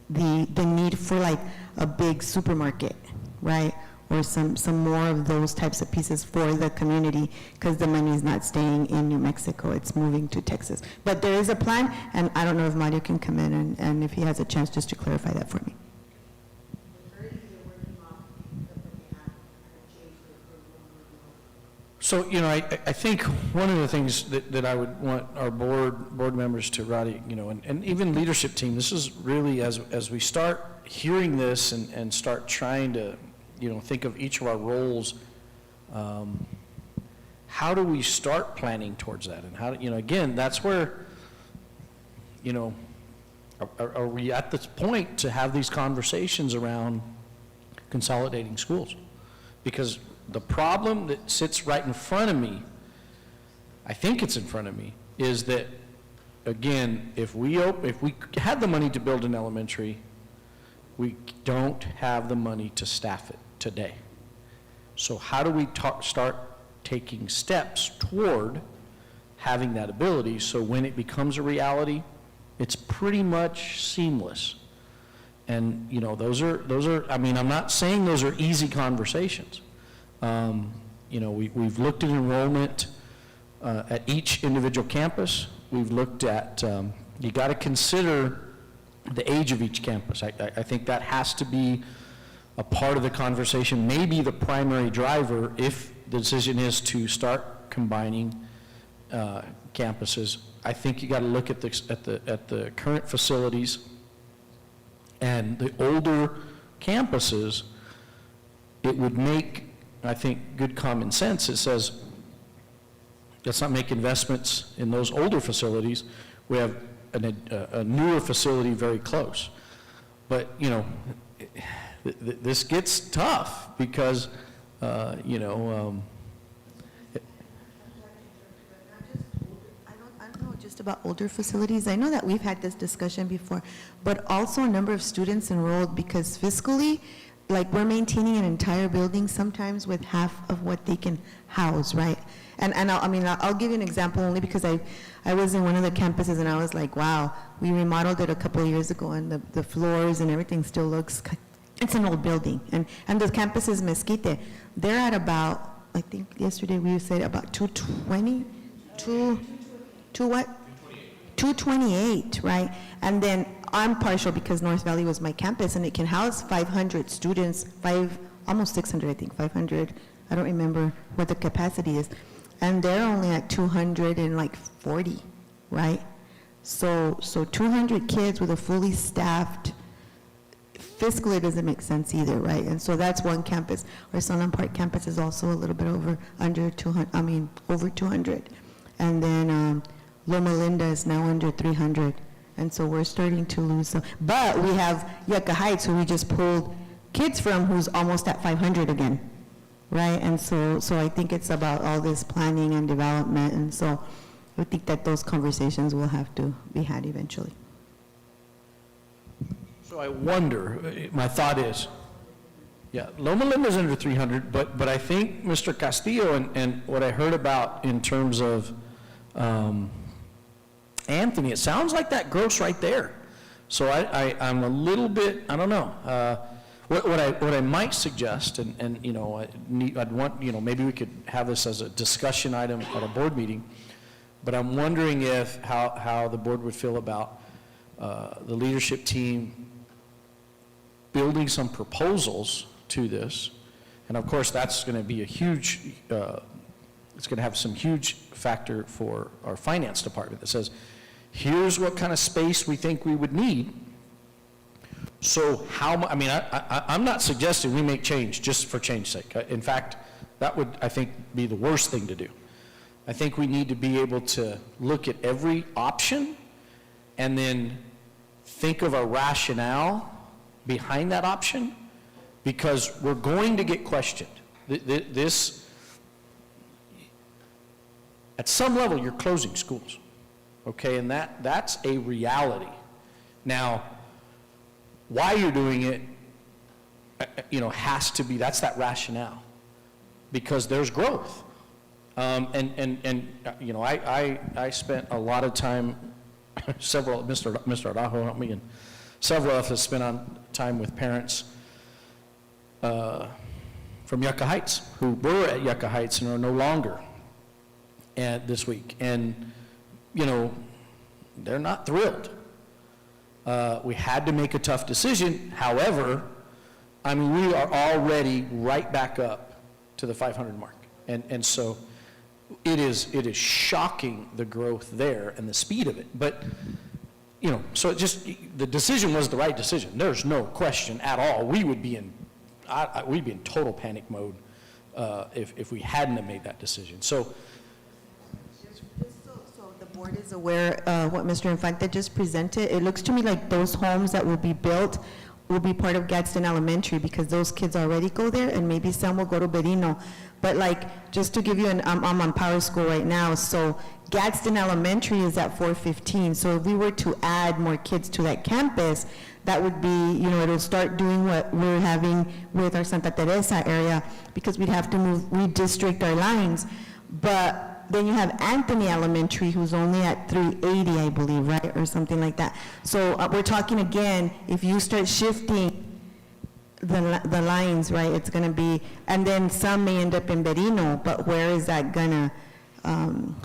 need for like a big supermarket, right? Or some more of those types of pieces for the community, because the money is not staying in New Mexico, it's moving to Texas. But there is a plan, and I don't know if Mario can come in and if he has a chance just to clarify that for me. So, I think one of the things that I would want our board members to, Roddy, and even leadership team, this is really, as we start hearing this and start trying to, think of each of our roles, how do we start planning towards that? And how, again, that's where, are we at this point to have these conversations around consolidating schools? Because the problem that sits right in front of me, I think it's in front of me, is that, again, if we had the money to build an elementary, we don't have the money to staff it today. So how do we start taking steps toward having that ability, so when it becomes a reality, it's pretty much seamless? And those are, I mean, I'm not saying those are easy conversations. We've looked at enrollment at each individual campus. We've looked at, you got to consider the age of each campus. I think that has to be a part of the conversation, maybe the primary driver, if the decision is to start combining campuses. I think you got to look at the current facilities and the older campuses. It would make, I think, good common sense. It says, let's not make investments in those older facilities. We have a newer facility very close. But, this gets tough because, I don't know just about older facilities. I know that we've had this discussion before, but also a number of students enrolled, because fiscally, like, we're maintaining an entire building sometimes with half of what they can house, right? And I'll give you an example only because I was in one of the campuses and I was like, wow, we remodeled it a couple of years ago and the floors and everything still looks, it's an old building. And the campus is Mesquite. They're at about, I think yesterday we said about 220, what? 228, right? And then I'm partial because North Valley was my campus and it can house 500 students, almost 600, I think, 500. I don't remember what the capacity is. And they're only at 240, right? So 200 kids with a fully staffed fiscally, it doesn't make sense either, right? And so that's one campus. Our Sunland Park campus is also a little bit over 200. And then Loma Linda is now under 300. And so we're starting to lose some. But we have Yucca Heights, who we just pulled kids from, who's almost at 500 again, right? And so I think it's about all this planning and development, and so I think that those conversations will have to be had eventually. So I wonder, my thought is, yeah, Loma Linda's under 300, but I think Mr. Castillo and what I heard about in terms of Anthony, it sounds like that growth's right there. So I'm a little bit, I don't know. What I might suggest, and you know, I'd want, you know, maybe we could have this as a discussion item at a board meeting, but I'm wondering if, how the board would feel about the leadership team building some proposals to this. And of course, that's going to be a huge, it's going to have some huge factor for our finance department that says, here's what kind of space we think we would need. So how, I mean, I'm not suggesting we make change just for change's sake. In fact, that would, I think, be the worst thing to do. I think we need to be able to look at every option and then think of a rationale behind that option, because we're going to get questioned. This, at some level, you're closing schools, okay? And that's a reality. Now, why you're doing it, you know, has to be, that's that rationale, because there's growth. You know, I spent a lot of time, Mr. Araujo helped me, and several of us spent on time with parents from Yucca Heights, who were at Yucca Heights and are no longer this week. And, you know, they're not thrilled. We had to make a tough decision. However, I mean, we are already right back up to the 500 mark. And so it is shocking, the growth there and the speed of it. But, you know, so it just, the decision was the right decision. There's no question at all. We would be in, we'd be in total panic mode if we hadn't have made that decision. So the board is aware what Mr. Infante just presented. It looks to me like those homes that will be built will be part of Gadsden Elementary, because those kids already go there, and maybe some will go to Berino. But like, just to give you I'm on Power School right now, so Gadsden Elementary is at 415. So if we were to add more kids to that campus, that would be, you know, it'll start doing what we're having with our Santa Teresa area, because we'd have to redistrict our lines. But then you have Anthony Elementary, who's only at 380, I believe, right, or something like that. So we're talking again, if you start shifting the lines, right, it's going to be, and then some may end up in Berino, but where is that gonna?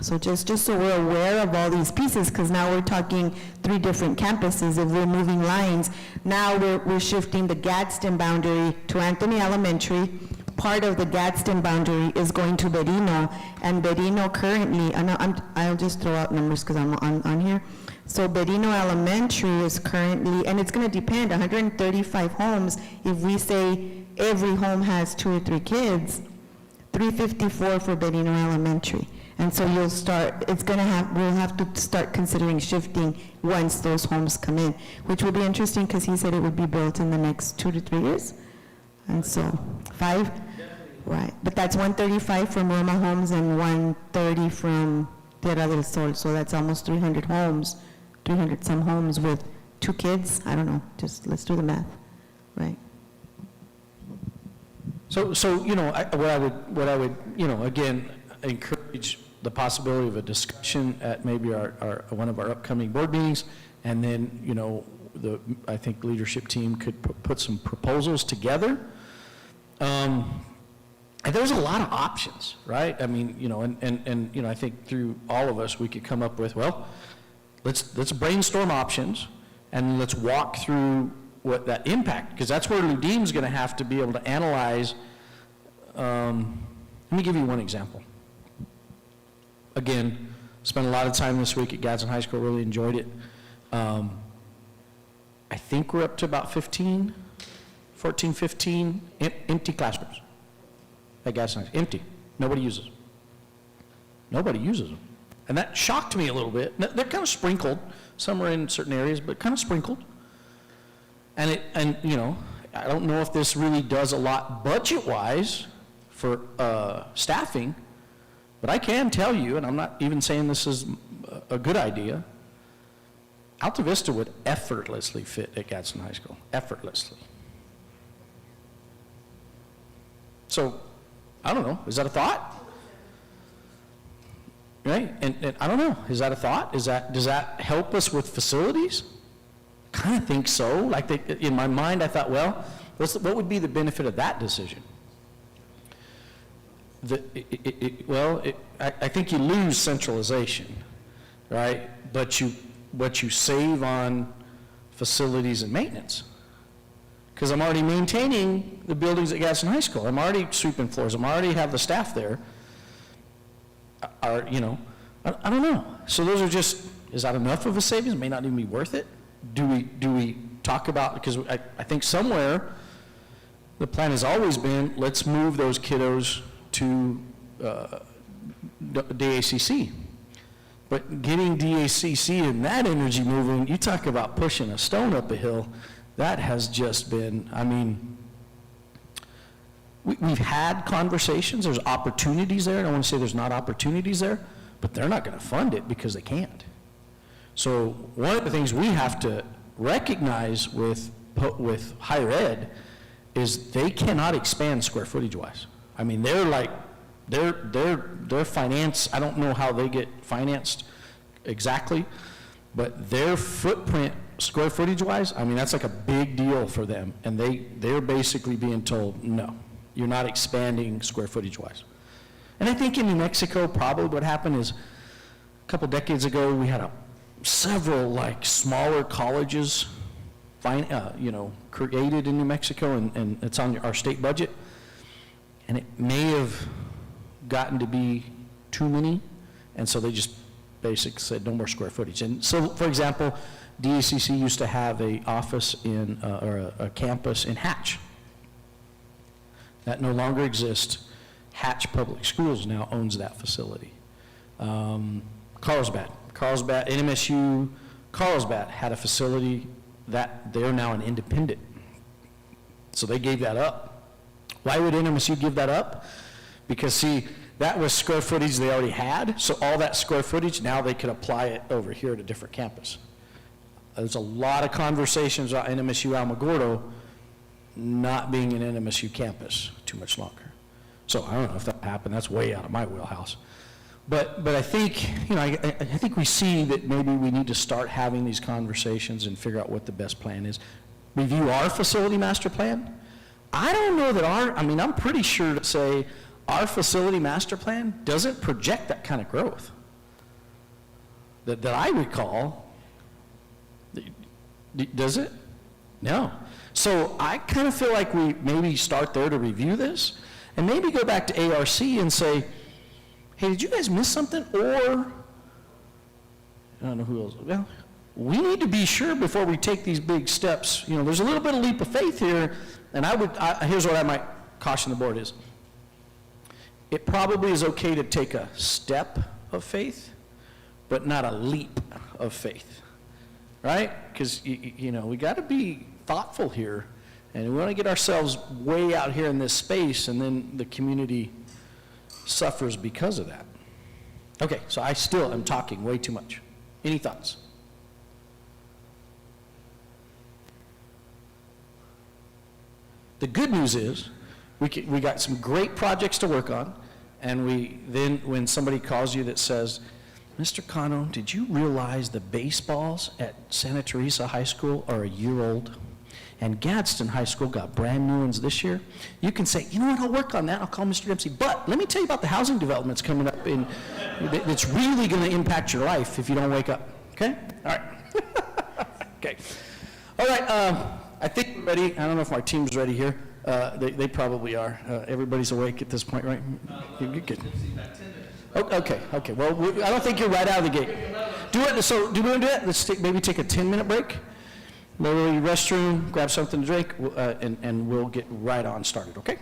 So just so we're aware of all these pieces, because now we're talking 3 different campuses. If we're moving lines, now we're shifting the Gadsden boundary to Anthony Elementary. Part of the Gadsden boundary is going to Berino, and Berino currently, I'll just throw out numbers because I'm on here. So Berino Elementary is currently, and it's going to depend, 135 homes. If we say every home has 2 or 3 kids, 354 for Berino Elementary. And so you'll start, we'll have to start considering shifting once those homes come in, which will be interesting because he said it would be built in the next 2 to 3 years. And so 5, right? But that's 135 from Roma Homes and 130 from Tierra del Sol. So that's almost 300 homes, 300 some homes with 2 kids. I don't know. Just let's do the math, right? So you know, what I would, you know, again, encourage the possibility of a discussion at maybe one of our upcoming board meetings, and then, you know, I think leadership team could put some proposals together. And there's a lot of options, right? I mean, you know, and you know, I think through all of us, we could come up with, well, let's brainstorm options, and let's walk through what that impact, because that's where Ludim's going to have to be able to analyze. Let me give you one example. Again, spent a lot of time this week at Gadsden High School, really enjoyed it. I think we're up to about 15 14, 15 empty classrooms at Gadsden, empty. Nobody uses them. Nobody uses them. And that shocked me a little bit. They're kind of sprinkled. Some are in certain areas, but kind of sprinkled. And you know, I don't know if this really does a lot budget-wise for staffing, but I can tell you, and I'm not even saying this is a good idea, Alta Vista would effortlessly fit at Gadsden High School, effortlessly. So, I don't know, is that a thought? Right, and I don't know, is that a thought? Does that help us with facilities? Kind of think so. Like in my mind, I thought, well, what would be the benefit of that decision? I think you lose centralization, right? But you save on facilities and maintenance. Because I'm already maintaining the buildings at Gadsden High School. I'm already sweeping floors. I'm already have the staff there. You know, I don't know. So those are just, is that enough of a savings? It may not even be worth it. Do we talk about, because I think somewhere the plan has always been, let's move those kiddos to DACC. But getting DACC and that energy moving, you talk about pushing a stone up a hill, that has just been, I mean, we've had conversations, there's opportunities there. I don't want to say there's not opportunities there, but they're not going to fund it because they can't. So one of the things we have to recognize with higher ed is they cannot expand square footage wise. I mean, they're like, their finance, I don't know how they get financed exactly, but their footprint square footage wise, I mean, that's like a big deal for them. And they're basically being told, no, you're not expanding square footage wise. And I think in New Mexico, probably what happened is a couple decades ago, we had several like smaller colleges you know, created in New Mexico, and it's on our state budget. And it may have gotten to be too many, and so they just basically said no more square footage. And so, for example, DACC used to have a office in, or a campus in Hatch. That no longer exists. Hatch Public Schools now owns that facility. Carlsbad, NMSU Carlsbad had a facility that they're now an independent. So they gave that up. Why would NMSU give that up? Because see, that was square footage they already had, so all that square footage, now they could apply it over here at a different campus. There's a lot of conversations about NMSU Alamogordo not being an NMSU campus too much longer. So I don't know if that happened, that's way out of my wheelhouse. But I think, you know, I think we see that maybe we need to start having these conversations and figure out what the best plan is. Review our facility master plan. I don't know that I'm pretty sure to say our facility master plan doesn't project that kind of growth that I recall. Does it? No. So I kind of feel like we maybe start there to review this and maybe go back to ARC and say, hey, did you guys miss something? Or, I don't know who else. Well, we need to be sure before we take these big steps. You know, there's a little bit of leap of faith here, and here's what I might caution the board is. It probably is okay to take a step of faith, but not a leap of faith, right? Because, you know, we got to be thoughtful here, and we want to get ourselves way out here in this space, and then the community suffers because of that. Okay, so I still am talking way too much. Any thoughts? The good news is we got some great projects to work on, and then when somebody calls you that says, Mr. Cano, did you realize the baseballs at Santa Teresa High School are a year old? And Gadsden High School got brand new ones this year. You can say, you know what, I'll work on that. I'll call Mr. Dempsey. But let me tell you about the housing developments coming up that's really going to impact your life if you don't wake up. Okay? All right. Okay. All right. I think we're ready. I don't know if my team's ready here. They probably are. Everybody's awake at this point, right? You're good. Okay. Well, I don't think you're right out of the gate. Do we want to do that? Let's maybe take a 10-minute break. Maybe restroom, grab something to drink, and we'll get right on started, okay?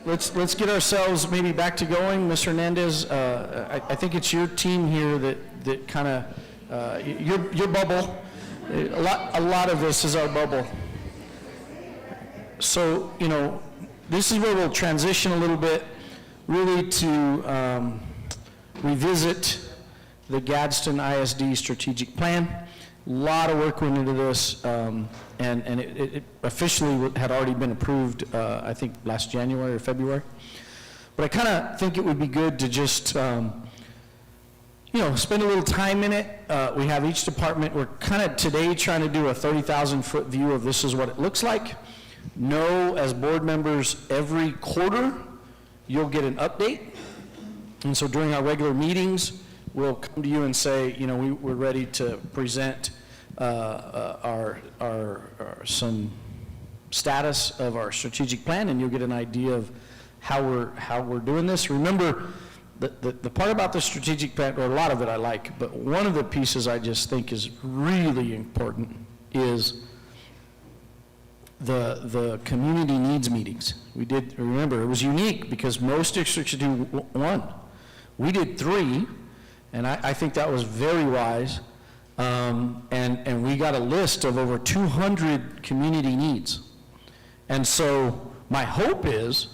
let's get ourselves maybe back to going. Mr. Hernandez, I think it's your team here that kind of, your bubble, a lot of this is our bubble. So, you know, this is where we'll transition a little bit, really to revisit the Gadsden ISD strategic plan. A lot of work went into this, and it officially had already been approved, I think, last January or February. But I kind of think it would be good to just, you know, spend a little time in it. We have each department. We're kind of today trying to do a 30,000-foot view of this is what it looks like. Know, as board members, every quarter you'll get an update. And so during our regular meetings, we'll come to you and say, you know, we're ready to present some status of our strategic plan, and you'll get an idea of how we're doing this. Remember, the part about the strategic plan, or a lot of it I like, but one of the pieces I just think is really important is the community needs meetings. We did, remember, it was unique because most districts do one. We did 3, and I think that was very wise. And we got a list of over 200 community needs. And so my hope is,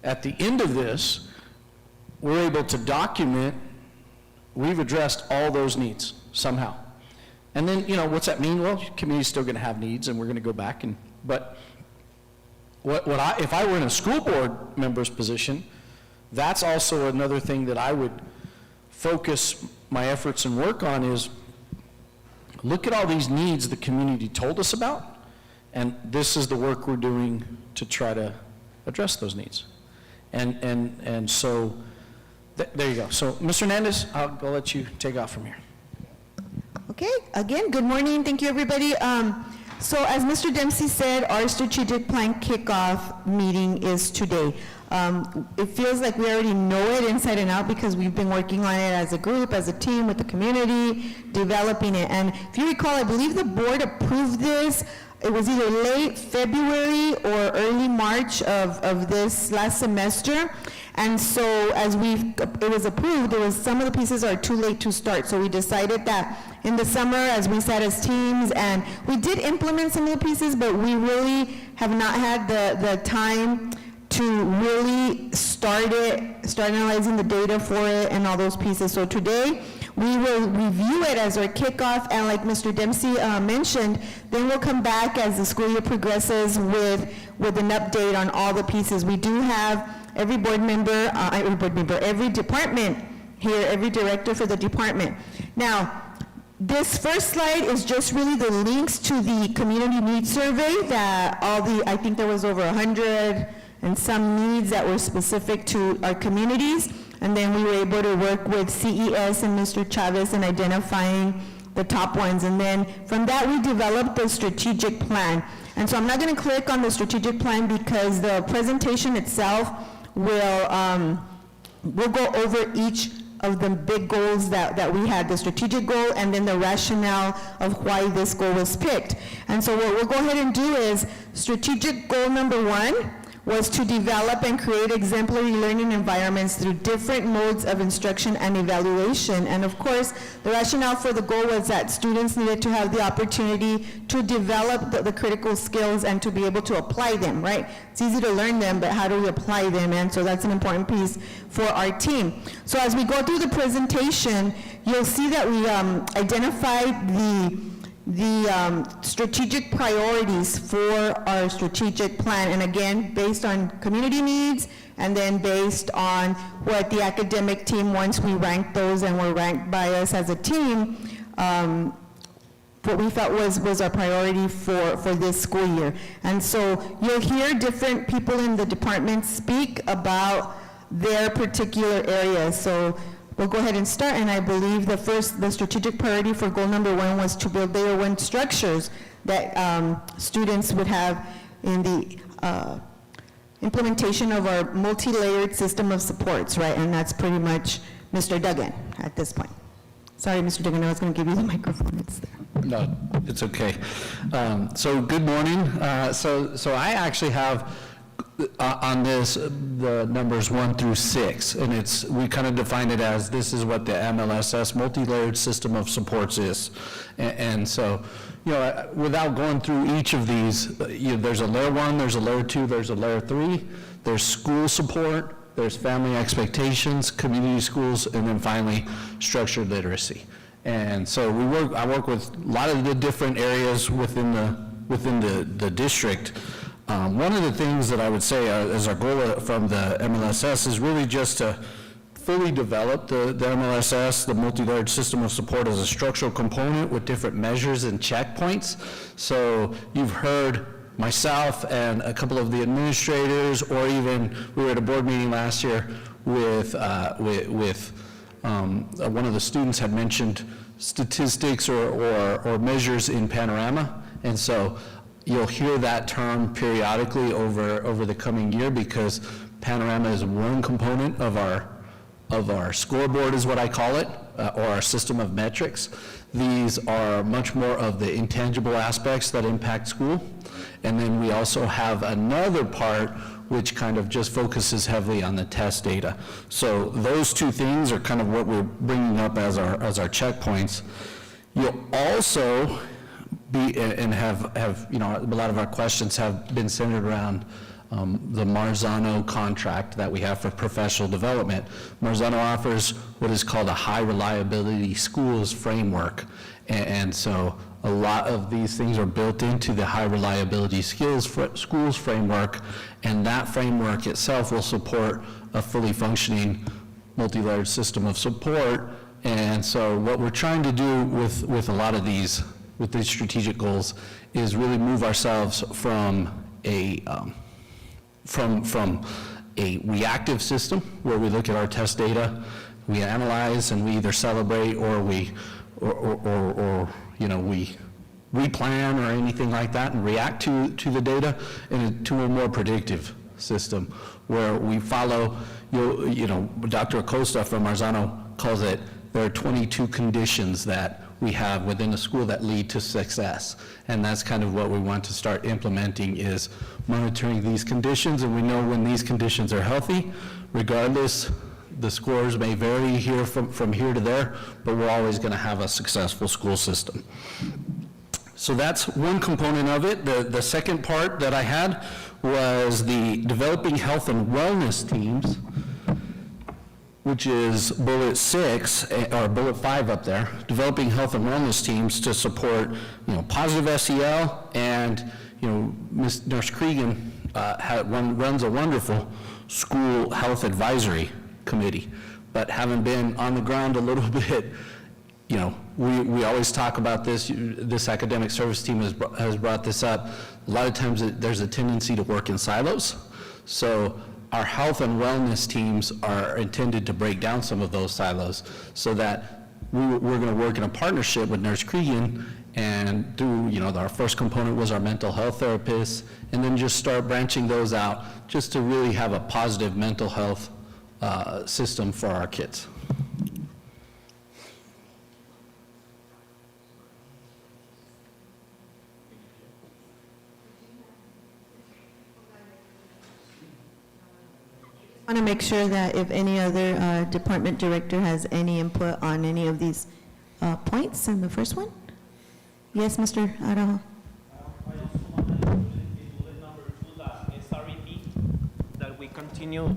at the end of this, we're able to document we've addressed all those needs somehow. And then, you know, what's that mean? Well, community's still going to have needs, and we're going to go back and, but if I were in a school board member's position, that's also another thing that I would focus my efforts and work on is look at all these needs the community told us about, and this is the work we're doing to try to address those needs. And so there you go. So Mr. Hernandez, I'll let you take off from here. Okay, again, good morning. Thank you, everybody. So as Mr. Dempsey said, our strategic plan kickoff meeting is today. It feels like we already know it inside and out because we've been working on it as a group, as a team, with the community, developing it. And if you recall, I believe the board approved this. It was either late February or early March of this last semester. And so as it was approved, some of the pieces are too late to start. So we decided that in the summer, as we sat as teams, and we did implement some of the pieces, but we really have not had the time to really start analyzing the data for it and all those pieces. So today, we will review it as our kickoff, and like Mr. Dempsey mentioned, then we'll come back as the school year progresses with an update on all the pieces. We do have every board member, every department here, every director for the department. Now, this first slide is just really the links to the community needs survey that I think there was over 100 and some needs that were specific to our communities. And then we were able to work with CES and Mr. Chavez in identifying the top ones. And then from that, we developed the strategic plan. And so I'm not going to click on the strategic plan because the presentation itself will go over each of the big goals that we had, the strategic goal and then the rationale of why this goal was picked. And so what we'll go ahead and do is strategic goal number 1 was to develop and create exemplary learning environments through different modes of instruction and evaluation. And of course, the rationale for the goal was that students needed to have the opportunity to develop the critical skills and to be able to apply them, right? It's easy to learn them, but how do we apply them? And so that's an important piece for our team. So as we go through the presentation, you'll see that we identified the strategic priorities for our strategic plan, and again, based on community needs, and then based on what the academic team, once we ranked those and were ranked by us as a team, what we felt was our priority for this school year. And so you'll hear different people in the department speak about their particular areas. So we'll go ahead and start, and I believe the strategic priority for goal number 1 was to build layer 1 structures that students would have in the implementation of our multi-layered system of supports, right? And that's pretty much Mr. Duggan at this point. Sorry, Mr. Duggan, I was going to give you the microphone. It's there. No, it's okay. So good morning. So I actually have On this, the numbers 1 through 6, and we kind of define it as, this is what the MLSS, multi-layered system of supports is. And so, without going through each of these, there's a layer 1, there's a layer 2, there's a layer 3, there's school support, there's family expectations, community schools, and then finally, structured literacy. And so I work with a lot of the different areas within the district. One of the things that I would say as our goal from the MLSS is really just to fully develop the MLSS, the multi-layered system of support, as a structural component with different measures and checkpoints. So you've heard myself and a couple of the administrators, or even we were at a board meeting last year with one of the students had mentioned statistics or measures in Panorama. And so you'll hear that term periodically over the coming year, because Panorama is one component of our scoreboard, is what I call it, or our system of metrics. These are much more of the intangible aspects that impact school. And then we also have another part which kind of just focuses heavily on the test data. So those two things are kind of what we're bringing up as our checkpoints. You'll also be, and have a lot of our questions have been centered around the Marzano contract that we have for professional development. Marzano offers what is called a high reliability schools framework. And so a lot of these things are built into the high reliability schools framework, and that framework itself will support a fully functioning multi-layered system of support. And so what we're trying to do with a lot of these, with these strategic goals, is really move ourselves from a reactive system where we look at our test data, we analyze, and we either celebrate or we plan or anything like that and react to the data, and to a more predictive system where we follow, Dr. Acosta from Marzano calls it, there are 22 conditions that we have within a school that lead to success. And that's kind of what we want to start implementing, is monitoring these conditions. And we know when these conditions are healthy, regardless, the scores may vary here from here to there, but we're always going to have a successful school system. So that's one component of it. The second part that I had was the developing health and wellness teams, which is bullet 6, or bullet 5 up there, developing health and wellness teams to support, positive SEL, and, Ms. Nurse Cregan runs a wonderful school health advisory committee. But having been on the ground a little bit, we always talk about this academic service team has brought this up. A lot of times there's a tendency to work in silos. So our health and wellness teams are intended to break down some of those silos, so that we're going to work in a partnership with Nurse Cregan, and do, our first component was our mental health therapists, and then just start branching those out just to really have a positive mental health system for our kids. I want to make sure that if any other department director has any input on any of these points in the first one. Yes, Mr. Araujo. I also want to bullet number 2, the SREB, that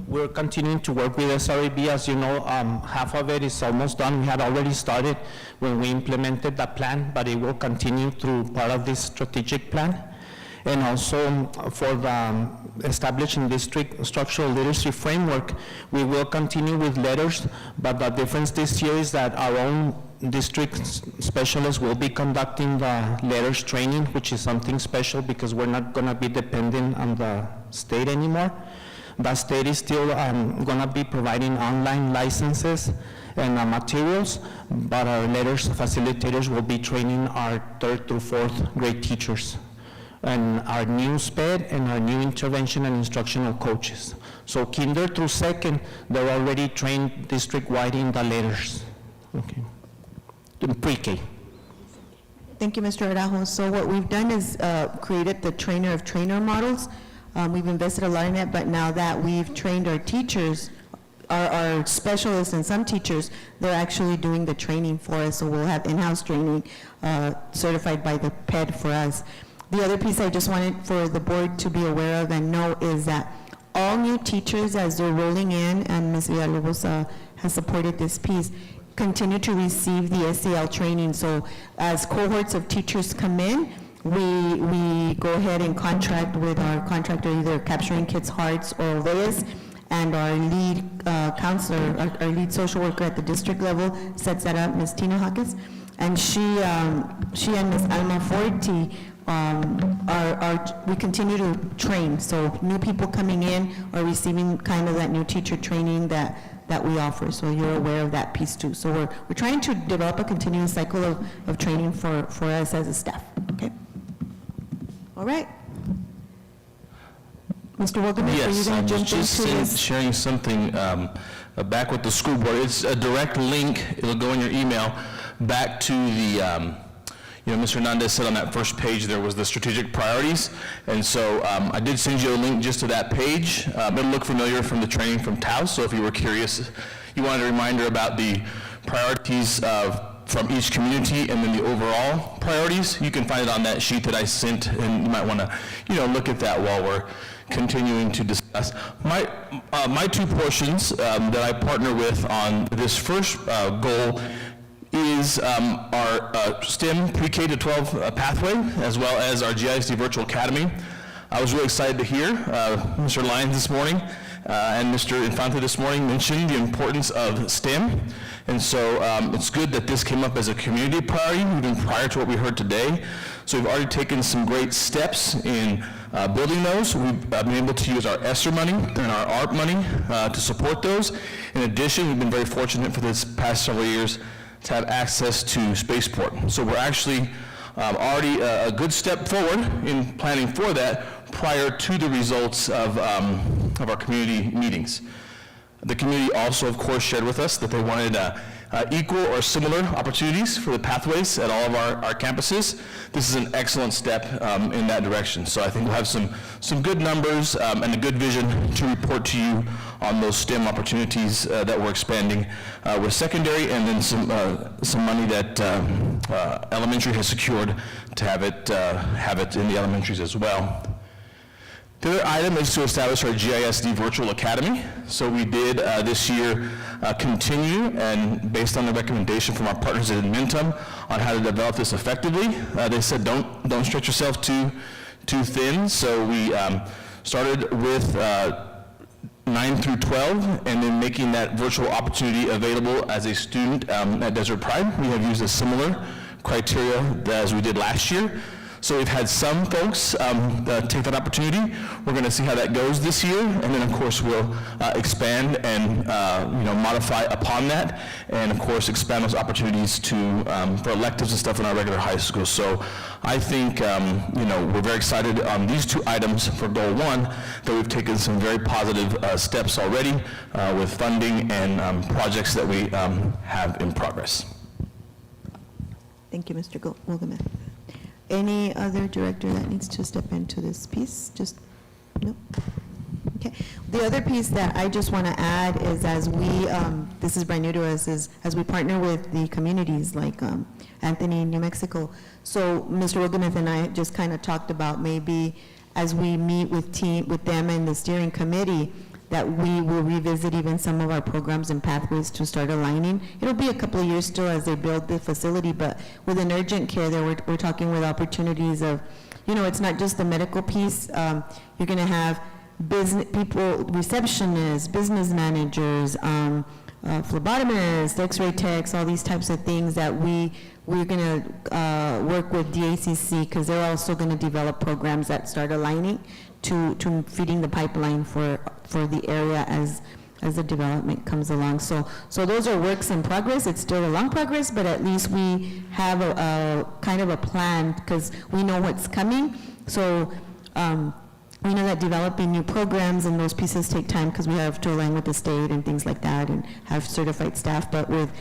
we're continuing to work with SREB. As you know, half of it is almost done. We had already started when we implemented the plan, but it will continue through part of this strategic plan. And also for the establishing district structural literacy framework, we will continue with letters, but the difference this year is that our own district specialists will be conducting the letters training, which is something special because we're not going to be dependent on the state anymore. The state is still going to be providing online licenses and materials, but our letters facilitators will be training our 3rd through 4th grade teachers, and our new SPED and our new intervention and instructional coaches. So kinder through 2nd, they're already trained district-wide in the letters. Okay. In pre-K. Thank you, Mr. Araujo. So what we've done is created the trainer of trainer models. We've invested a lot in it, but now that we've trained our teachers, our specialists and some teachers, they're actually doing the training for us, so we'll have in-house training certified by the PED for us. The other piece I just wanted for the board to be aware of and know is that all new teachers, as they're rolling in, and Ms. Villalobos has supported this piece, continue to receive the SEL training. So as cohorts of teachers come in, we go ahead and contract with our contractor, either Capturing Kids' Hearts or Oveas, and our lead counselor, our lead social worker at the district level sets that up, Ms. Tina Hawkins. And she and Ms. Alma Forti we continue to train. So new people coming in are receiving kind of that new teacher training that we offer. So you're aware of that piece too. So we're trying to develop a continuous cycle of training for us as a staff, okay? All right. Mr. Wilderman, are you Yes, going I'm to jump just into this? sharing something back with the school board. It's a direct link, it'll go in your email, back to the, Mr. Hernandez said on that first page there was the strategic priorities, and so I did send you a link just to that page. It'll look familiar from the training from Taos, so if you were curious, you wanted a reminder about the priorities from each community and then the overall priorities, you can find it on that sheet that I sent, and you might want to, look at that while we're continuing to discuss. My two portions that I partner with on this first goal is our STEM pre-K to 12 pathway, as well as our GISD Virtual Academy. I was really excited to hear Mr. Lyons this morning and Mr. Infante this morning mention the importance of STEM. And so it's good that this came up as a community priority, even prior to what we heard today. So we've already taken some great steps in building those. We've been able to use our ESSER money and our ARP money to support those. In addition, we've been very fortunate for this past several years to have access to Spaceport. So we're actually already a good step forward in planning for that prior to the results of our community meetings. The community also, of course, shared with us that they wanted equal or similar opportunities for the pathways at all of our campuses. This is an excellent step in that direction. So I think we'll have some good numbers and a good vision to report to you on those STEM opportunities that we're expanding with secondary, and then some money that elementary has secured to have it in the elementaries as well. The other item is to establish our GISD Virtual Academy. So we did this year continue, and based on the recommendation from our partners at Admentum on how to develop this effectively, they said don't stretch yourself too thin. So we started with 9 through 12, and then making that virtual opportunity available as a student at Desert Pride. We have used a similar criteria as we did last year. So we've had some folks take that opportunity. We're going to see how that goes this year, and then of course we'll expand and modify upon that, and of course expand those opportunities to for electives and stuff in our regular high school. So I think we're very excited on these two items for goal 1 that we've taken some very positive steps already with funding and projects that we have in progress. Thank you, Mr. Wilderman. Any other director that needs to step into this piece? Just, no? Okay. The other piece that I just want to add is, as we, this is brand new to us, is as we partner with the communities like Anthony, New Mexico. So Mr. Wilderman and I just kind of talked about maybe as we meet with them and the steering committee, that we will revisit even some of our programs and pathways to start aligning. It'll be a couple of years still as they build the facility, but with an urgent care there, we're talking with opportunities of, it's not just the medical piece. You're going to have business people, receptionists, business managers, phlebotomists, x-ray techs, all these types of things that we're going to work with DACC, because they're also going to develop programs that start aligning to feeding the pipeline for the area as the development comes along. So those are works in progress. It's still a long progress, but at least we have a kind of a plan, because we know what's coming. So we know that developing new programs and those pieces take time, because we have to align with the state and things like that and have certified staff. But with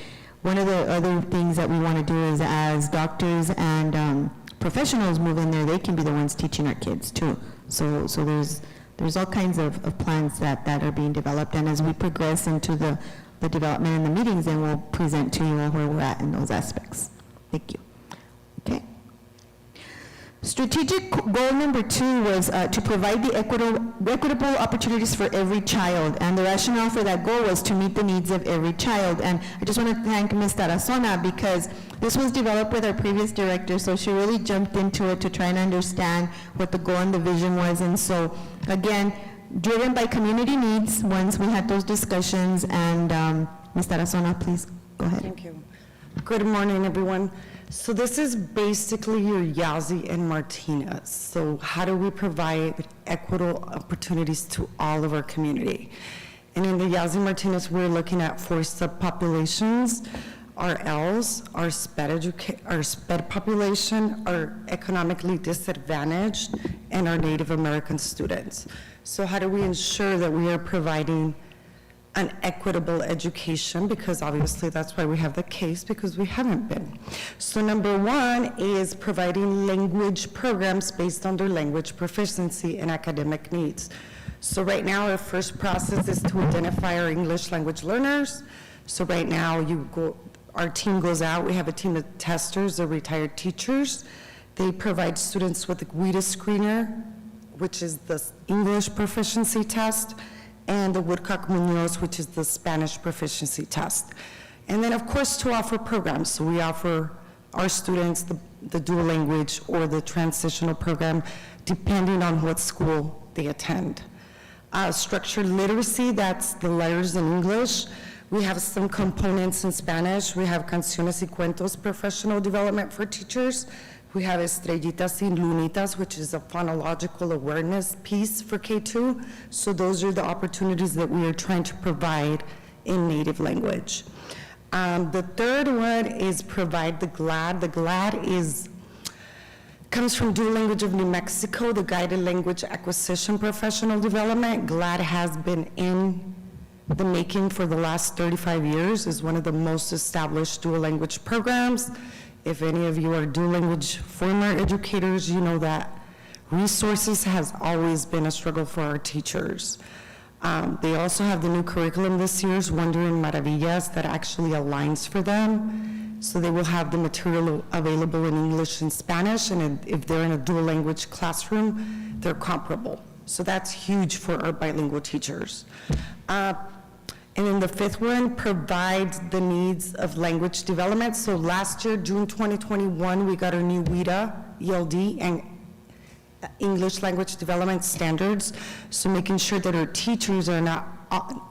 one of the other things that we want to do is, as doctors and professionals move in there, they can be the ones teaching our kids too. So there's there's all kinds of plans that are being developed, and as we progress into the development and the meetings, then we'll present to you all where we're at in those aspects. Thank you. Okay. Strategic goal number 2 was to provide the equitable opportunities for every child, and the rationale for that goal was to meet the needs of every child. And I just want to thank Ms. Tarazona, because this was developed with our previous director, so she really jumped into it to try and understand what the goal and the vision was. And so, again, driven by community needs, once we had those discussions, and Ms. Tarazona, please go ahead. Thank you. Good morning, everyone. So this is basically your Yazzie and Martinez. So how do we provide equitable opportunities to all of our community? And in the Yazzie Martinez, we're looking at 4 subpopulations: our Ls, our SPED population, our economically disadvantaged, and our Native American students. So how do we ensure that we are providing an equitable education? Because obviously that's why we have the case, because we haven't been. So number 1 is providing language programs based on their language proficiency and academic needs. So right now our first process is to identify our English language learners. So right now our team goes out, we have a team of testers, they're retired teachers. They provide students with the GISD screener, which is the English proficiency test, and the Woodcock-Munoz, which is the Spanish proficiency test. And then, of course, to offer programs. So we offer our students the dual language or the transitional program, depending on what school they attend. Structured literacy, that's the letters in English. We have some components in Spanish. We have canciones y cuentos professional development for teachers. We have estrellitas y lunitas, which is a phonological awareness piece for K2. So those are the opportunities that we are trying to provide in native language. The third one is provide the GLAD. The GLAD comes from Dual Language of New Mexico, the Guided Language Acquisition Professional Development. GLAD has been in the making for the last 35 years, is one of the most established dual language programs. If any of you are dual language former educators, you know that resources has always been a struggle for our teachers. They also have the new curriculum this year's Wonder and Maravillas that actually aligns for them. So they will have the material available in English and Spanish, and if they're in a dual language classroom, they're comparable. So that's huge for our bilingual teachers. And then the 5th one provides the needs of language development. So last year, June 2021, we got our new WIDA, ELD, and English language development standards. So making sure that our teachers are not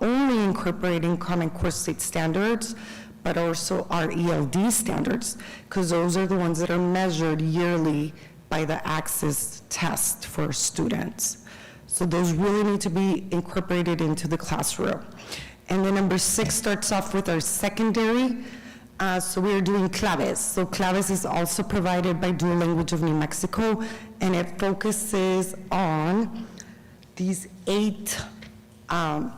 only incorporating Common Core State standards, but also our ELD standards, because those are the ones that are measured yearly by the Access test for students. So those really need to be incorporated into the classroom. And then number 6 starts off with our secondary. So we are doing claves. So claves is also provided by Dual Language of New Mexico, and it focuses on these 8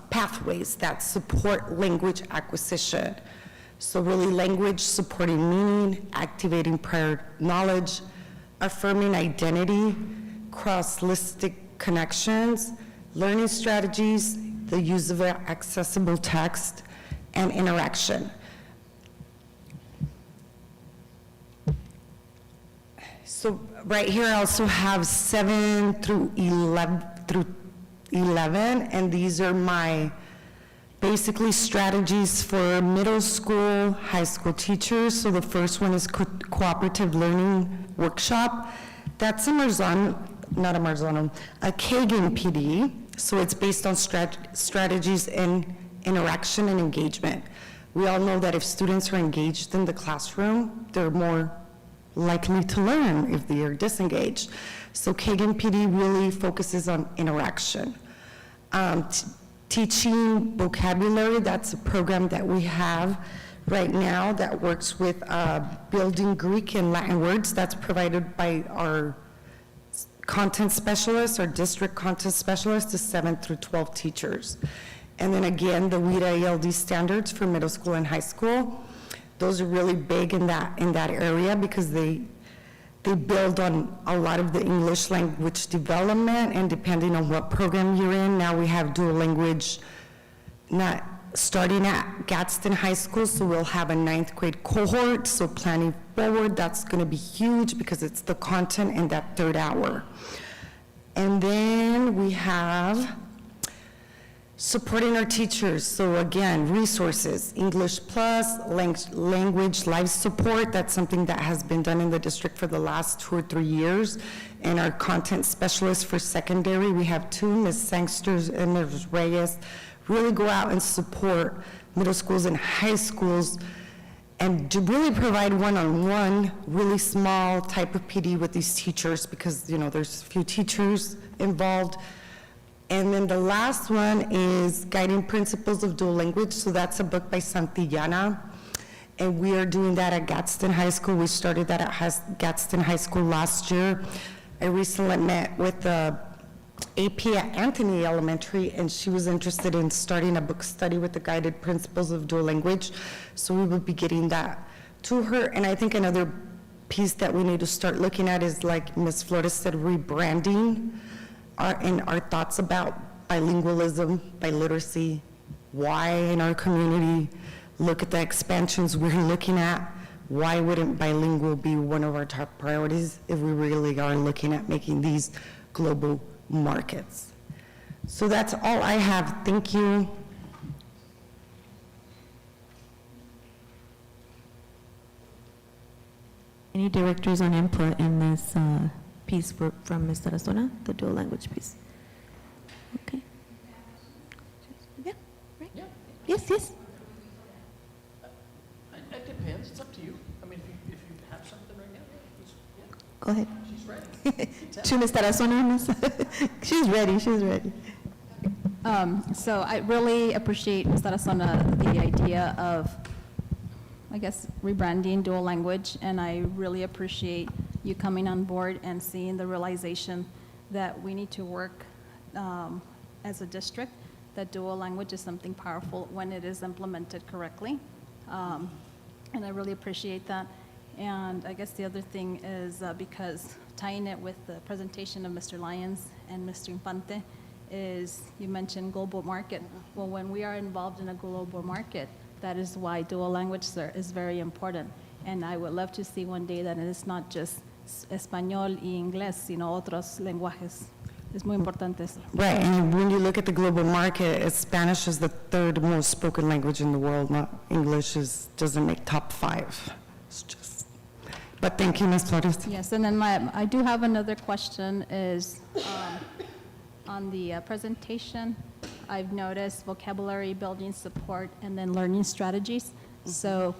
pathways that support language acquisition. So really language supporting meaning, activating prior knowledge, affirming identity, cross-linguistic connections, learning strategies, the use of accessible text, and interaction. So right here I also have 7 through 11, and these are my basically strategies for middle school, high school teachers. So the first one is cooperative learning workshop. That's a Kagan PD. So it's based on strategies in interaction and engagement. We all know that if students are engaged in the classroom, they're more likely to learn if they are disengaged. So Kagan PD really focuses on interaction. Teaching vocabulary, that's a program that we have right now that works with building Greek and Latin words. That's provided by our content specialists, our district content specialists, to 7 through 12 teachers. And then again, the WIDA ELD standards for middle school and high school. Those are really big in that area because they they build on a lot of the English language development, and depending on what program you're in, now we have dual language, not starting at Gadsden High School, so we'll have a 9th grade cohort, so planning forward, that's gonna be huge because it's the content in that 3rd hour. And then we have supporting our teachers, so again, resources, English Plus, language life support, that's something that has been done in the district for the last 2 or 3 years. And our content specialists for secondary, we have 2, Ms. Sangsters and Ms. Reyes, really go out and support middle schools and high schools and to really provide one-on-one, really small type of PD with these teachers because, you know, there's a few teachers involved. And then the last one is Guiding Principles of Dual Language. So that's a book by Santillana. And we are doing that at Gadsden High School. We started that at Gadsden High School last year. I recently met with the AP at Anthony Elementary, and she was interested in starting a book study with the Guided Principles of Dual Language. So we will be getting that to her. And I think another piece that we need to start looking at is, like Ms. Flores said, rebranding. Our thoughts about bilingualism, biliteracy, why in our community, look at the expansions we're looking at, why wouldn't bilingual be one of our top priorities if we really are looking at making these global markets? So that's all I have. Thank you. Any directors on input in this piece from Ms. Tarazona, the dual language piece? Okay. Yeah, right? Yeah. Yes, yes. It depends, it's up to you. I mean, if you have something right now, Go ahead. she's ready. To Ms. Tarazona, Ms. She's ready, she's ready. So I really appreciate, Ms. Tarazona, the idea of, I guess, rebranding dual language, and I really appreciate you coming on board and seeing the realization that we need to work as a district, that dual language is something powerful when it is implemented correctly. And I really appreciate that. And I guess the other thing is because tying it with the presentation of Mr. Lyons and Mr. Infante is, you mentioned global market. Well, when we are involved in a global market, that is why dual language, sir, is very important. And I would love to see one day that it is not just español y inglés, sino otros lenguajes. Es muy importante eso. Right, and when you look at the global market, Spanish is the 3rd most spoken language in the world. Not English doesn't make top 5. It's just, but thank you, Ms. Flores. Yes, and then I do have another question is, on the presentation, I've noticed vocabulary building support and then learning strategies. So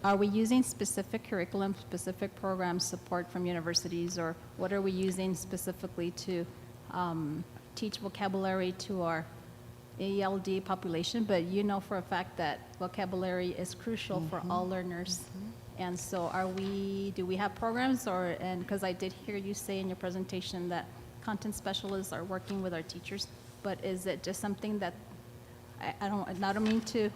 are we using specific curriculum, specific program support from universities, or what are we using specifically to teach vocabulary to our ALD population? But you know for a fact that vocabulary is crucial for all learners. And so do we have programs, and because I did hear you say in your presentation that content specialists are working with our teachers, but is it just something that, I don't mean to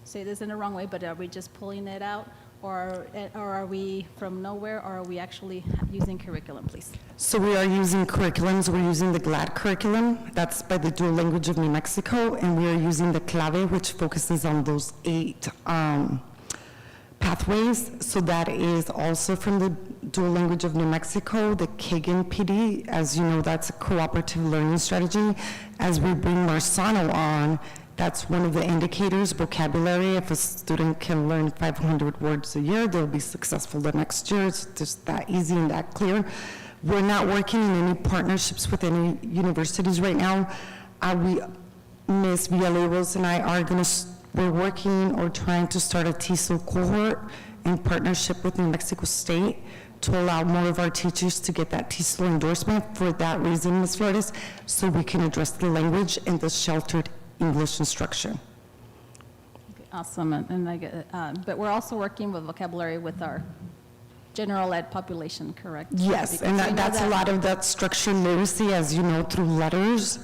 say this in the wrong way, but are we just pulling it out, or are we from nowhere, or are we actually using curriculum, please? So we are using curriculums. We're using the GLAD curriculum. That's by the Dual Language of New Mexico, and we are using the CLAVE, which focuses on those 8 pathways. So that is also from the Dual Language of New Mexico, the Kagan PD. As you know, that's a cooperative learning strategy. As we bring Marsano on, that's one of the indicators, vocabulary. If a student can learn 500 words a year, they'll be successful the next year. It's just that easy and that clear. We're not working in any partnerships with any universities right now. Ms. Villalobos and I we're working or trying to start a TESOL cohort in partnership with New Mexico State to allow more of our teachers to get that TESOL endorsement for that reason, Ms. Flores, so we can address the language and the sheltered English instruction. Awesome, and I get, but we're also working with vocabulary with our general ed population, correct? Yes, Because and we know that's a lot of that structured literacy, as you know, through letters.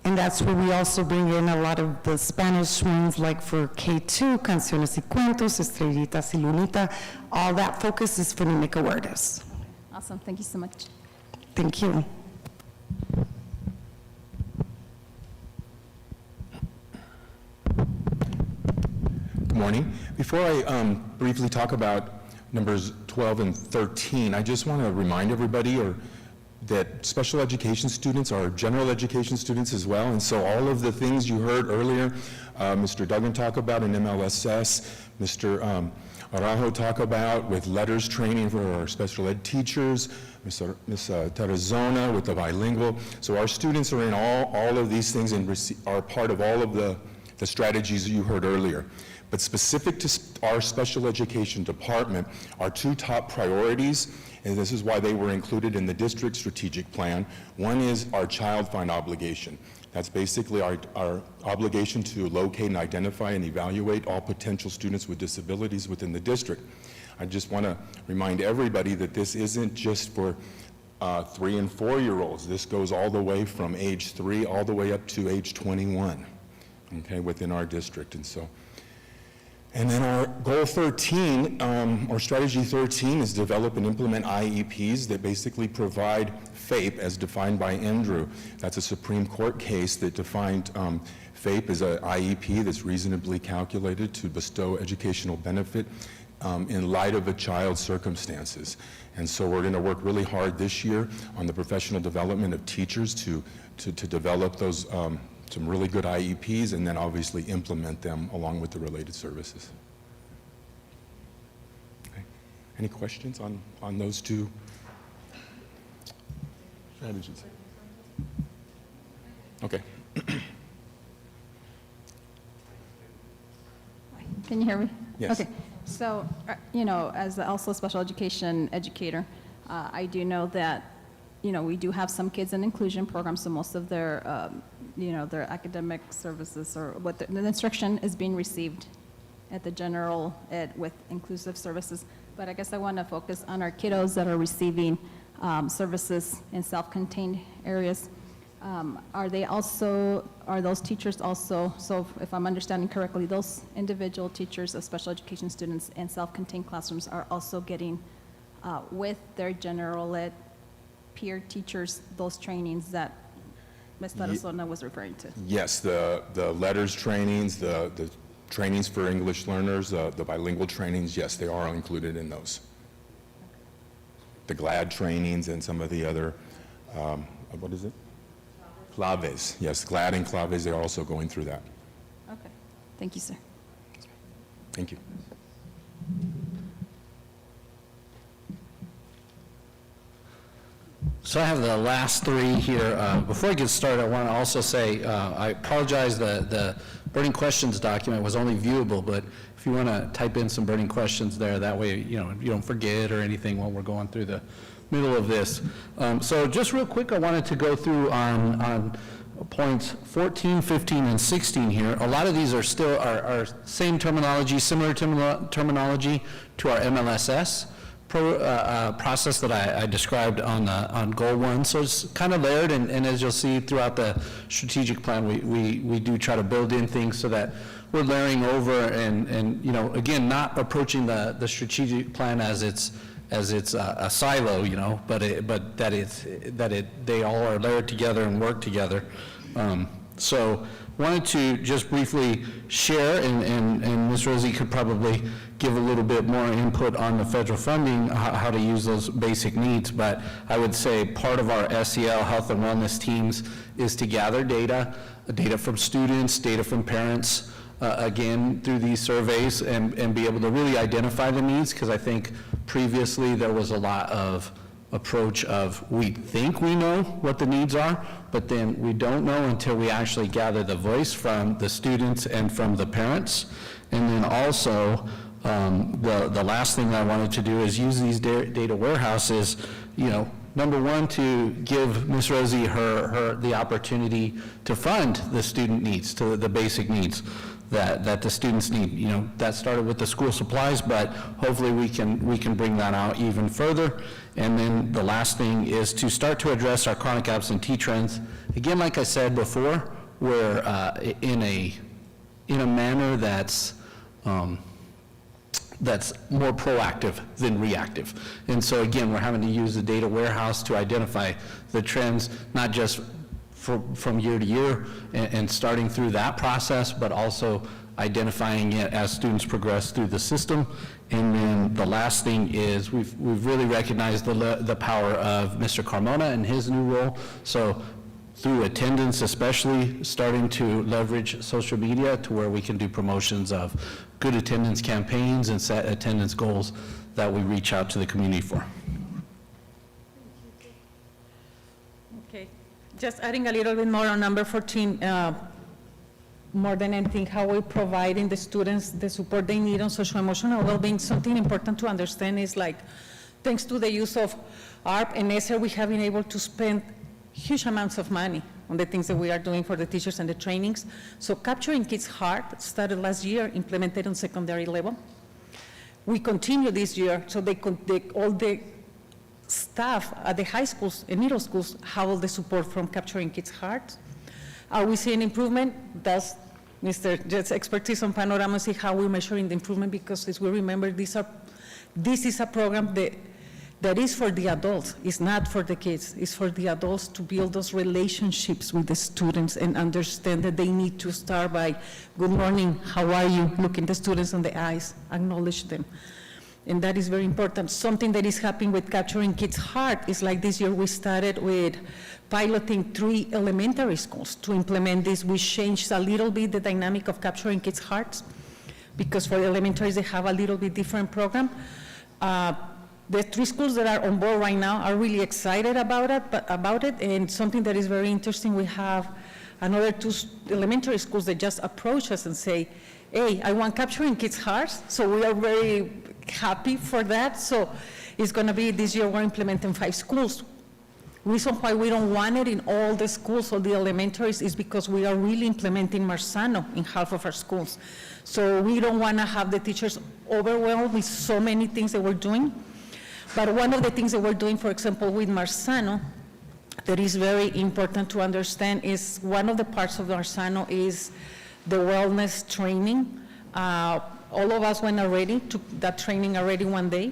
And that's where we also bring in a lot of the Spanish ones, like for K2, Canciones y Cuentos, Estrellitas y Lunita. All that focus is phonemic awareness. Awesome. Awesome, thank you so much. Thank you. Good morning. Before I briefly talk about numbers 12 and 13, I just want to remind everybody that special education students are general education students as well, and so all of the things you heard earlier, Mr. Duggan talk about in MLSS, Mr. Araujo talk about with letters training for our special ed teachers, Ms. Tarazona with the bilingual. So our students are in all of these things and are part of all of the strategies you heard earlier. But specific to our special education department, our two top priorities, and this is why they were included in the district strategic plan. One is our child find obligation. That's basically our obligation to locate and identify and evaluate all potential students with disabilities within the district. I just want to remind everybody that this isn't just for 3 and 4-year-olds. This goes all the way from age 3 all the way up to age 21, okay, within our district. And then our goal 13, or strategy 13, is develop and implement IEPs that basically provide FAPE as defined by Andrew. That's a Supreme Court case that defined FAPE as an IEP that's reasonably calculated to bestow educational benefit in light of a child's circumstances. And so we're going to work really hard this year on the professional development of teachers to develop those some really good IEPs, and then obviously implement them along with the related services. Okay. Any questions on those two strategies? Okay. Can you hear me? Yes. Okay, so, as also a special education educator, I do know that, we do have some kids in inclusion programs, so most of their, their academic services or what the instruction is being received at the general ed with inclusive services. But I guess I want to focus on our kiddos that are receiving services in self-contained areas. Are those teachers also, so if I'm understanding correctly, those individual teachers of special education students in self-contained classrooms are also getting with their general ed peer teachers those trainings that Ms. Tarazona was referring to? Yes, the letters trainings, the trainings for English learners, the bilingual trainings, yes, they are included in those. The GLAD trainings and some of the other, what is it? Claves, yes, GLAD and Claves, they're also going through that. Okay, thank you, sir. Thank you. So I have the last three here. Before I get started, I want to also say, I apologize, the burning questions document was only viewable, but if you want to type in some burning questions there, that way, you don't forget or anything while we're going through the middle of this. So just real quick, I wanted to go through on points 14, 15, and 16 here. A lot of these are still our same terminology, similar terminology to our MLSS process that I described on goal 1. So it's kind of layered, and as you'll see throughout the strategic plan, we do try to build in things so that we're layering over and again, not approaching the strategic plan as it's a silo, but they all are layered together and work together. So wanted to just briefly share, and Ms. Rosie could probably give a little bit more input on the federal funding, how to use those basic needs, but I would say part of our SEL health and wellness teams is to gather data from students, data from parents, again, through these surveys, and be able to really identify the needs, because I think previously there was a lot of approach of we think we know what the needs are, but then we don't know until we actually gather the voice from the students and from the parents. And then also, the last thing I wanted to do is use these data warehouses, number one, to give Ms. Rosie the opportunity to fund the student needs, to the basic needs that the students need. That started with the school supplies, but hopefully we can bring that out even further. And then the last thing is to start to address our chronic absentee trends. Again, like I said before, we're in a manner that's that's more proactive than reactive. And so again, we're having to use the data warehouse to identify the trends, not just from year to year and starting through that process, but also identifying it as students progress through the system. And then the last thing is we've really recognized the power of Mr. Carmona and his new role. So through attendance, especially starting to leverage social media to where we can do promotions of good attendance campaigns and set attendance goals that we reach out to the community for. Okay, just adding a little bit more on number 14, more than anything, how we're providing the students the support they need on social emotional well-being. Something important to understand is like, thanks to the use of ARP and ESSER, we have been able to spend huge amounts of money on the things that we are doing for the teachers and the trainings. So Capturing Kids' Heart started last year, implemented on secondary level. We continue this year, so all the staff at the high schools and middle schools have all the support from Capturing Kids' Heart. Are we seeing improvement? That's Mr. Jett's expertise on Panorama, see how we're measuring the improvement, because as we remember, this is a program that is for the adults. It's not for the kids. It's for the adults to build those relationships with the students and understand that they need to start by, good morning, how are you? Looking the students in the eyes, acknowledge them. And that is very important. Something that is happening with Capturing Kids' Heart is like this year we started with piloting 3 elementary schools to implement this. We changed a little bit the dynamic of Capturing Kids' Hearts, because for the elementaries they have a little bit different program. The 3 schools that are on board right now are really excited about it, and something that is very interesting, we have another 2 elementary schools that just approach us and say, hey, I want Capturing Kids' Hearts, so we are very happy for that. So it's going to be, this year we're implementing 5 schools. Reason why we don't want it in all the schools or the elementaries is because we are really implementing Marzano in half of our schools. So we don't want to have the teachers overwhelmed with so many things that we're doing. But one of the things that we're doing, for example, with Marzano, that is very important to understand is one of the parts of Marzano is the wellness training. All of us went already, took that training already one day.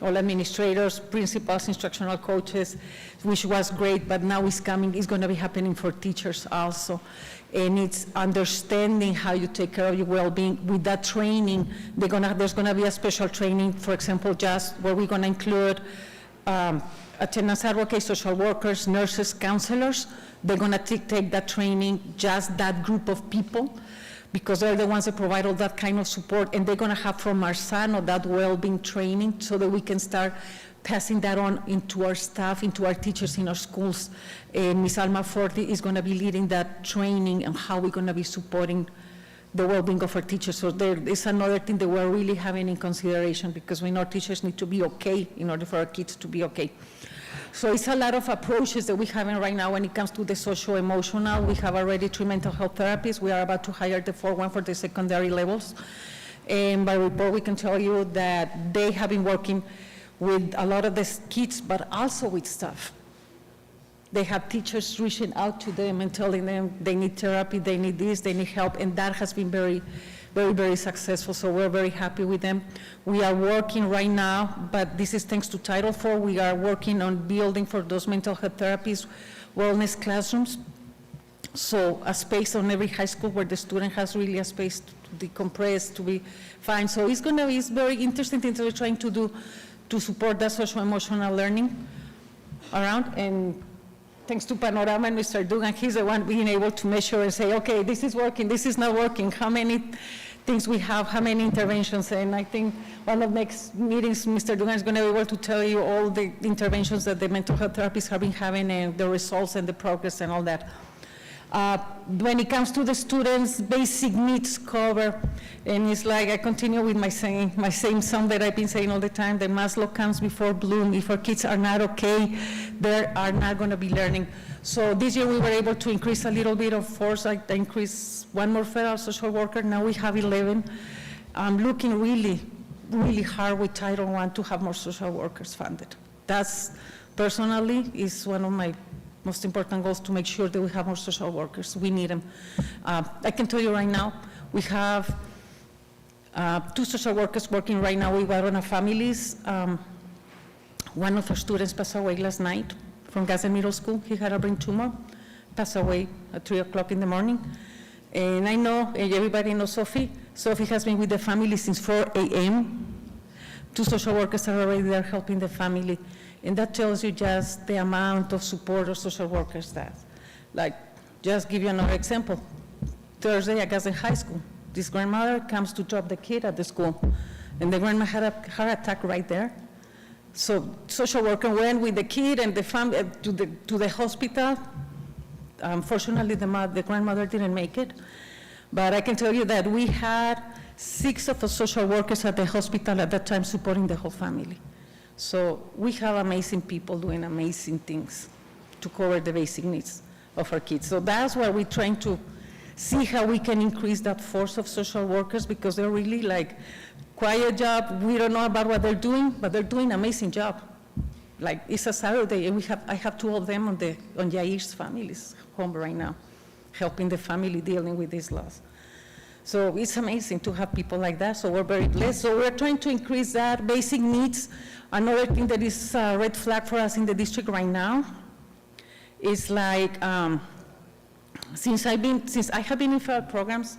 All administrators, principals, instructional coaches, which was great, but now it's coming, it's going to be happening for teachers also. And it's understanding how you take care of your well-being. With that training, there's going to be a special training, for example, just where we're going to include attendance advocates, social workers, nurses, counselors. They're going to take that training, just that group of people, because they're the ones that provide all that kind of support, and they're going to have from Marzano that well-being training so that we can start passing that on into our staff, into our teachers in our schools. And Ms. Alma Forti is going to be leading that training and how we're going to be supporting the well-being of our teachers. So there is another thing that we're really having in consideration, because we know teachers need to be okay in order for our kids to be okay. So it's a lot of approaches that we have right now when it comes to the social-emotional. We have already 3 mental health therapists. We are about to hire the 4th one for the secondary levels. And by report, we can tell you that they have been working with a lot of the kids, but also with staff. They have teachers reaching out to them and telling them they need therapy, they need this, they need help, and that has been very, very, very successful, so we're very happy with them. We are working right now, but this is thanks to Title IV, we are working on building for those mental health therapies, wellness classrooms, so a space on every high school where the student has really a space to decompress, to be fine. So it's very interesting things we're trying to do to support that social emotional learning around. And thanks to Panorama and Mr. Dugan, he's the one being able to measure and say, okay, this is working, this is not working, how many things we have, how many interventions. And I think one of the next meetings, Mr. Dugan is going to be able to tell you all the interventions that the mental health therapists have been having and the results and the progress and all that. When it comes to the students' basic needs cover, and it's like I continue with my same song that I've been saying all the time, that Maslow comes before Bloom. If our kids are not okay, they are not going to be learning. So this year we were able to increase a little bit of force. I increased 1 more federal social worker. Now we have 11. I'm looking really, really hard with Title I to have more social workers funded. That's personally is one of my most important goals, to make sure that we have more social workers. We need them. I can tell you right now, we have Two social workers working right now with Guarona families. One of our students passed away last night from Gadsden Middle School. He had a brain tumor, passed away at 3 o'clock in the morning. And I know, and everybody knows Sophie. Sophie has been with the family since 4 a.m. Two social workers are already there helping the family. And that tells you just the amount of support of social workers that. Like, just give you another example. Thursday at Gadsden High School, this grandmother comes to drop the kid at the school, and the grandma had a heart attack right there. So social worker went with the kid and the family to the hospital. Unfortunately, the grandmother didn't make it. But I can tell you that we had 6 of the social workers at the hospital at that time supporting the whole family. So we have amazing people doing amazing things to cover the basic needs of our kids. So that's why we're trying to see how we can increase that force of social workers, because they're really like quiet job. We don't know about what they're doing, but they're doing an amazing job. Like, it's a Saturday, and I have 2 of them on Jair's family's home right now, helping the family dealing with this loss. So it's amazing to have people like that, so we're very blessed. So we're trying to increase that basic needs. Another thing that is a red flag for us in the district right now is like, since I have been in federal programs,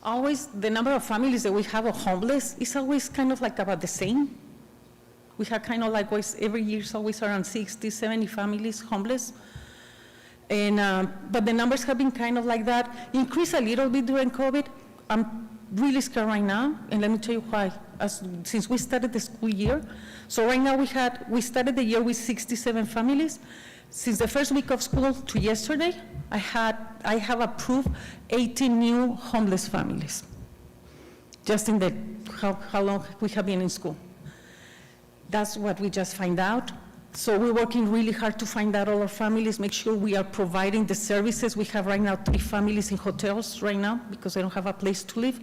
always the number of families that we have of homeless is always kind of like about the same. We have kind of like every year it's always around 60, 70 families homeless. And, but the numbers have been kind of like that. Increased a little bit during COVID. I'm really scared right now, and let me tell you why. Since we started the school year, so right now we started the year with 67 families. Since the first week of school to yesterday, I have approved 18 new homeless families, just in the how long we have been in school. That's what we just find out. So we're working really hard to find out all our families, make sure we are providing the services. We have right now 3 families in hotels right now because they don't have a place to live.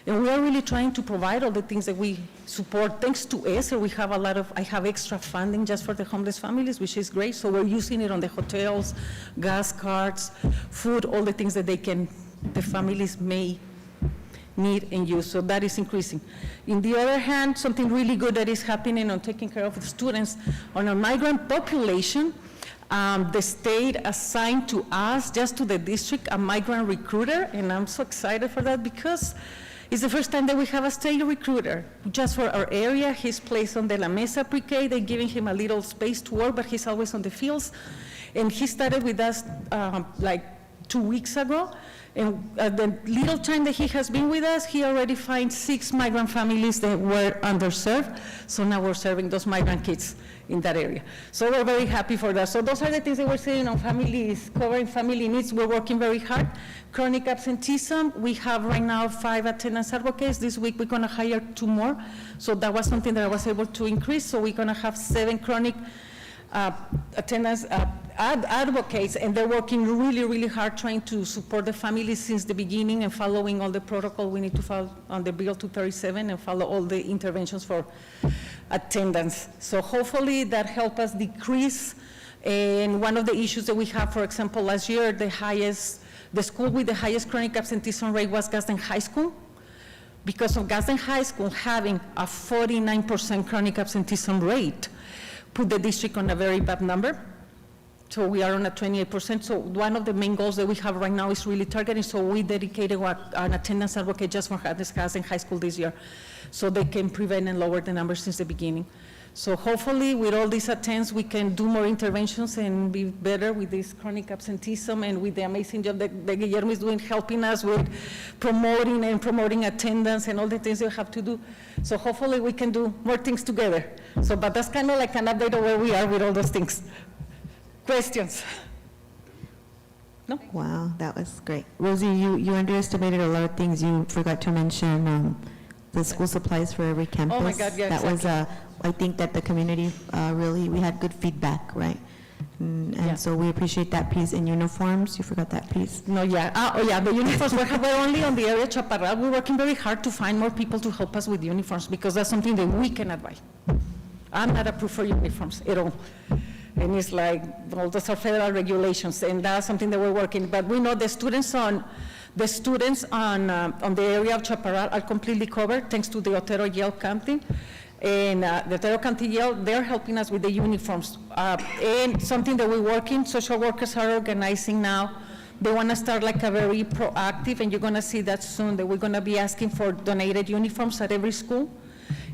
And we are really trying to provide all the things that we support. Thanks to ESSER, we have I have extra funding just for the homeless families, which is great. So we're using it on the hotels, gas cards, food, all the things that the families may need and use. So that is increasing. On the other hand, something really good that is happening on taking care of the students, on our migrant population, the state assigned to us, just to the district, a migrant recruiter, and I'm so excited for that because it's the first time that we have a state recruiter just for our area. He's placed on the La Mesa pre-K. They're giving him a little space to work, but he's always on the fields. And he started with us like 2 weeks ago. And the little time that he has been with us, he already found 6 migrant families that were underserved. So now we're serving those migrant kids in that area. So we're very happy for that. So those are the things that we're saying on families, covering family needs. We're working very hard. Chronic absenteeism, we have right now 5 attendance advocates. This week we're gonna hire 2 more. So that was something that I was able to increase. So we're gonna have 7 chronic attendance advocates, and they're working really, really hard trying to support the families since the beginning and following all the protocol we need to follow on the Bill 237 and follow all the interventions for attendance. So hopefully that helps us decrease. And one of the issues that we have, for example, last year, the school with the highest chronic absenteeism rate was Gadsden High School. Because of Gadsden High School having a 49% chronic absenteeism rate, put the district on a very bad number. So we are on a 28%. So one of the main goals that we have right now is really targeting. So we dedicated an attendance advocate just for Gadsden High School this year, so they can prevent and lower the numbers since the beginning. So hopefully with all these attempts, we can do more interventions and be better with this chronic absenteeism and with the amazing job that Guillermo is doing, helping us with promoting attendance and all the things we have to do. So hopefully we can do more things together. So, but that's kind of like an update of where we are with all those things. Questions? No? Wow, that was great. Rosie, you underestimated a lot of things. You forgot to mention the school supplies for every campus. Oh my God, yeah, that exactly. was, I think that the community we had good feedback, right? And so we appreciate that piece. And uniforms, you forgot that piece. No, yeah. The uniforms, we're only on the area Chaparral. We're working very hard to find more people to help us with uniforms because that's something that we cannot buy. I'm not approved for uniforms at all. And it's like, well, those are federal regulations, and that's something that we're working. But we know the students on The students on the area of Chaparral are completely covered, thanks to the Otero Yale County. And the Otero County Yale, they're helping us with the uniforms. And something that we're working, social workers are organizing now. They want to start like a very proactive, and you're going to see that soon, that we're going to be asking for donated uniforms at every school.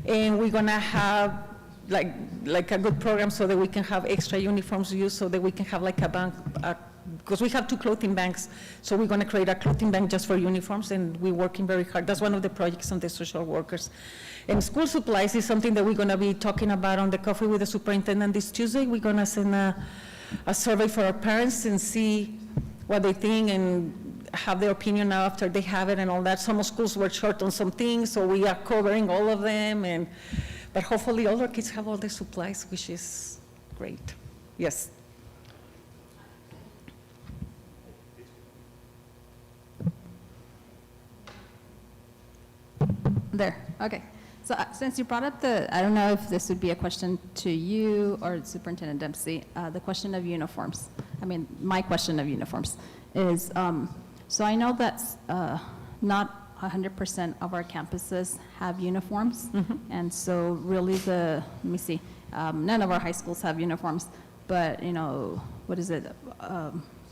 And we're going to have like a good program so that we can have extra uniforms used, so that we can have like a bank, because we have 2 clothing banks, so we're going to create a clothing bank just for uniforms, and we're working very hard. That's one of the projects on the social workers. And school supplies is something that we're going to be talking about on the Coffee with the Superintendent this Tuesday. We're going to send a survey for our parents and see what they think and have their opinion now after they have it and all that. Some schools were short on some things, so we are covering all of them, but hopefully all our kids have all the supplies, which is great. Yes. There, okay. So since you brought up I don't know if this would be a question to you or Superintendent Dempsey, the question of uniforms. I mean, my question of uniforms is, so I know that not 100% of our campuses have uniforms, and so really let me see, none of our high schools have uniforms, but what is it,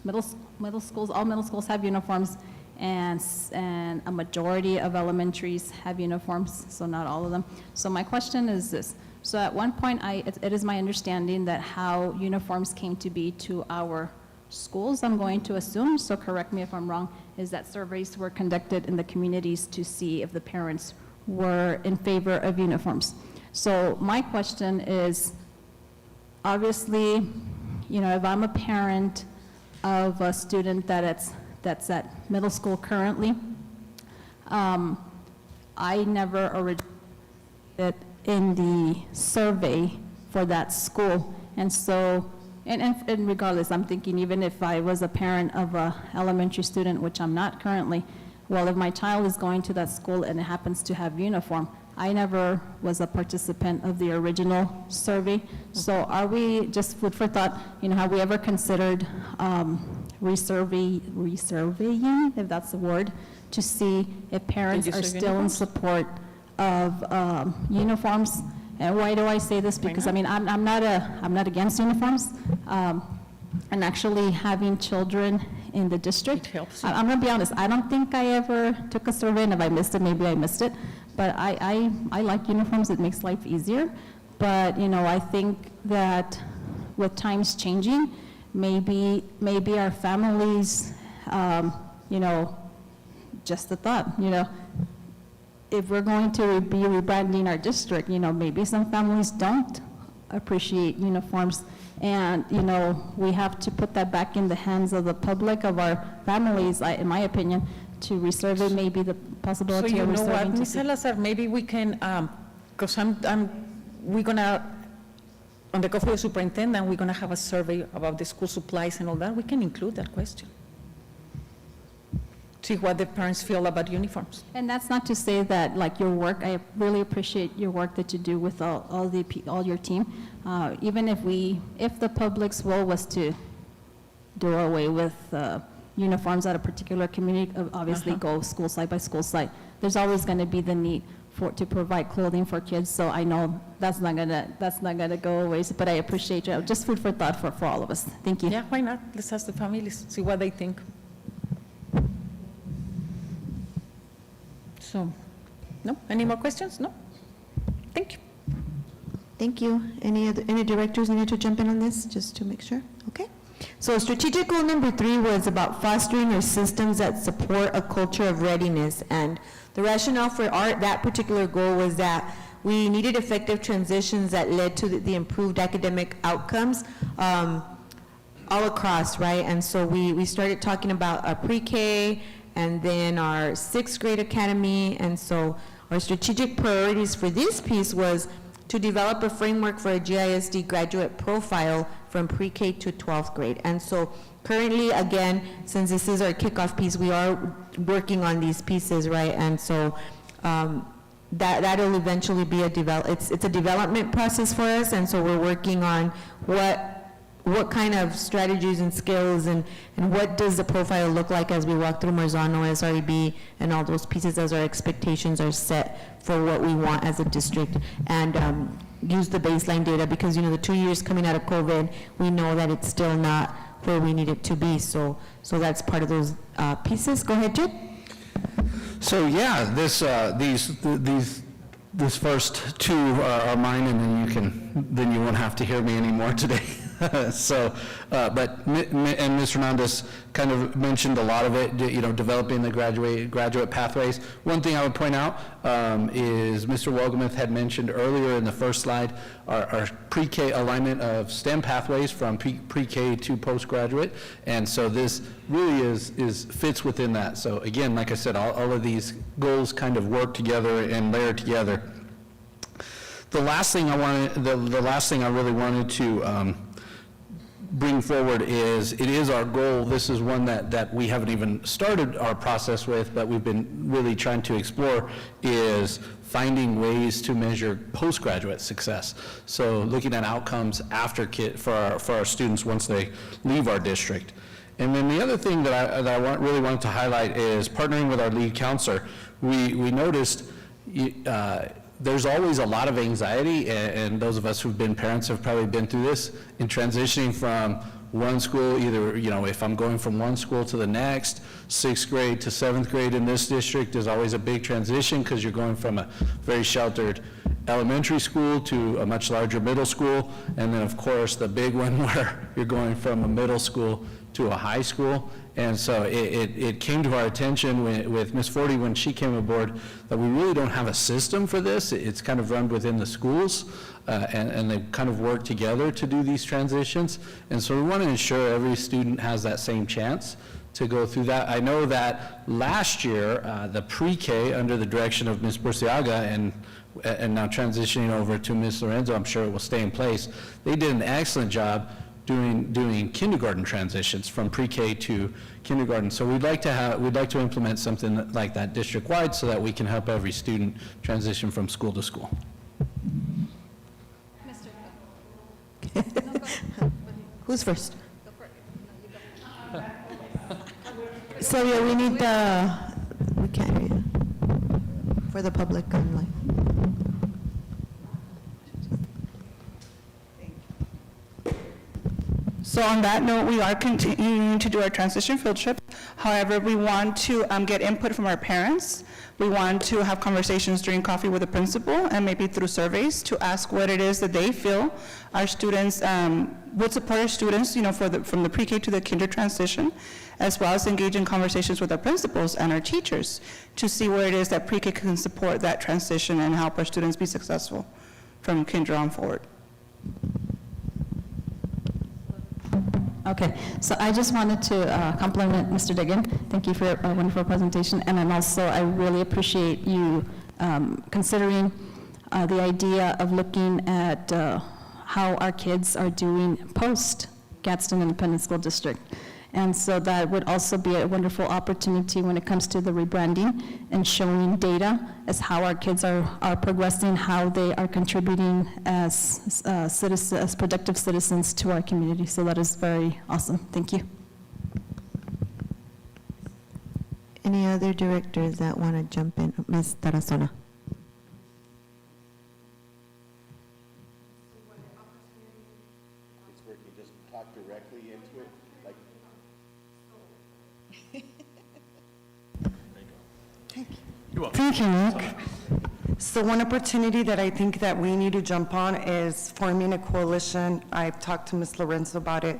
middle schools, all middle schools have uniforms, and a majority of elementaries have uniforms, so not all of them. So my question is this. So at one point, it is my understanding that how uniforms came to be to our schools, I'm going to assume, so correct me if I'm wrong, is that surveys were conducted in the communities to see if the parents were in favor of uniforms. So my question is, obviously, if I'm a parent of a student that's at middle school currently, I never originated in the survey for that school. And so, and regardless, I'm thinking even if I was a parent of an elementary student, which I'm not currently, well, if my child is going to that school and it happens to have uniform, I never was a participant of the original survey. So are we, just food for thought, have we ever considered resurveying, if that's the word, to see if parents are still in support of uniforms? And why do I say this? Because I'm not against uniforms, and actually having children in the district. It helps. I'm going to be honest. I don't think I ever took a survey, and if I missed it, maybe I missed it. But I like uniforms. It makes life easier. But I think that with times changing, maybe our families, just a thought, if we're going to be rebranding our district, maybe some families don't appreciate uniforms, and, we have to put that back in the hands of the public, of our families, in my opinion, to resurvey maybe the possibility So of you know what, resurveying. Ms. Salazar, maybe we can, because we're gonna, on the Coffee Superintendent, we're gonna have a survey about the school supplies and all that. We can include that question. See what the parents feel about uniforms. And that's not to say that, like, your work, I really appreciate your work that you do with all your team. Even if the public's will was to do away with uniforms at a particular community, obviously go school site by school site, there's always going to be the need to provide clothing for kids. So I know that's not gonna go away. But I appreciate you. Just food for thought for all of us. Thank you. Yeah, why not? Let's ask the families, see what they think. So, no, any more questions? No? Thank you. Thank you. Any directors needed to jump in on this, just to make sure? Okay. So strategic goal number 3 was about fostering our systems that support a culture of readiness. And the rationale for that particular goal was that we needed effective transitions that led to the improved academic outcomes all across, right? And so we started talking about our pre-K, and then our 6th grade academy. And so our strategic priorities for this piece was to develop a framework for a GISD graduate profile from pre-K to 12th grade. And so currently, again, since this is our kickoff piece, we are working on these pieces, right? And so that'll eventually be it's a development process for us. And so we're working on what what kind of strategies and skills and what does the profile look like as we walk through Marzano, SREB, and all those pieces as our expectations are set for what we want as a district, and use the baseline data, because, you know, the 2 years coming out of COVID, we know that it's still not where we need it to be, so that's part of those pieces. Go ahead, Jed. So yeah, this first two are mine, and then you won't have to hear me anymore today. So, but and Ms. Hernandez kind of mentioned a lot of it, you know, developing the graduate pathways. One thing I would point out is Mr. Wogemuth had mentioned earlier in the first slide our pre-K alignment of STEM pathways from pre-K to postgraduate, and so this really fits within that. So again, like I said, all of these goals kind of work together and layer together. The last thing I really wanted to bring forward is, it is our goal, this is one that we haven't even started our process with, but we've been really trying to explore, is finding ways to measure postgraduate success. So looking at outcomes after for our students once they leave our district. And then the other thing that I really wanted to highlight is partnering with our lead counselor. We noticed there's always a lot of anxiety, and those of us who've been parents have probably been through this, in transitioning from one school, either, you know, if I'm going from one school to the next, 6th grade to 7th grade in this district is always a big transition, because you're going from a very sheltered elementary school to a much larger middle school, and then of course the big one where you're going from a middle school to a high school. And so it came to our attention with Ms. Forty when she came aboard that we really don't have a system for this. It's kind of run within the schools, and they kind of work together to do these transitions. And so we want to ensure every student has that same chance to go through that. I know that last year, the pre-K under the direction of Ms. Burciaga and now transitioning over to Ms. Lorenzo, I'm sure it will stay in place, they did an excellent job doing kindergarten transitions from pre-K to kindergarten. So we'd like to implement something like that district-wide so that we can help every student transition from school to school. Who's first? So yeah, we need we can't hear you, for the public online. So on that note, we are continuing to do our transition field trip. However, we want to get input from our parents. We want to have conversations during coffee with the principal and maybe through surveys to ask what it is that they feel our students would support our students, you know, from the pre-K to the kinder transition, as well as engage in conversations with our principals and our teachers to see where it is that pre-K can support that transition and help our students be successful from kinder on forward. Okay, so I just wanted to compliment Mr. Diggin. Thank you for a wonderful presentation, and then also I really appreciate you considering the idea of looking at how our kids are doing post Gadsden Independent School District. And so that would also be a wonderful opportunity when it comes to the rebranding and showing data as how our kids are progressing, how they are contributing as citizens, as productive citizens to our community. So that is very awesome. Thank you. Any other directors that want to jump in? Ms. Tarazona. It's where you just talk directly into it, like. Thank you, Nick. So one opportunity that I think that we need to jump on is forming a coalition. I've talked to Ms. Lorenzo about it,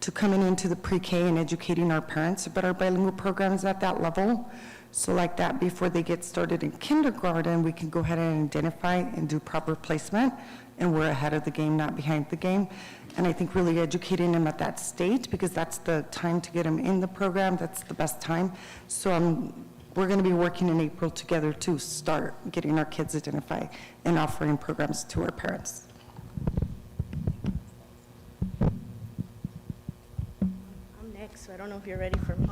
to coming into the pre-K and educating our parents about our bilingual programs at that level. So like that, before they get started in kindergarten, we can go ahead and identify and do proper placement, and we're ahead of the game, not behind the game. And I think really educating them at that stage, because that's the time to get them in the program, that's the best time. So we're going to be working in April together to start getting our kids identified and offering programs to our parents. I'm next, so I don't know if you're ready for me.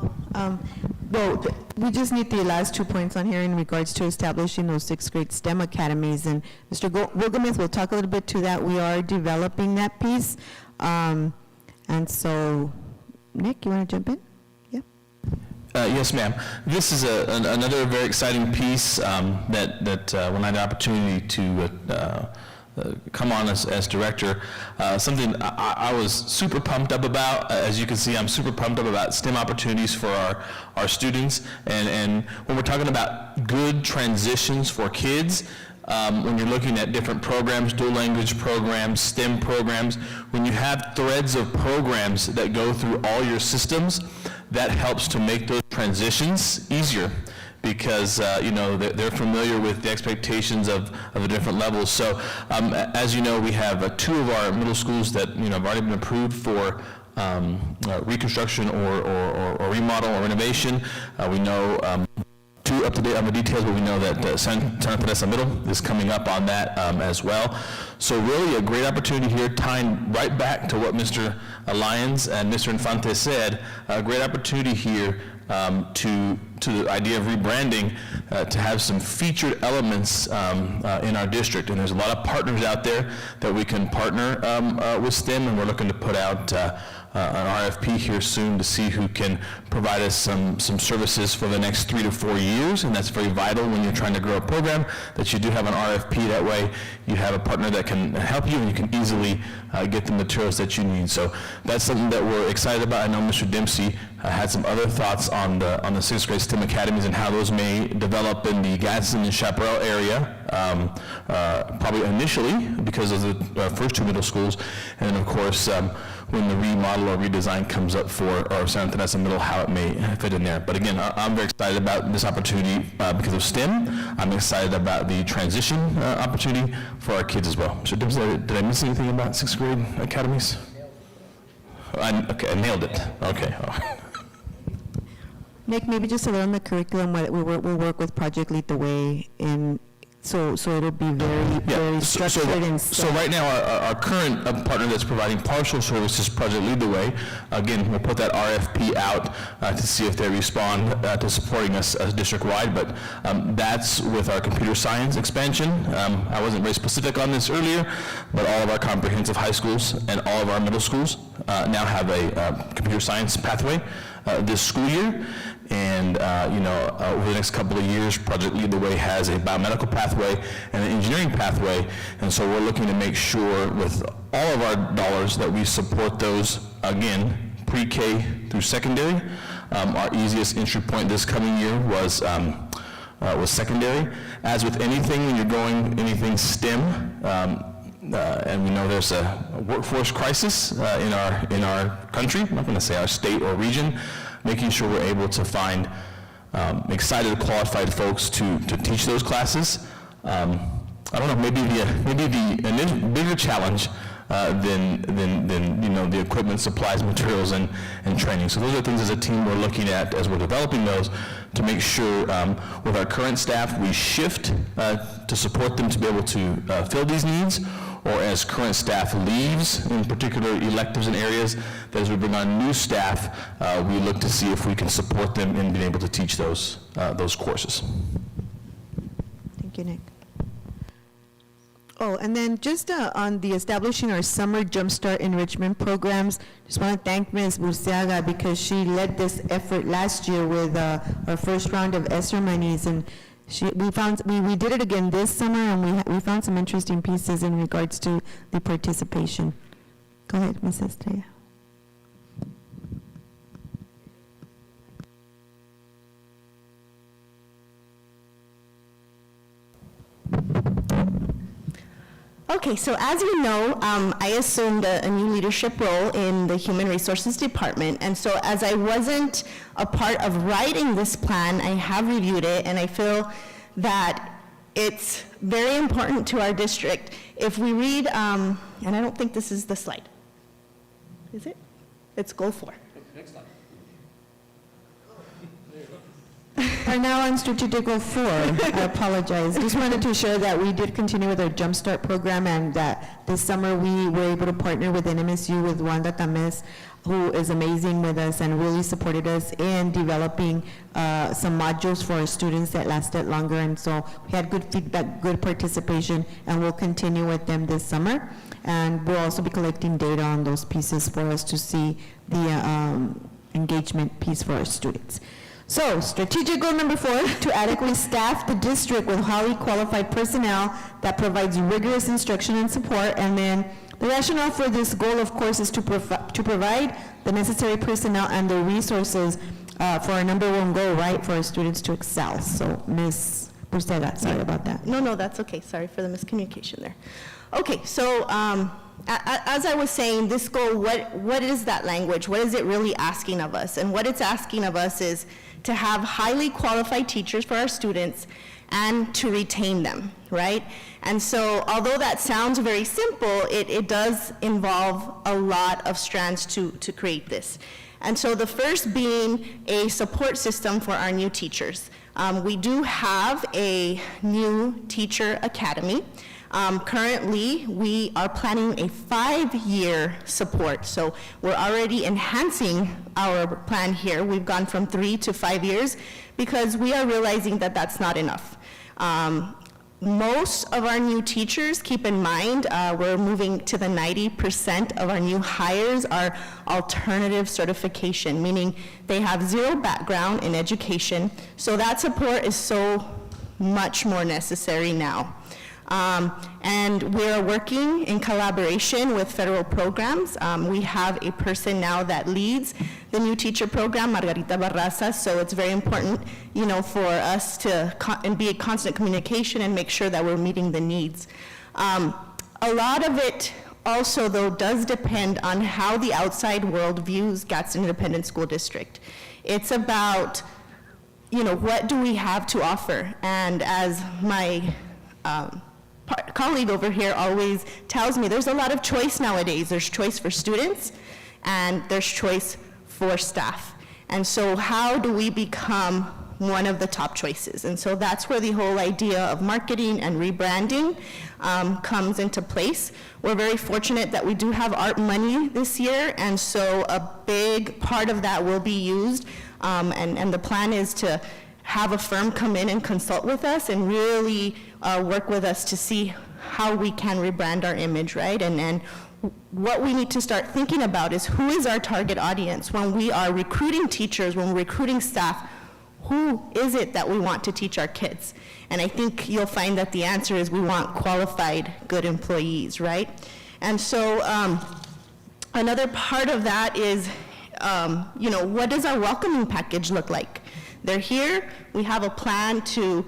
Well, we just need the last 2 points on here in regards to establishing those 6th grade STEM academies. And Mr. Wogemuth will talk a little bit to that. We are developing that piece. And so, Nick, you want to jump in? Yeah. Yes, ma'am. This is another very exciting piece that when I had the opportunity to come on as director, something I was super pumped up about. As you can see, I'm super pumped up about STEM opportunities for our students. And when we're talking about good transitions for kids, when you're looking at different programs, dual language programs, STEM programs, when you have threads of programs that go through all your systems, that helps to make those transitions easier, because they're familiar with the expectations of the different levels. So as you know, we have 2 of our middle schools that have already been approved for reconstruction or remodel or renovation. We know too up to date on the details, but we know that Santa Teresa Middle is coming up on that as well. So really a great opportunity here, tying right back to what Mr. Lyons and Mr. Infante said, a great opportunity here to the idea of rebranding, to have some featured elements in our district. And there's a lot of partners out there that we can partner with STEM, and we're looking to put out an RFP here soon to see who can provide us some services for the next 3 to 4 years, and that's very vital when you're trying to grow a program, that you do have an RFP. That way you have a partner that can help you, and you can easily get the materials that you need. So that's something that we're excited about. I know Mr. Dempsey had some other thoughts on the 6th grade STEM academies and how those may develop in the Gadsden and Chaparral area, probably initially because of the first 2 middle schools, and then of course when the remodel or redesign comes up for our Santa Teresa Middle, how it may fit in there. But again, I'm very excited about this opportunity because of STEM. I'm excited about the transition opportunity for our kids as well. Mr. Dempsey, did I miss anything about 6th grade academies? Okay, I nailed it. Okay. Nick, maybe just a little on the curriculum, we'll work with Project Lead the Way, and so it'll be very structured and so right now, our current partner that's providing partial services, Project Lead the Way, again, we'll put that RFP out to see if they respond to supporting us district-wide, but that's with our computer science expansion. I wasn't very specific on this earlier, but all of our comprehensive high schools and all of our middle schools now have a computer science pathway this school year. And over the next couple of years, Project Lead the Way has a biomedical pathway and an engineering pathway, and so we're looking to make sure with all of our dollars that we support those, again, pre-K through secondary. Our easiest entry point this coming year was secondary. As with anything, when you're going anything STEM, and we know there's a workforce crisis in our country, I'm not going to say our state or region, making sure we're able to find excited, qualified folks to teach those classes. I don't know, maybe the bigger challenge than the equipment, supplies, materials, and training. So those are things as a team we're looking at as we're developing those to make sure with our current staff we shift to support them to be able to fill these needs, or as current staff leaves in particular electives and areas, that as we bring on new staff, we look to see if we can support them in being able to teach those courses. Thank you, Nick. Oh, and then just on the establishing our summer jumpstart enrichment programs, just want to thank Ms. Burciaga because she led this effort last year with our first round of ESSER monies, and we did it again this summer, and we found some interesting pieces in regards to the participation. Go ahead, Ms. Estrella. Okay, so as you know, I assumed a new leadership role in the Human Resources Department, and so as I wasn't a part of writing this plan, I have reviewed it, and I feel that it's very important to our district. If we read, and I don't think this is the slide. Is it? It's goal 4. Next slide. are now on strategic goal 4. I apologize. Just wanted to share that we did continue with our Jumpstart program, and that this summer we were able to partner with NMSU with Wanda Tames, who is amazing with us and really supported us in developing some modules for our students that lasted longer. And so we had good feedback, good participation, and we'll continue with them this summer. And we'll also be collecting data on those pieces for us to see the engagement piece for our students. So, strategic goal number 4, to adequately staff the district with highly qualified personnel that provides rigorous instruction and support. And then the rationale for this goal, of course, is to provide the necessary personnel and the resources for our number 1 goal, right, for our students to excel. So, Ms. Burcega, sorry about that. No, that's okay. Sorry for the miscommunication there. Okay, so as I was saying, this goal, what is that language? What is it really asking of us? And what it's asking of us is to have highly qualified teachers for our students and to retain them, right? And so although that sounds very simple, it does involve a lot of strands to create this. And so the first being a support system for our new teachers. We do have a new teacher academy. Currently, we are planning a 5-year support, so we're already enhancing our plan here. We've gone from 3 to 5 years because we are realizing that that's not enough. Most of our new teachers, keep in mind, we're moving to the 90% of our new hires are alternative certification, meaning they have 0 background in education, so that support is so much more necessary now. And we're working in collaboration with federal programs. We have a person now that leads the new teacher program, Margarita Barraza, so it's very important, you know, for us to be in constant communication and make sure that we're meeting the needs. A lot of it also, though, does depend on how the outside world views Gadsden Independent School District. It's about, you know, what do we have to offer? And as my colleague over here always tells me, there's a lot of choice nowadays. There's choice for students and there's choice for staff. And so how do we become one of the top choices? And so that's where the whole idea of marketing and rebranding comes into place. We're very fortunate that we do have art money this year, and so a big part of that will be used, and the plan is to have a firm come in and consult with us and really work with us to see how we can rebrand our image, right? And what we need to start thinking about is who is our target audience when we are recruiting teachers, when we're recruiting staff. Who is it that we want to teach our kids? And I think you'll find that the answer is we want qualified, good employees, right? And so another part of that is, you know, what does our welcoming package look like? They're here, we have a plan to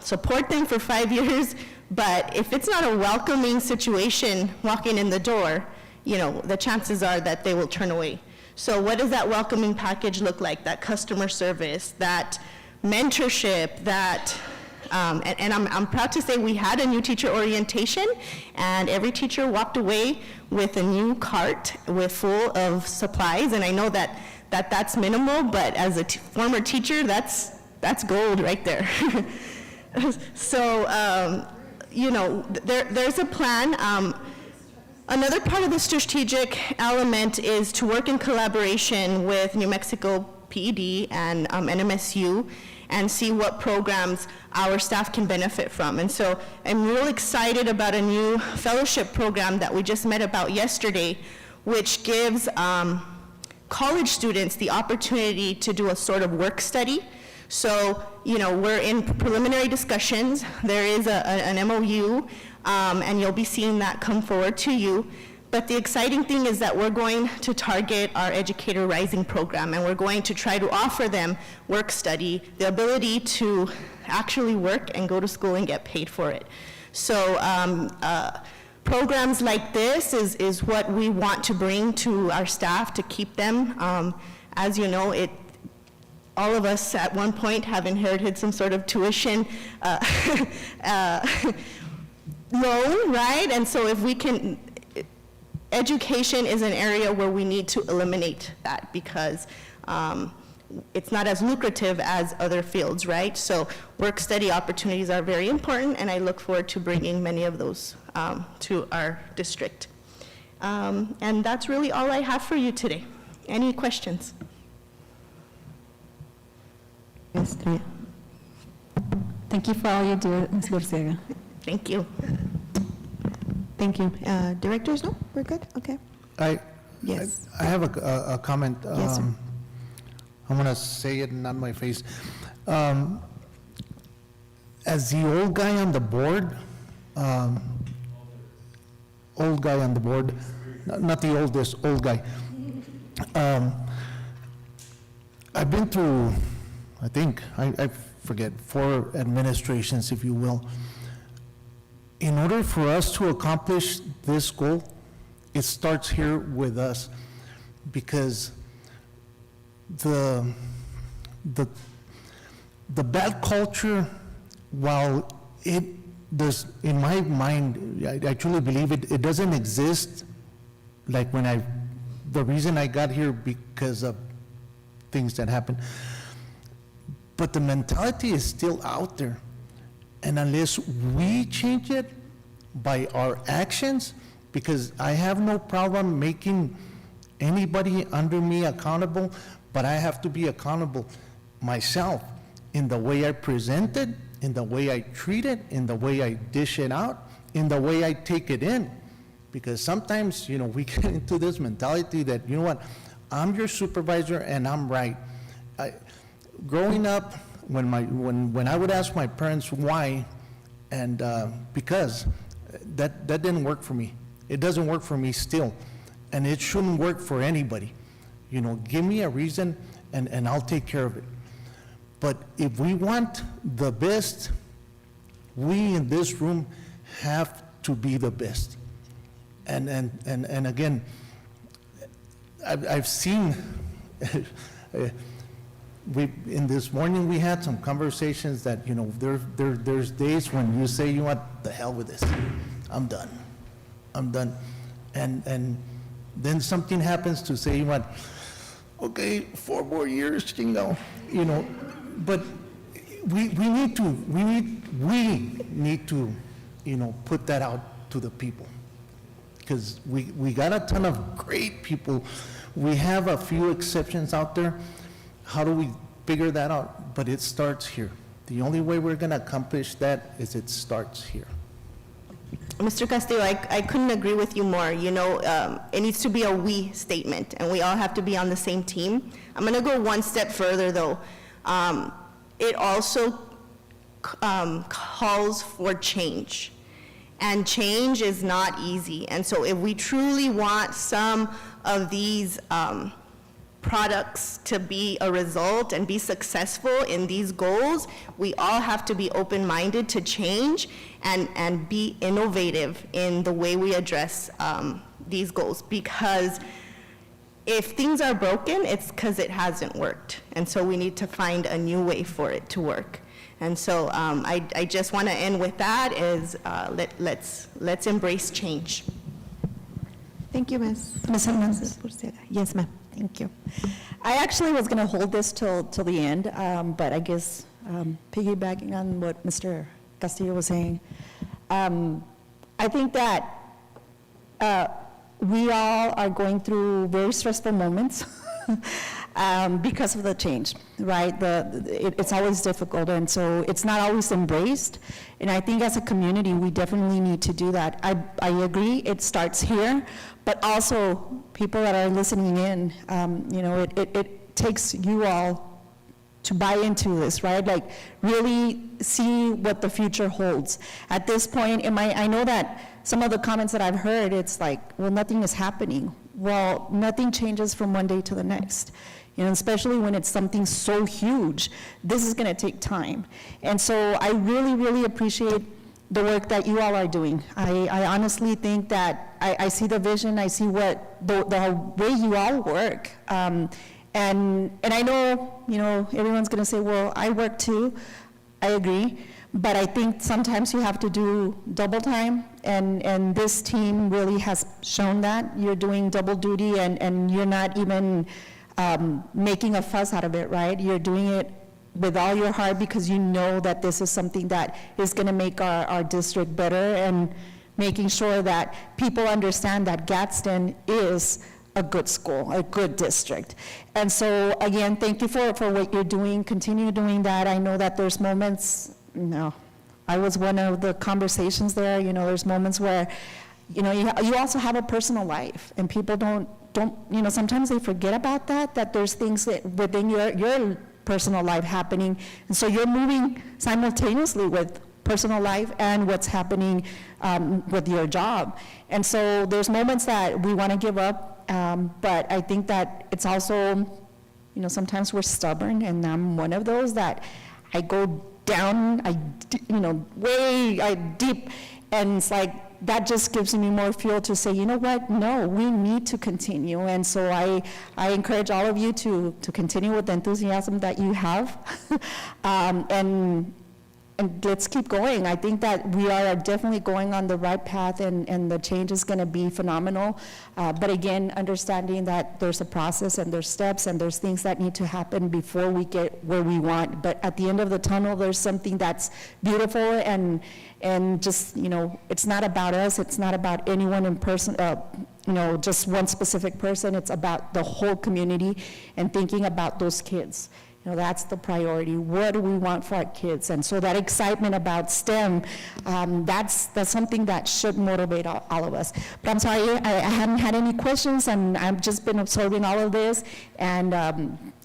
support them for 5 years, but if it's not a welcoming situation walking in the door, you know, the chances are that they will turn away. So what does that welcoming package look like? That customer service, that mentorship, that, and I'm proud to say we had a new teacher orientation, and every teacher walked away with a new cart full of supplies, and I know that's minimal, but as a former teacher, that's gold right there. So, you know, there's a plan. Another part of the strategic element is to work in collaboration with New Mexico PED and NMSU and see what programs our staff can benefit from. And so I'm real excited about a new fellowship program that we just met about yesterday, which gives college students the opportunity to do a sort of work study. So, you know, we're in preliminary discussions. There is an MOU, and you'll be seeing that come forward to you. But the exciting thing is that we're going to target our Educator Rising program, and we're going to try to offer them work study, the ability to actually work and go to school and get paid for it. So programs like this is what we want to bring to our staff to keep them. As you know, all of us at one point have inherited some sort of tuition loan, right? And so if we can, education is an area where we need to eliminate that, because it's not as lucrative as other fields, right? So work-study opportunities are very important, and I look forward to bringing many of those to our district. And that's really all I have for you today. Any questions? Thank you for all you do, Ms. Borcega. Thank you. Thank you. Directors, no? We're good? Okay. Yes. I have a comment. Yes, sir. I'm going to say it not my face. As the old guy on the board, not the oldest, old guy. I've been through, I think, I forget, 4 administrations, if you will. In order for us to accomplish this goal, it starts here with us, because the bad culture, while it does, in my mind, I truly believe it doesn't exist, like the reason I got here because of things that happened. But the mentality is still out there. And unless we change it by our actions, because I have no problem making anybody under me accountable, but I have to be accountable myself in the way I present it, in the way I treat it, in the way I dish it out, in the way I take it in. Because sometimes, we get into this mentality that, you know what, I'm your supervisor and I'm right. Growing up, when I would ask my parents why, and because that didn't work for me. It doesn't work for me still, and it shouldn't work for anybody. Give me a reason and I'll take care of it. But if we want the best, we in this room have to be the best. And again, I've seen, in this morning we had some conversations that, there's days when you say, the hell with this, I'm done. And then something happens to say, okay, 4 more years, but we need to, put that out to the people. Because we got a ton of great people. We have a few exceptions out there. How do we figure that out? But it starts here. The only way we're going to accomplish that is it starts here. Mr. Castillo, I couldn't agree with you more. It needs to be a we statement, and we all have to be on the same team. I'm going to go one step further, though. It also calls for change, and change is not easy. And so if we truly want some of these products to be a result and be successful in these goals, we all have to be open-minded to change and be innovative in the way we address these goals. Because if things are broken, it's because it hasn't worked. And so we need to find a new way for it to work. And so I just want to end with that is let's embrace change. Thank you, Ms. Hernandez. Yes, ma'am. Thank you. I actually was going to hold this till the end, but I guess piggybacking on what Mr. Castillo was saying, I think that we all are going through very stressful moments because of the change, right? It's always difficult, and so it's not always embraced. And I think as a community, we definitely need to do that. I agree, it starts here, but also people that are listening in, it takes you all to buy into this, right? Like really see what the future holds. At this point, I know that some of the comments that I've heard, it's like, well, nothing is happening. Well, nothing changes from one day to the next. Especially when it's something so huge, this is gonna take time. And so I really, really appreciate the work that you all are doing. I honestly think that I see the vision, I see what the way you all work. And I know, everyone's gonna say, well, I work too. I agree, but I think sometimes you have to do double time, and this team really has shown that. You're doing double duty, and you're not even making a fuss out of it, right? You're doing it with all your heart because you know that this is something that is going to make our district better, and making sure that people understand that Gadsden is a good school, a good district. And so, again, thank you for what you're doing. Continue doing that. I know that there's moments, I was one of the conversations there, there's moments where, you also have a personal life, and people don't, sometimes they forget about that there's things that within your personal life happening, and so you're moving simultaneously with personal life and what's happening with your job. And so there's moments that we want to give up, but I think that it's also, sometimes we're stubborn, and I'm one of those that I go down, way deep, and it's like, that just gives me more fuel to say, you know what, no, we need to continue. And so I encourage all of you to continue with the enthusiasm that you have, and let's keep going. I think that we are definitely going on the right path, and the change is going to be phenomenal. But again, understanding that there's a process, and there's steps, and there's things that need to happen before we get where we want. But at the end of the tunnel, there's something that's beautiful, and just, it's not about us. It's not about anyone in person, just one specific person. It's about the whole community and thinking about those kids. That's the priority. What do we want for our kids? And so that excitement about STEM, that's something that should motivate all of us. But I'm sorry, I haven't had any questions, and I've just been absorbing all of this. And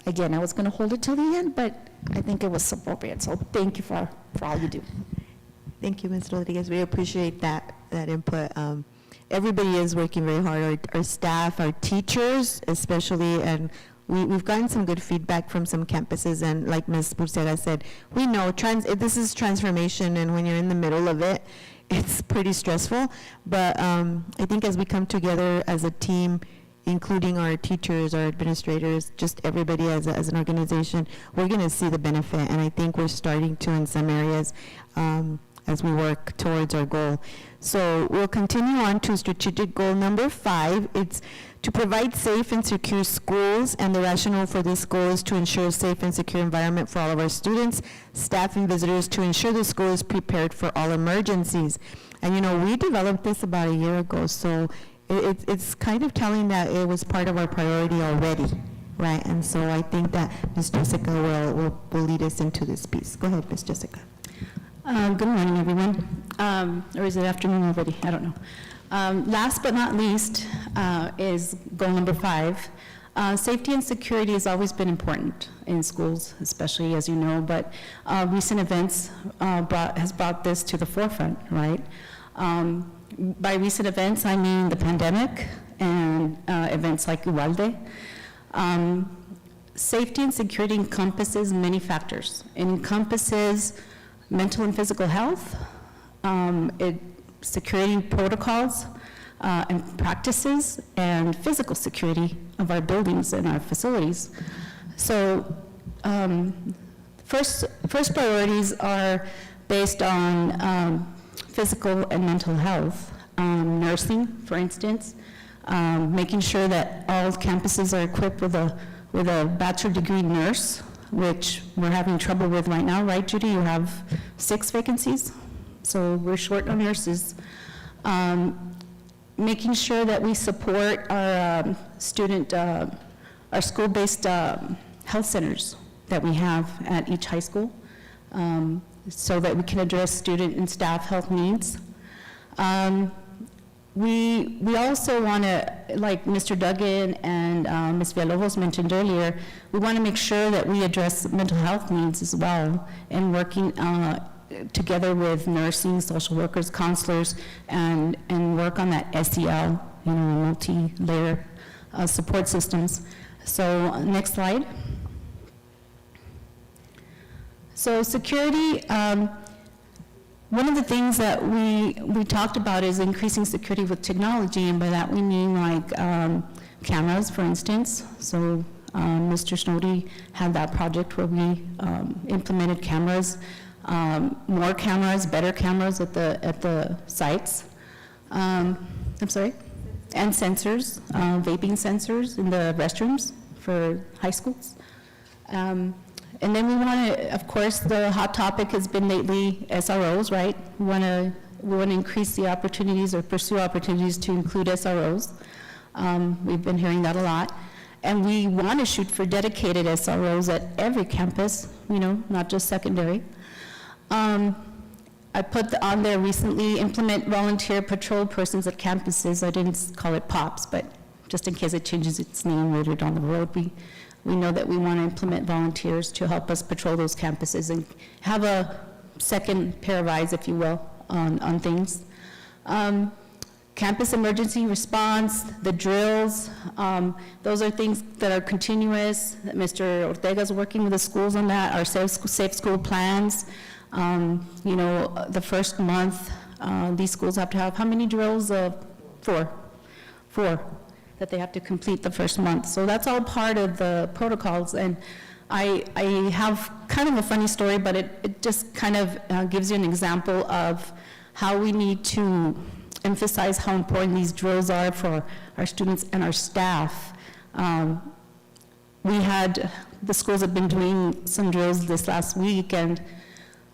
again, I was going to hold it till the end, but I think it was appropriate. So thank you for all you do. Thank you, Ms. Rodriguez. We appreciate that input. Everybody is working very hard, our staff, our teachers especially, and we've gotten some good feedback from some campuses, and like Ms. Purcega said, we know this is transformation, and when you're in the middle of it, it's pretty stressful. But I think as we come together as a team, including our teachers, our administrators, just everybody as an organization, we're going to see the benefit, and I think we're starting to in some areas as we work towards our goal. So we'll continue on to strategic goal number 5. It's to provide safe and secure schools, and the rationale for this goal is to ensure a safe and secure environment for all of our students, staff, and visitors, to ensure the school is prepared for all emergencies. And we developed this about a year ago, so it's kind of telling that it was part of our priority already, right? And so I think that Ms. Jessica will lead us into this piece. Go ahead, Ms. Jessica. Good morning, everyone. Or is it afternoon already? I don't know. Last but not least is goal number 5. Safety and security has always been important in schools, especially, as you know, but recent events has brought this to the forefront, right? By recent events, I mean the pandemic and events like Uvalde. Safety and security encompasses many factors. It encompasses mental and physical health, security protocols and practices, and physical security of our buildings and our facilities. So first priorities are based on physical and mental health. Nursing, for instance, making sure that all campuses are equipped with a bachelor degree nurse, which we're having trouble with right now, right, Judy? You have 6 vacancies, so we're short on nurses. Making sure that we support our our school-based health centers that we have at each high school, so that we can address student and staff health needs. We also want to, like Mr. Duggan and Ms. Villalobos mentioned earlier, we want to make sure that we address mental health needs as well, and working together with nursing, social workers, counselors, and work on that SEL, multi-layer support systems. So next slide. So security, one of the things that we talked about is increasing security with technology, and by that we mean like cameras, for instance. So Mr. Snowdy had that project where we implemented cameras, more cameras, better cameras at the sites. I'm sorry? And sensors, vaping sensors in the restrooms, for high schools. And then we want to, of course, the hot topic has been lately SROs, right? We want to increase the opportunities or pursue opportunities to include SROs. We've been hearing that a lot. And we want to shoot for dedicated SROs at every campus, not just secondary. I put on there recently, implement volunteer patrol persons at campuses. I didn't call it POPs, but just in case it changes its name later down the road, we know that we want to implement volunteers to help us patrol those campuses and have a second pair of eyes, if you will, on things. Campus emergency response, the drills, those are things that are continuous. Mr. Ortega's working with the schools on that, our safe school plans. The first month, these schools have to have how many drills? Four that they have to complete the first month. So that's all part of the protocols. And I have kind of a funny story, but it just kind of gives you an example of how we need to emphasize how important these drills are for our students and our staff. The schools have been doing some drills this last week, and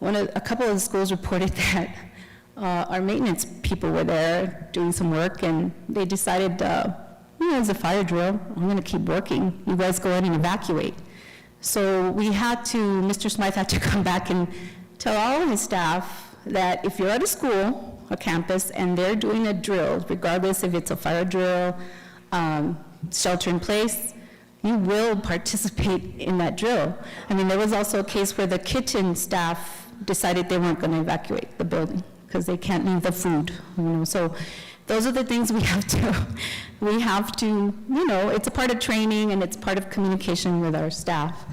a couple of the schools reported that our maintenance people were there doing some work, and they decided, it's a fire drill, I'm going to keep working. You guys go in and evacuate. So Mr. Smythe had to come back and tell all of his staff that if you're at a school, a campus, and they're doing a drill, regardless if it's a fire drill, shelter in place, you will participate in that drill. I mean, there was also a case where the kitchen staff decided they weren't going to evacuate the building because they can't leave the food, So those are the things we have to, it's a part of training and it's part of communication with our staff.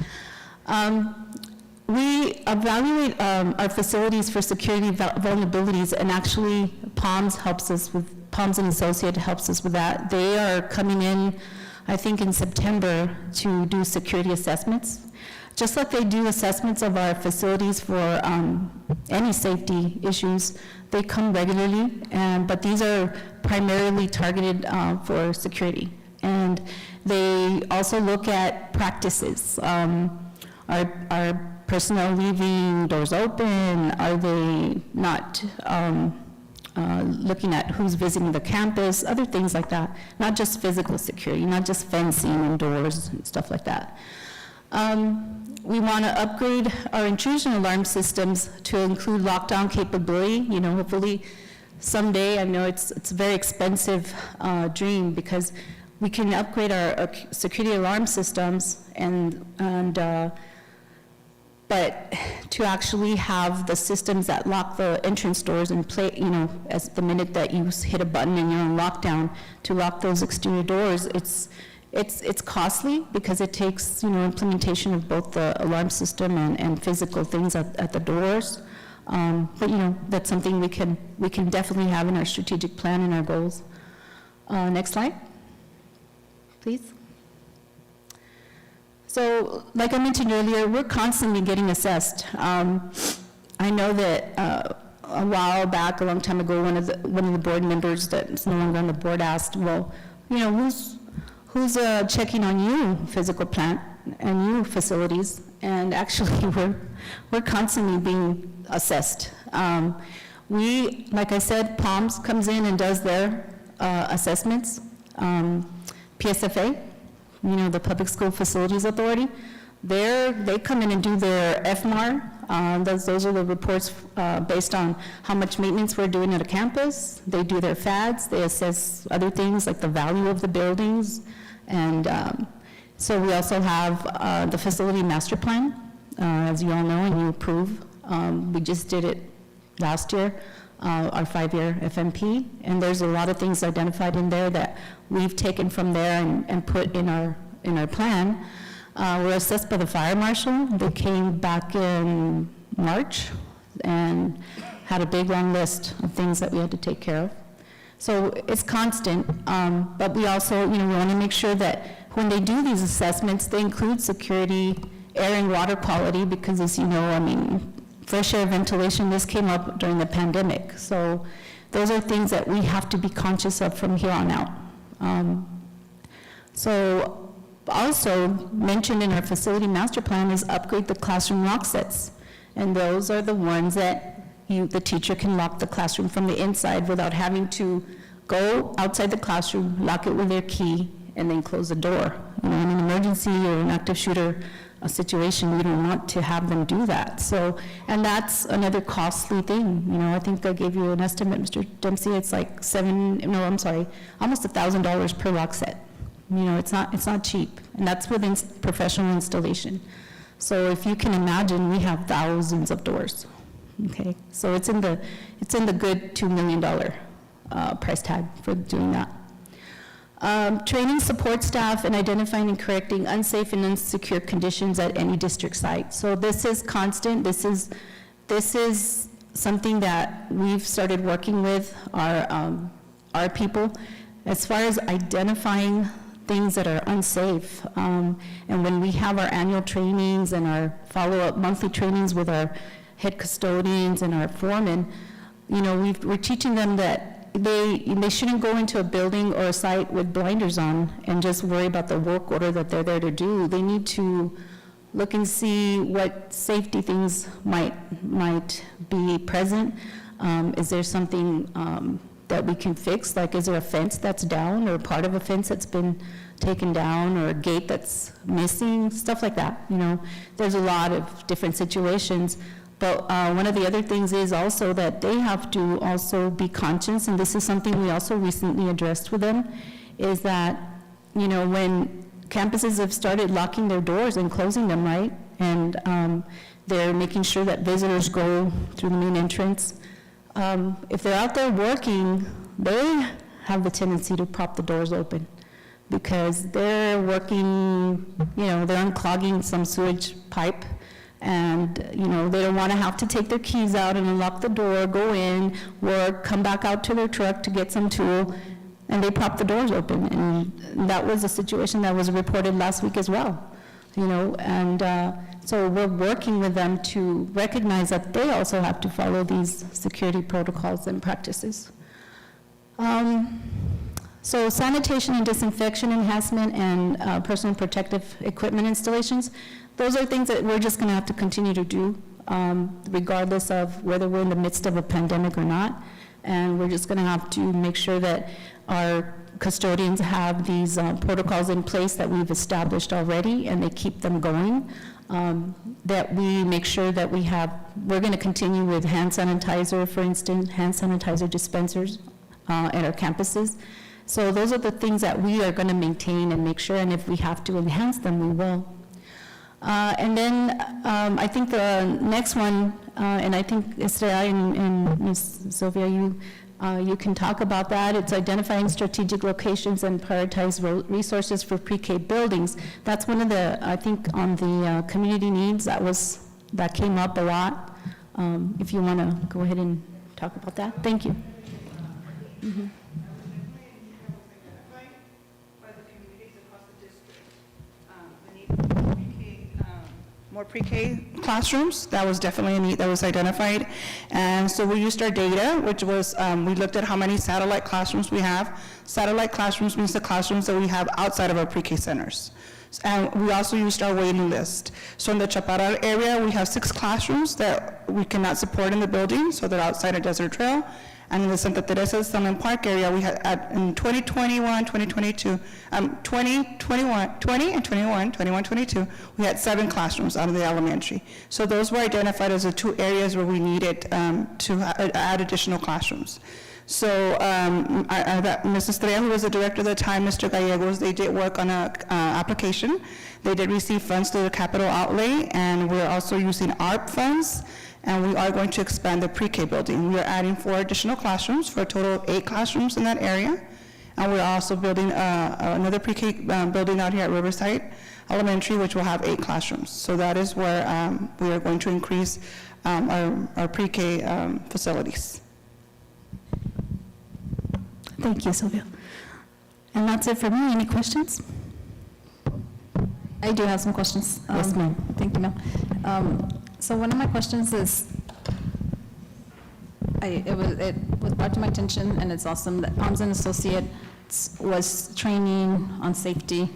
We evaluate our facilities for security vulnerabilities, and actually Palms and Associate helps us with that. They are coming in, I think in September, to do security assessments. Just like they do assessments of our facilities for any safety issues, they come regularly, but these are primarily targeted for security. And they also look at practices. Are personnel leaving doors open? Are they not looking at who's visiting the campus? Other things like that. Not just physical security, not just fencing and doors and stuff like that. We want to upgrade our intrusion alarm systems to include lockdown capability. Hopefully someday, I know it's a very expensive dream, because we can upgrade our security alarm systems but to actually have the systems that lock the entrance doors and play, as the minute that you hit a button and you're on lockdown, to lock those exterior doors, it's costly because it takes, implementation of both the alarm system and physical things at the doors. But that's something we can definitely have in our strategic plan and our goals. Next slide, please. So, like I mentioned earlier, we're constantly getting assessed. I know that a while back, a long time ago, one of the board members that's no longer on the board asked, well, who's checking on you, physical plant, and you, facilities? And actually, we're constantly being assessed. Like I said, Palms comes in and does their assessments. PSFA, the Public School Facilities Authority, they come in and do their FMAR. Those are the reports based on how much maintenance we're doing at a campus. They do their FADs. They assess other things like the value of the buildings. And so we also have the facility master plan, as you all know, and you approve. We just did it last year, our 5-year FMP, and there's a lot of things identified in there that we've taken from there and put in our plan. We're assessed by the fire marshal. They came back in March and had a big long list of things that we had to take care of. So it's constant, but we also, we want to make sure that when they do these assessments, they include security, air and water quality, because as you know, fresh air ventilation, this came up during the pandemic. So those are things that we have to be conscious of from here on out. So Also, mentioned in our facility master plan is upgrade the classroom lock sets. And those are the ones that the teacher can lock the classroom from the inside without having to go outside the classroom, lock it with their key, and then close the door. In an emergency or an active shooter situation, we don't want to have them do that. So, and that's another costly thing. I think I gave you an estimate, Mr. Dempsey, it's like almost $1,000 per lock set. It's not cheap, and that's within professional installation. So if you can imagine, we have thousands of doors. Okay, so it's in the good $2 million price tag for doing that. Training support staff and identifying and correcting unsafe and insecure conditions at any district site. So this is constant. This is something that we've started working with our people as far as identifying things that are unsafe. And when we have our annual trainings and our follow-up monthly trainings with our head custodians and our foremen, we're teaching them that they shouldn't go into a building or a site with blinders on and just worry about the work order that they're there to do. They need to look and see what safety things might be present. Is there something that we can fix? Like, is there a fence that's down, or part of a fence that's been taken down, or a gate that's missing? Stuff like that. There's a lot of different situations. But one of the other things is also that they have to also be conscious, and this is something we also recently addressed with them, is that, when campuses have started locking their doors and closing them, right? And they're making sure that visitors go through the main entrance. If they're out there working, they have the tendency to prop the doors open because they're working, they're unclogging some sewage pipe. And, they don't want to have to take their keys out and unlock the door, go in, work, come back out to their truck to get some tool, and they prop the doors open. And that was a situation that was reported last week as well, and so we're working with them to recognize that they also have to follow these security protocols and practices. So sanitation and disinfection enhancement and personal protective equipment installations, those are things that we're just going to have to continue to do, regardless of whether we're in the midst of a pandemic or not. And we're just going to have to make sure that our custodians have these protocols in place that we've established already, and they keep them going. That we make sure that we're going to continue with hand sanitizer, for instance, hand sanitizer dispensers at our campuses. So those are the things that we are going to maintain and make sure, and if we have to enhance them, we will. And then I think the next one, and I think Estrella and Ms. Sylvia, you can talk about that. It's identifying strategic locations and prioritize resources for pre-K buildings. That's one of the, I think, on the community needs, that came up a lot. If you want to go ahead and talk about that. Thank you. Mm-hmm. More pre-K classrooms. That was definitely a need that was identified. And so we used our data, which was, we looked at how many satellite classrooms we have. Satellite classrooms means the classrooms that we have outside of our pre-K centers. And we also used our waiting list. So in the Chaparral area, we have 6 classrooms that we cannot support in the building, so they're outside of Desert Trail. And in the Santa Teresa Sunland Park area, we had in 2021, 2022, 22, we had 7 classrooms out of the elementary. So those were identified as the 2 areas where we needed to add additional classrooms. So Mrs. Estrella, who was the director at the time, Mr. Gallegos, they did work on an application. They did receive funds through the capital outlay, and we're also using ARP funds. And we are going to expand the pre-K building. We are adding 4 additional classrooms for a total of 8 classrooms in that area. And we're also building another pre-K building out here at Riverside Elementary, which will have 8 classrooms. So that is where we are going to increase our pre-K facilities. Thank you, Sylvia. And that's it for me. Any questions? I do have some questions. Yes, ma'am. Thank you, ma'am. So one of my questions is, it was brought to my attention, and it's awesome that Palms and Associates was training on safety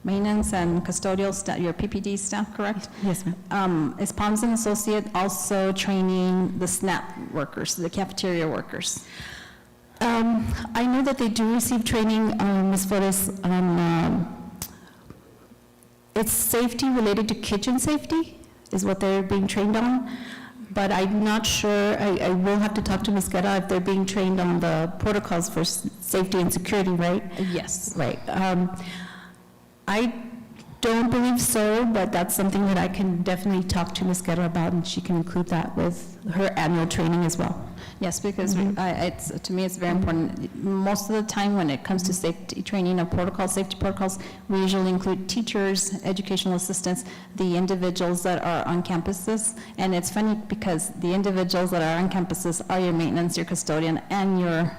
maintenance and custodial staff, your PPD staff, correct? Yes, ma'am. Is Palms and Associate also training the SNAP workers, the cafeteria workers? I know that they do receive training, Ms. Flores, on, it's safety related to kitchen safety is what they're being trained on, but I'm not sure, I will have to talk to Ms. Guerra if they're being trained on the protocols for safety and security, right? Yes. Right. I don't believe so, but that's something that I can definitely talk to Ms. Guerra about, and she can include that with her annual training as well. Yes, because to me, it's very important. Most of the time, when it comes to safety training of protocols, safety protocols, we usually include teachers, educational assistants, the individuals that are on campuses. And it's funny because the individuals that are on campuses are your maintenance, your custodian, and your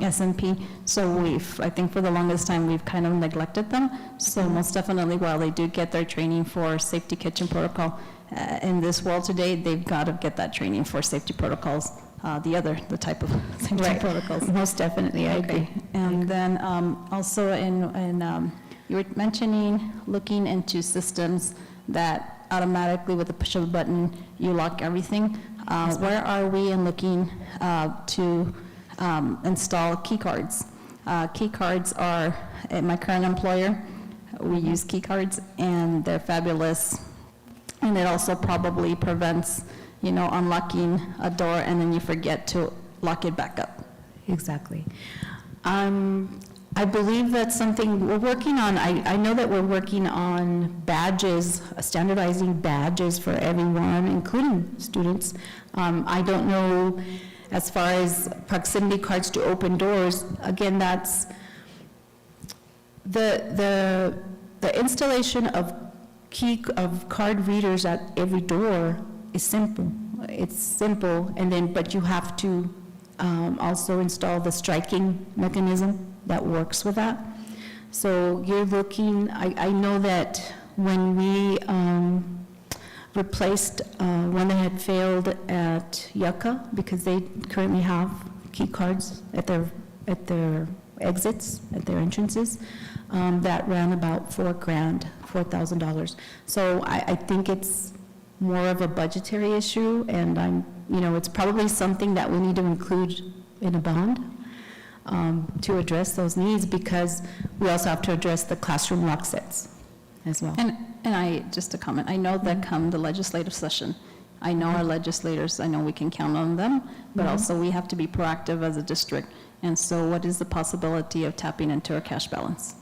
SMP. So I think for the longest time, we've kind of neglected them. So most definitely, while they do get their training for safety kitchen protocol, in this world today, they've got to get that training for safety protocols, the type of safety protocols. Most definitely, I agree. And then also you were mentioning looking into systems that automatically with the push of a button, you lock everything. Where are we in looking to install key cards? Key cards are, at my current employer, we use key cards and they're fabulous. And it also probably prevents, unlocking a door and then you forget to lock it back up. Exactly. I believe that's something we're working on. I know that we're working on badges, standardizing badges for everyone, including students. I don't know as far as proximity cards to open doors. Again, that's the installation of card readers at every door is simple. It's simple, but you have to also install the striking mechanism that works with that. So you're looking, I know that when we replaced one that had failed at Yucca, because they currently have key cards at their exits, at their entrances, that ran about $4,000. So I think it's more of a budgetary issue, and it's probably something that we need to include in a bond to address those needs, because we also have to address the classroom lock sets as well. And just a comment, I know that come the legislative session, I know our legislators, I know we can count on them, but also we have to be proactive as a district. And so what is the possibility of tapping into our cash balance?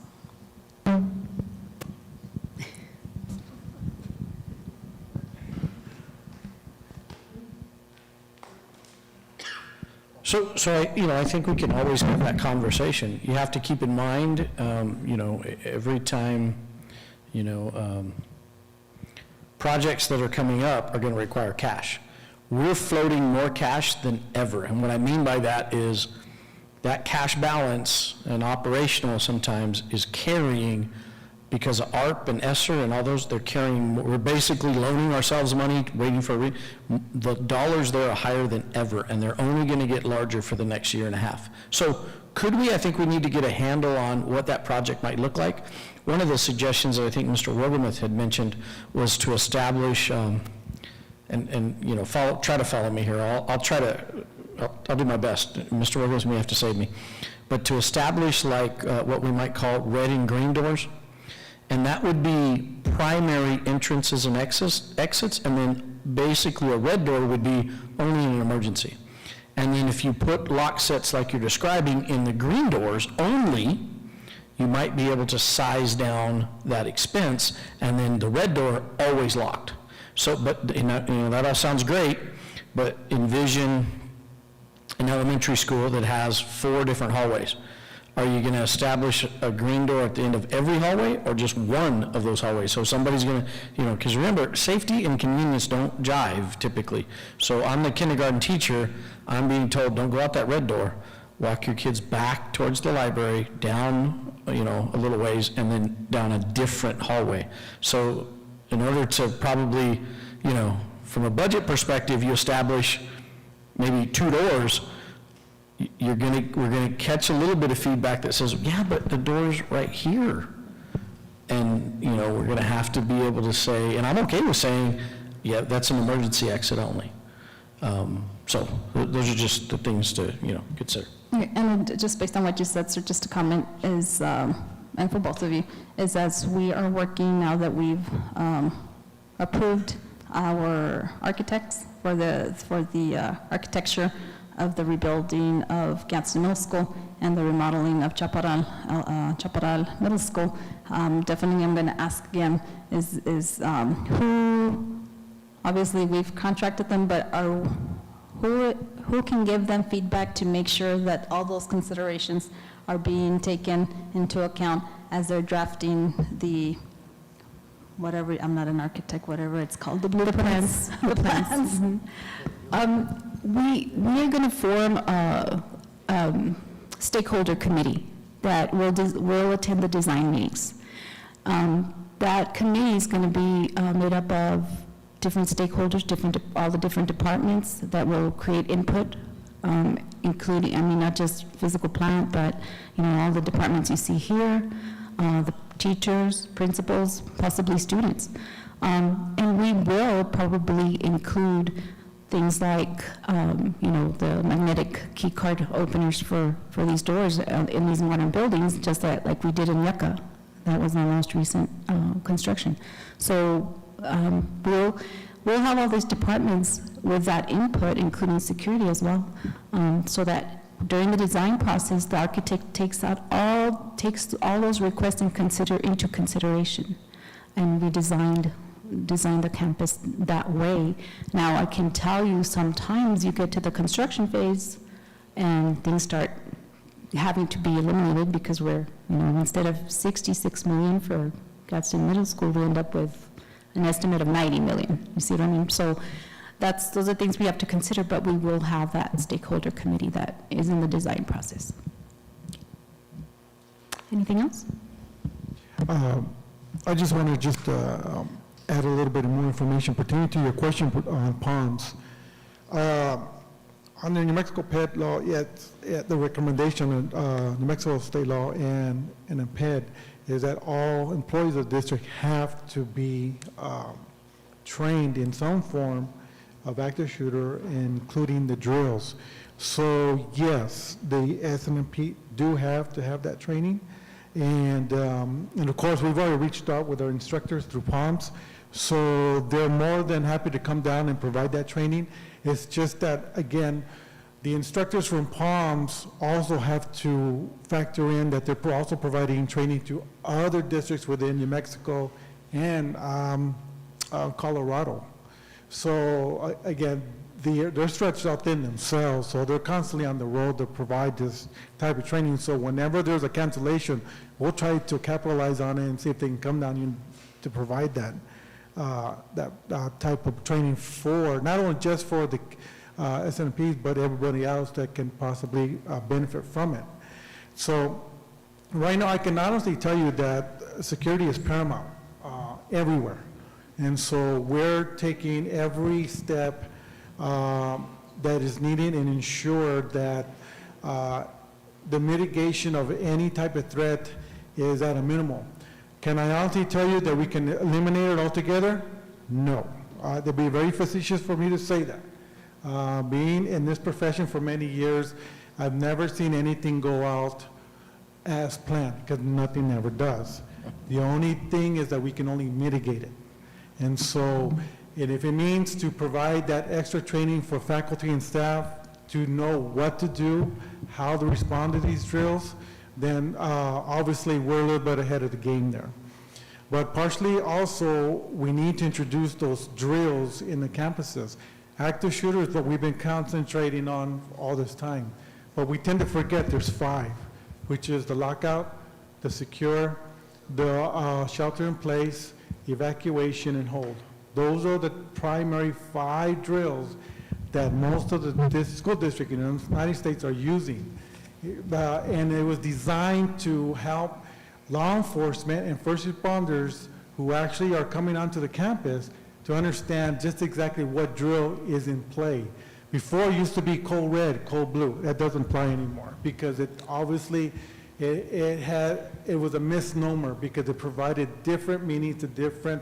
So I think we can always have that conversation. You have to keep in mind, every time, projects that are coming up are going to require cash. We're floating more cash than ever. And what I mean by that is that cash balance and operational sometimes is carrying, because of ARP and ESSER and all those, we're basically loaning ourselves money, waiting for, the dollars there are higher than ever, and they're only going to get larger for the next year and a half. So I think we need to get a handle on what that project might look like. One of the suggestions that I think Mr. Wobermuth had mentioned was to establish, try to follow me here. I'll do my best. Mr. Wobermuth may have to save me. But to establish what we might call red and green doors. And that would be primary entrances and exits, and then basically a red door would be only in an emergency. And then if you put lock sets like you're describing in the green doors only, you might be able to size down that expense, and then the red door always locked. So, but that all sounds great, but envision an elementary school that has 4 different hallways. Are you going to establish a green door at the end of every hallway, or just one of those hallways? So somebody's going to, because remember, safety and convenience don't jive typically. So I'm the kindergarten teacher, I'm being told, don't go out that red door. Walk your kids back towards the library, down, a little ways, and then down a different hallway. So in order to probably, from a budget perspective, you establish maybe 2 doors, we're gonna catch a little bit of feedback that says, yeah, but the door's right here. And, you know, we're gonna have to be able to say, and I'm okay with saying, yeah, that's an emergency exit only. So those are just the things to, you know, consider. Okay, and just based on what you said, sir, just to comment is, and for both of you, is as we are working now that we've approved our architects for the architecture of the rebuilding of Gadsden Middle School and the remodeling of Chaparral Middle School, definitely I'm going to ask again is who, obviously we've contracted them, but who can give them feedback to make sure that all those considerations are being taken into account as they're drafting the, whatever, I'm not an architect, whatever it's called, the blueprints. The plans. We are going to form a stakeholder committee that will attend the design meetings. That committee is going to be made up of different stakeholders, all the different departments that will create input, including, I mean, not just physical plant, but, you know, all the departments you see here, the teachers, principals, possibly students. And we will probably include things like, you know, the magnetic key card openers for these doors in these modern buildings, just like we did in Yucca. That was our most recent construction. So we'll have all these departments with that input, including security as well, so that during the design process, the architect takes all those requests and into consideration. And we designed the campus that way. Now, I can tell you sometimes you get to the construction phase and things start having to be eliminated because we're, you know, instead of 66 million for Gadsden Middle School, we end up with an estimate of 90 million. You see what I mean? So those are things we have to consider, but we will have that stakeholder committee that is in the design process. Anything else? I just want to add a little bit more information pertaining to your question on ponds. On the New Mexico PED law, the recommendation of New Mexico state law and a PED is that all employees of the district have to be trained in some form of active shooter, including the drills. So yes, the SNMP do have to have that training. And of course, we've already reached out with our instructors through POMS, so they're more than happy to come down and provide that training. It's just that, again, the instructors from POMS also have to factor in that they're also providing training to other districts within New Mexico and Colorado. So again, they're stretched out thin themselves, so they're constantly on the road to provide this type of training. So whenever there's a cancellation, we'll try to capitalize on it and see if they can come down in to provide that type of training for, not only just for the SNPs, but everybody else that can possibly benefit from it. So right now, I can honestly tell you that security is paramount everywhere. And so we're taking every step that is needed and ensure that the mitigation of any type of threat is at a minimum. Can I honestly tell you that we can eliminate it altogether? No. It'd be very facetious for me to say that. Being in this profession for many years, I've never seen anything go out as planned, because nothing ever does. The only thing is that we can only mitigate it. And so, and if it means to provide that extra training for faculty and staff to know what to do, how to respond to these drills, then obviously we're a little bit ahead of the game there. But partially also, we need to introduce those drills in the campuses. Active shooters that we've been concentrating on all this time. But we tend to forget there's 5, which is the lockout, the secure, the shelter in place, evacuation, and hold. Those are the primary 5 drills that most of the school districts in the United States are using. And it was designed to help law enforcement and first responders who actually are coming onto the campus to understand just exactly what drill is in play. Before, it used to be cold red, cold blue. That doesn't apply anymore, because it obviously, it was a misnomer, because it provided different meanings to different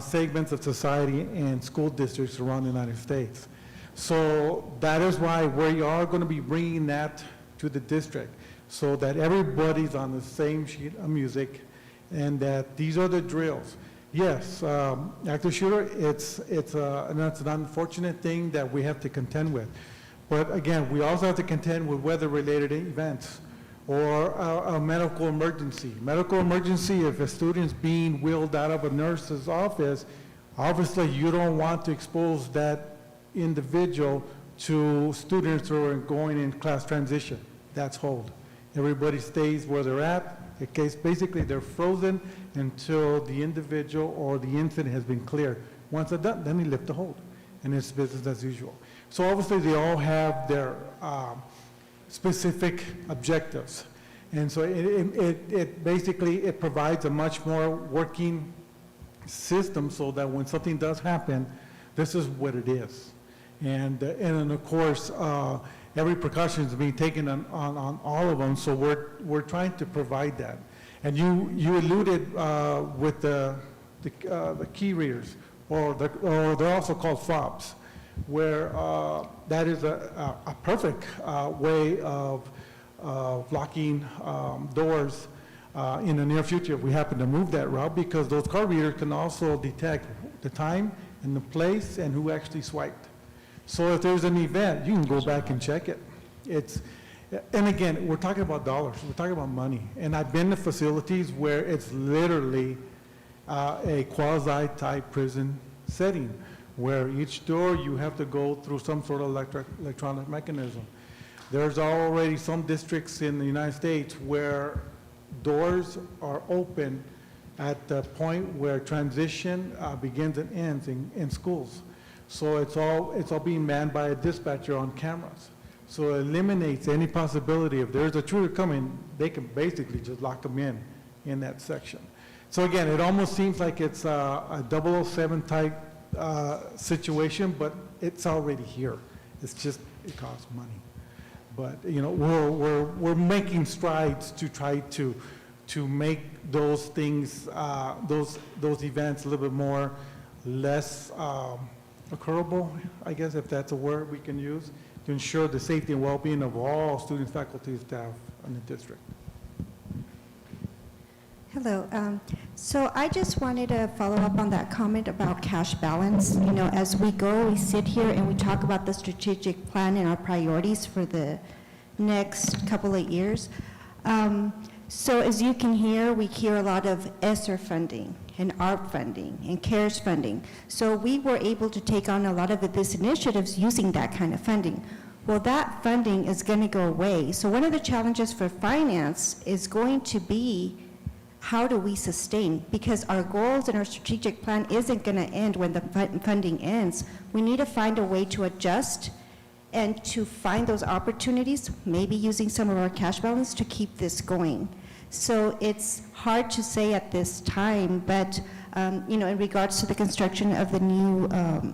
segments of society and school districts around the United States. So that is why we are going to be bringing that to the district, so that everybody's on the same sheet of music, and that these are the drills. Yes, active shooter, it's an unfortunate thing that we have to contend with. But again, we also have to contend with weather-related events or a medical emergency. Medical emergency, if a student's being wheeled out of a nurse's office, obviously you don't want to expose that individual to students who are going in class transition. That's hold. Everybody stays where they're at. In case, basically, they're frozen until the individual or the incident has been cleared. Once they're done, then they lift the hold, and it's business as usual. So obviously, they all have their specific objectives. And so it basically, it provides a much more working system, so that when something does happen, this is what it is. And then, of course, every precaution is being taken on all of them, so we're trying to provide that. And you alluded with the key readers, or they're also called fobs, where that is a perfect way of locking doors in the near future if we happen to move that route, because those card readers can also detect the time and the place and who actually swiped. So if there's an event, you can go back and check it. And again, we're talking about dollars, we're talking about money. And I've been to facilities where it's literally a quasi-type prison setting, where each door you have to go through some sort of electronic mechanism. There's already some districts in the United States where doors are open at the point where transition begins and ends in schools. So it's all being manned by a dispatcher on cameras. So it eliminates any possibility if there's a intruder coming, they can basically just lock them in that section. So again, it almost seems like it's a 007 type situation, but it's already here. It's just, it costs money. But you know, we're making strides to try to make those things, those events a little bit more less occurable, I guess, if that's a word we can use, to ensure the safety and well-being of all students, faculty, and staff in the district. Hello. So I just wanted to follow up on that comment about cash balance. You know, as we go, we sit here and we talk about the strategic plan and our priorities for the next couple of years. So as you can hear, we hear a lot of ESSER funding and ARP funding and CARES funding. So we were able to take on a lot of these initiatives using that kind of funding. Well, that funding is going to go away. So one of the challenges for finance is going to be, how do we sustain? Because our goals and our strategic plan isn't going to end when the funding ends. We need to find a way to adjust and to find those opportunities, maybe using some of our cash balance to keep this going. So it's hard to say at this time, but you know, in regards to the construction of the new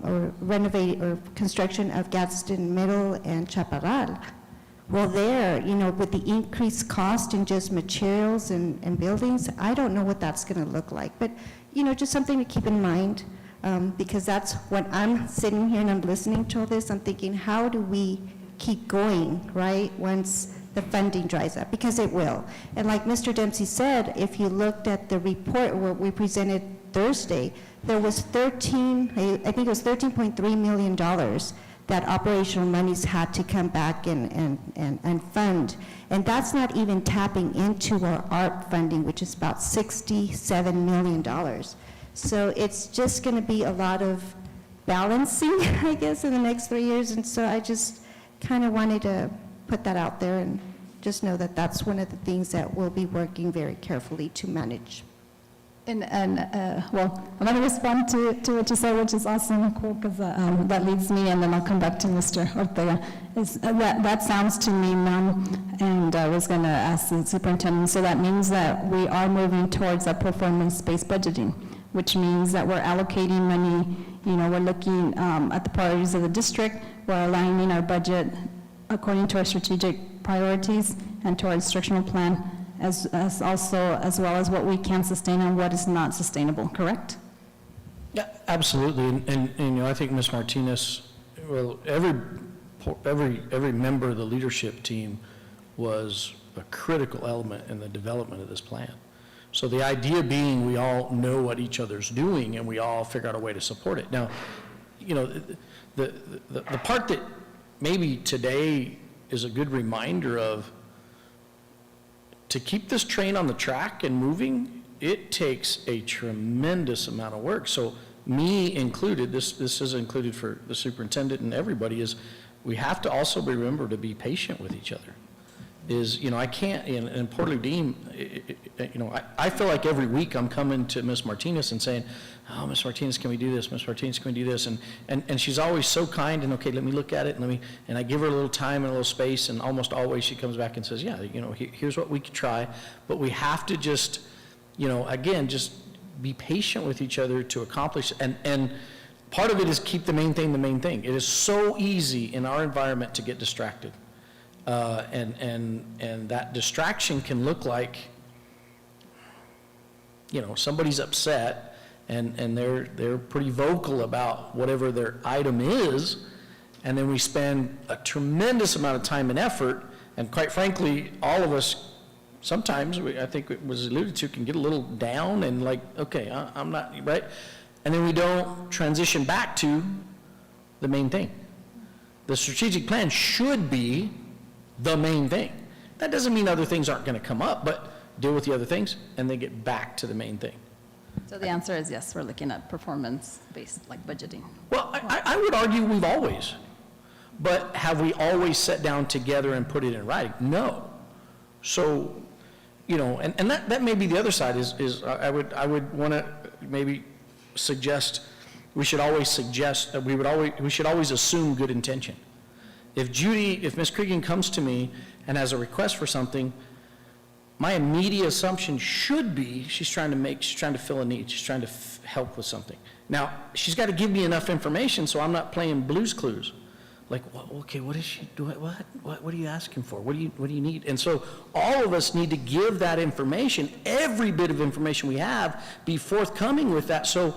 or renovate or construction of Gadsden Middle and Chaparral, well, there, you know, with the increased cost in just materials and buildings, I don't know what that's going to look like. But, you know, just something to keep in mind, because that's when I'm sitting here and I'm listening to all this, I'm thinking, how do we keep going, right, once the funding dries up? Because it will. And like Mr. Dempsey said, if you looked at the report what we presented Thursday, there was I think it was $13.3 million that operational monies had to come back and fund. And that's not even tapping into our ARP funding, which is about $67 million. So it's just going to be a lot of balancing, I guess, in the next 3 years. And so I just kind of wanted to put that out there and just know that that's one of the things that we'll be working very carefully to manage. And well, I'm going to respond to what you said, which is awesome, cool, because that leads me, and then I'll come back to Mr. Ortega. That sounds to me, ma'am, and I was going to ask the superintendent, so that means that we are moving towards a performance-based budgeting, which means that we're allocating money, we're looking at the priorities of the district, we're aligning our budget according to our strategic priorities and to our instructional plan, as well as what we can sustain and what is not sustainable, correct? Yeah, absolutely, and I think Ms. Martinez, well, every member of the leadership team was a critical element in the development of this plan. So the idea being we all know what each other's doing and we all figure out a way to support it. Now, the part that maybe today is a good reminder of, to keep this train on the track and moving, it takes a tremendous amount of work. So me included, this is included for the superintendent and everybody, is we have to also remember to be patient with each other. I can't, in Port Ludeem, I feel like every week I'm coming to Ms. Martinez and saying, oh, Ms. Martinez, can we do this? Ms. Martinez, can we do this? And she's always so kind and, okay, let me look at it, and I give her a little time and a little space, and almost always she comes back and says, yeah, here's what we could try, but we have to just, again, just be patient with each other to accomplish, and part of it is keep the main thing the main thing. It is so easy in our environment to get distracted. And that distraction can look like, somebody's upset and they're pretty vocal about whatever their item is, and then we spend a tremendous amount of time and effort, and quite frankly, all of us, sometimes, I think it was alluded to, can get a little down and like, okay, I'm not, right? And then we don't transition back to the main thing. The strategic plan should be the main thing. That doesn't mean other things aren't going to come up, but deal with the other things and then get back to the main thing. So the answer is yes, we're looking at performance-based, like budgeting. Well, I would argue we've always, but have we always sat down together and put it in writing? No. So, and that may be the other side is I would want to maybe suggest, we should always suggest that we should always assume good intention. If Ms. Cregan comes to me and has a request for something, my immediate assumption should be she's trying to fill a need, she's trying to help with something. Now, she's got to give me enough information so I'm not playing Blue's Clues. Like, okay, what is she doing? What are you asking for? What do you need? And so all of us need to give that information, every bit of information we have, be forthcoming with that, so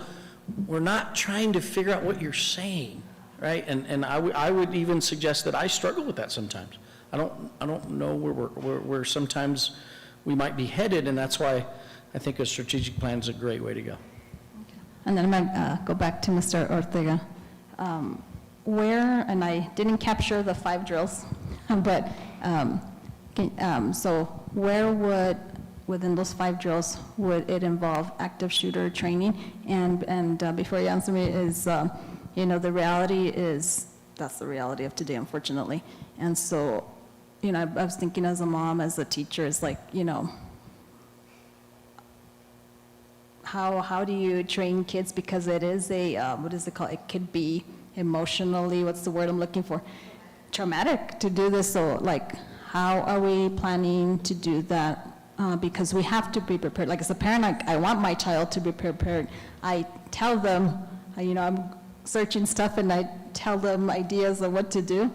we're not trying to figure out what you're saying. Right, and I would even suggest that I struggle with that sometimes. I don't know where sometimes we might be headed, and that's why I think a strategic plan is a great way to go. Okay. And then I might go back to Mr. Ortega. And I didn't capture the 5 drills, but so where within those 5 drills would it involve active shooter training? And before you answer me is. The reality is, that's the reality of today, unfortunately. And so, I was thinking as a mom, as a teacher, it's like, how do you train kids? Because it is what is it called? It could be emotionally, what's the word I'm looking for? Traumatic to do this. So, like, how are we planning to do that? Because we have to be prepared. Like, as a parent, I want my child to be prepared. I tell them, I'm searching stuff and I tell them ideas of what to do.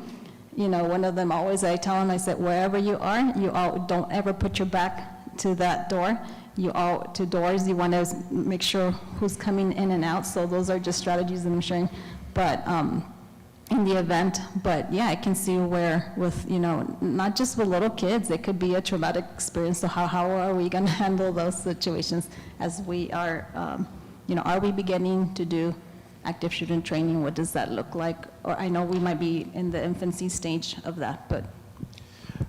One of them always, I tell them, I said, wherever you are, you all don't ever put your back to that door. To doors, you want to make sure who's coming in and out. So those are just strategies that I'm sharing. But in the event, but yeah, I can see where with, not just with little kids, it could be a traumatic experience. So how are we going to handle those situations as we are, are we beginning to do active shooter training? What does that look like? Or I know we might be in the infancy stage of that, but.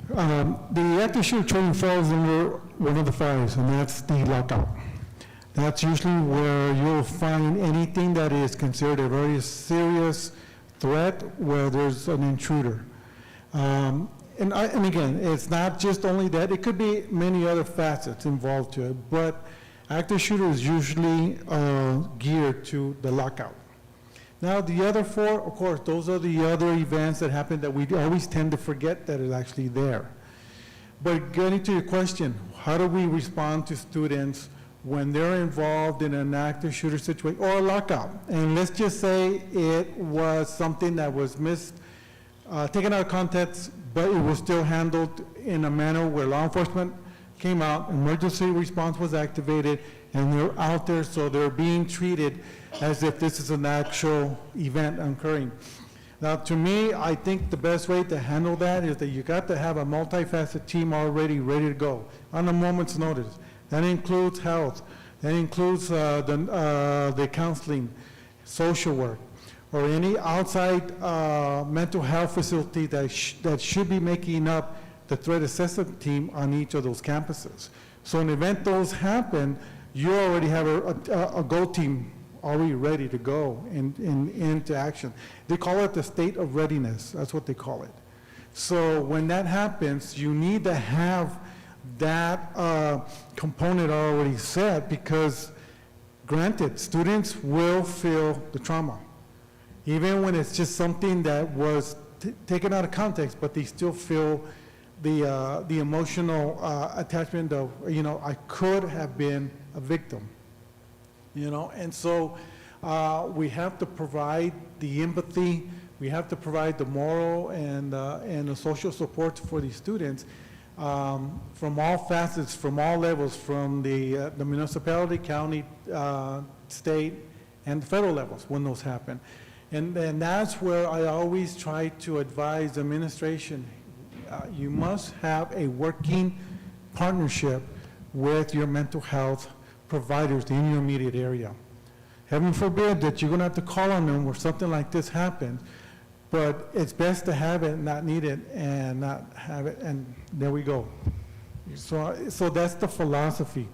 The active shooter training falls under one of the 5s, and that's the lockout. That's usually where you'll find anything that is considered a very serious threat where there's an intruder. And again, it's not just only that, it could be many other facets involved to it, but active shooter is usually geared to the lockout. Now, the other 4, of course, those are the other events that happen that we always tend to forget that is actually there. But getting to your question, how do we respond to students when they're involved in an active shooter situation or a lockout. And let's just say it was something that was taken out of context, but it was still handled in a manner where law enforcement came out, emergency response was activated, and they're out there, so they're being treated as if this is an actual event occurring. Now, to me, I think the best way to handle that is that you got to have a multifaceted team already ready to go on a moment's notice. That includes health, that includes the counseling, social work, or any outside mental health facility that should be making up the threat assessment team on each of those campuses. So in the event those happen, you already have a go team already ready to go into action. They call it the state of readiness. That's what they call it. So when that happens, you need to have that component already set, because granted, students will feel the trauma. Even when it's just something that was taken out of context, but they still feel the emotional attachment of, I could have been a victim. And so we have to provide the empathy, we have to provide the moral and the social support for these students from all facets, from all levels, from the municipality, county, state, and federal levels when those happen. And that's where I always try to advise administration, you must have a working partnership with your mental health providers in your immediate area. Heaven forbid that you're going to have to call on them where something like this happens, but it's best to have it and not need it and not have it, and there we go. So that's the philosophy.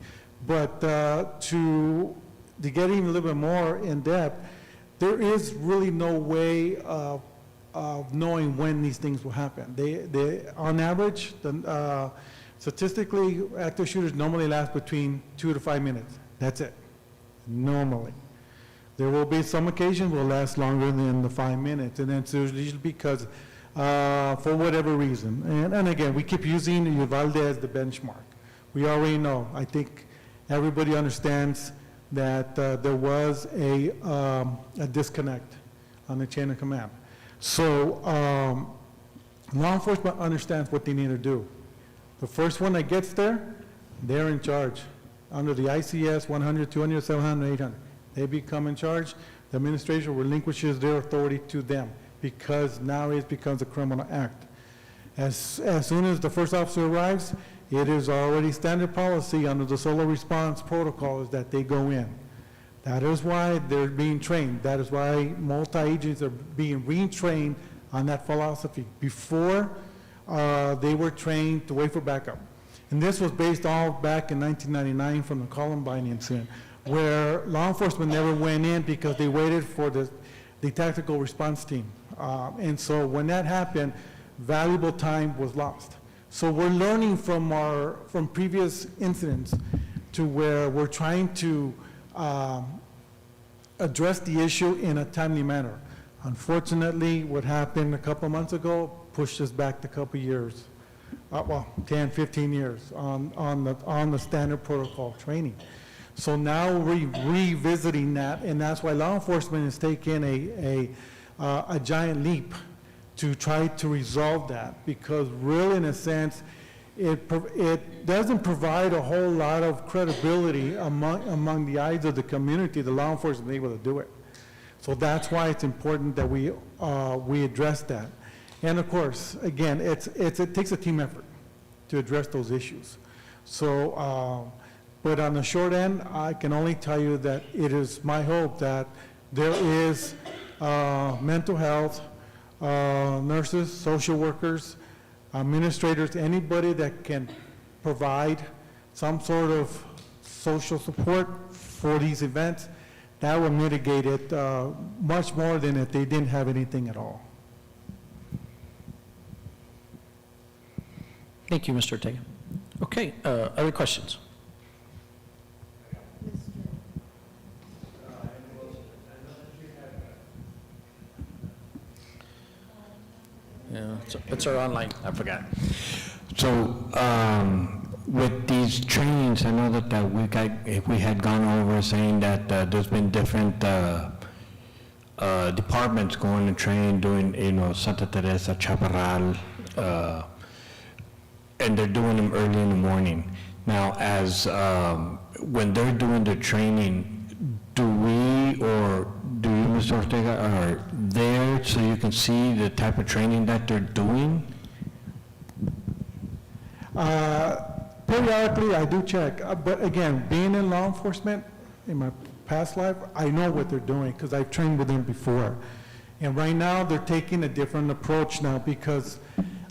But to get even a little bit more in depth, there is really no way of knowing when these things will happen. They on average, statistically, active shooters normally last between 2 to 5 minutes. That's it, normally. There will be some occasions will last longer than the 5 minutes, and that's usually because, for whatever reason. And again, we keep using Uvalde as the benchmark. We already know. I think everybody understands that there was a disconnect on the chain of command. So law enforcement understands what they need to do. The first one that gets there, they're in charge. Under the ICS 100, 200, 700, 800, they become in charge. The administration relinquishes their authority to them because now it becomes a criminal act. As soon as the first officer arrives, it is already standard policy under the solo response protocols that they go in. That is why they're being trained. That is why multi-agents are being retrained on that philosophy. Before, they were trained to wait for backup. And this was based all back in 1999 from the Columbine incident, where law enforcement never went in because they waited for the tactical response team. And so when that happened, valuable time was lost. So we're learning from previous incidents to where we're trying to address the issue in a timely manner. Unfortunately, what happened a couple months ago pushed us back a couple years, 10, 15 years on the standard protocol training. So now we're revisiting that, and that's why law enforcement is taking a giant leap to try to resolve that, because really, in a sense, it doesn't provide a whole lot of credibility among the eyes of the community, the law enforcement being able to do it. So that's why it's important that we address that. And of course, again, it takes a team effort to address those issues. So, but on the short end, I can only tell you that it is my hope that there is mental health, nurses, social workers, administrators, anybody that can provide some sort of social support for these events, that will mitigate it much more than if they didn't have anything at all. Thank you, Mr. Ortega. Okay, other questions? Yeah, it's our online. I forgot. So With these trainings, I know that we had gone over saying that there's been different departments going and training, doing, Santa Teresa, Chaparral, and they're doing them early in the morning. Now, as when they're doing the training, do we or do you, Mr. Ortega, are there so you can see the type of training that they're doing? Periodically, I do check, but again, being in law enforcement in my past life, I know what they're doing because I've trained with them before. And right now, they're taking a different approach now because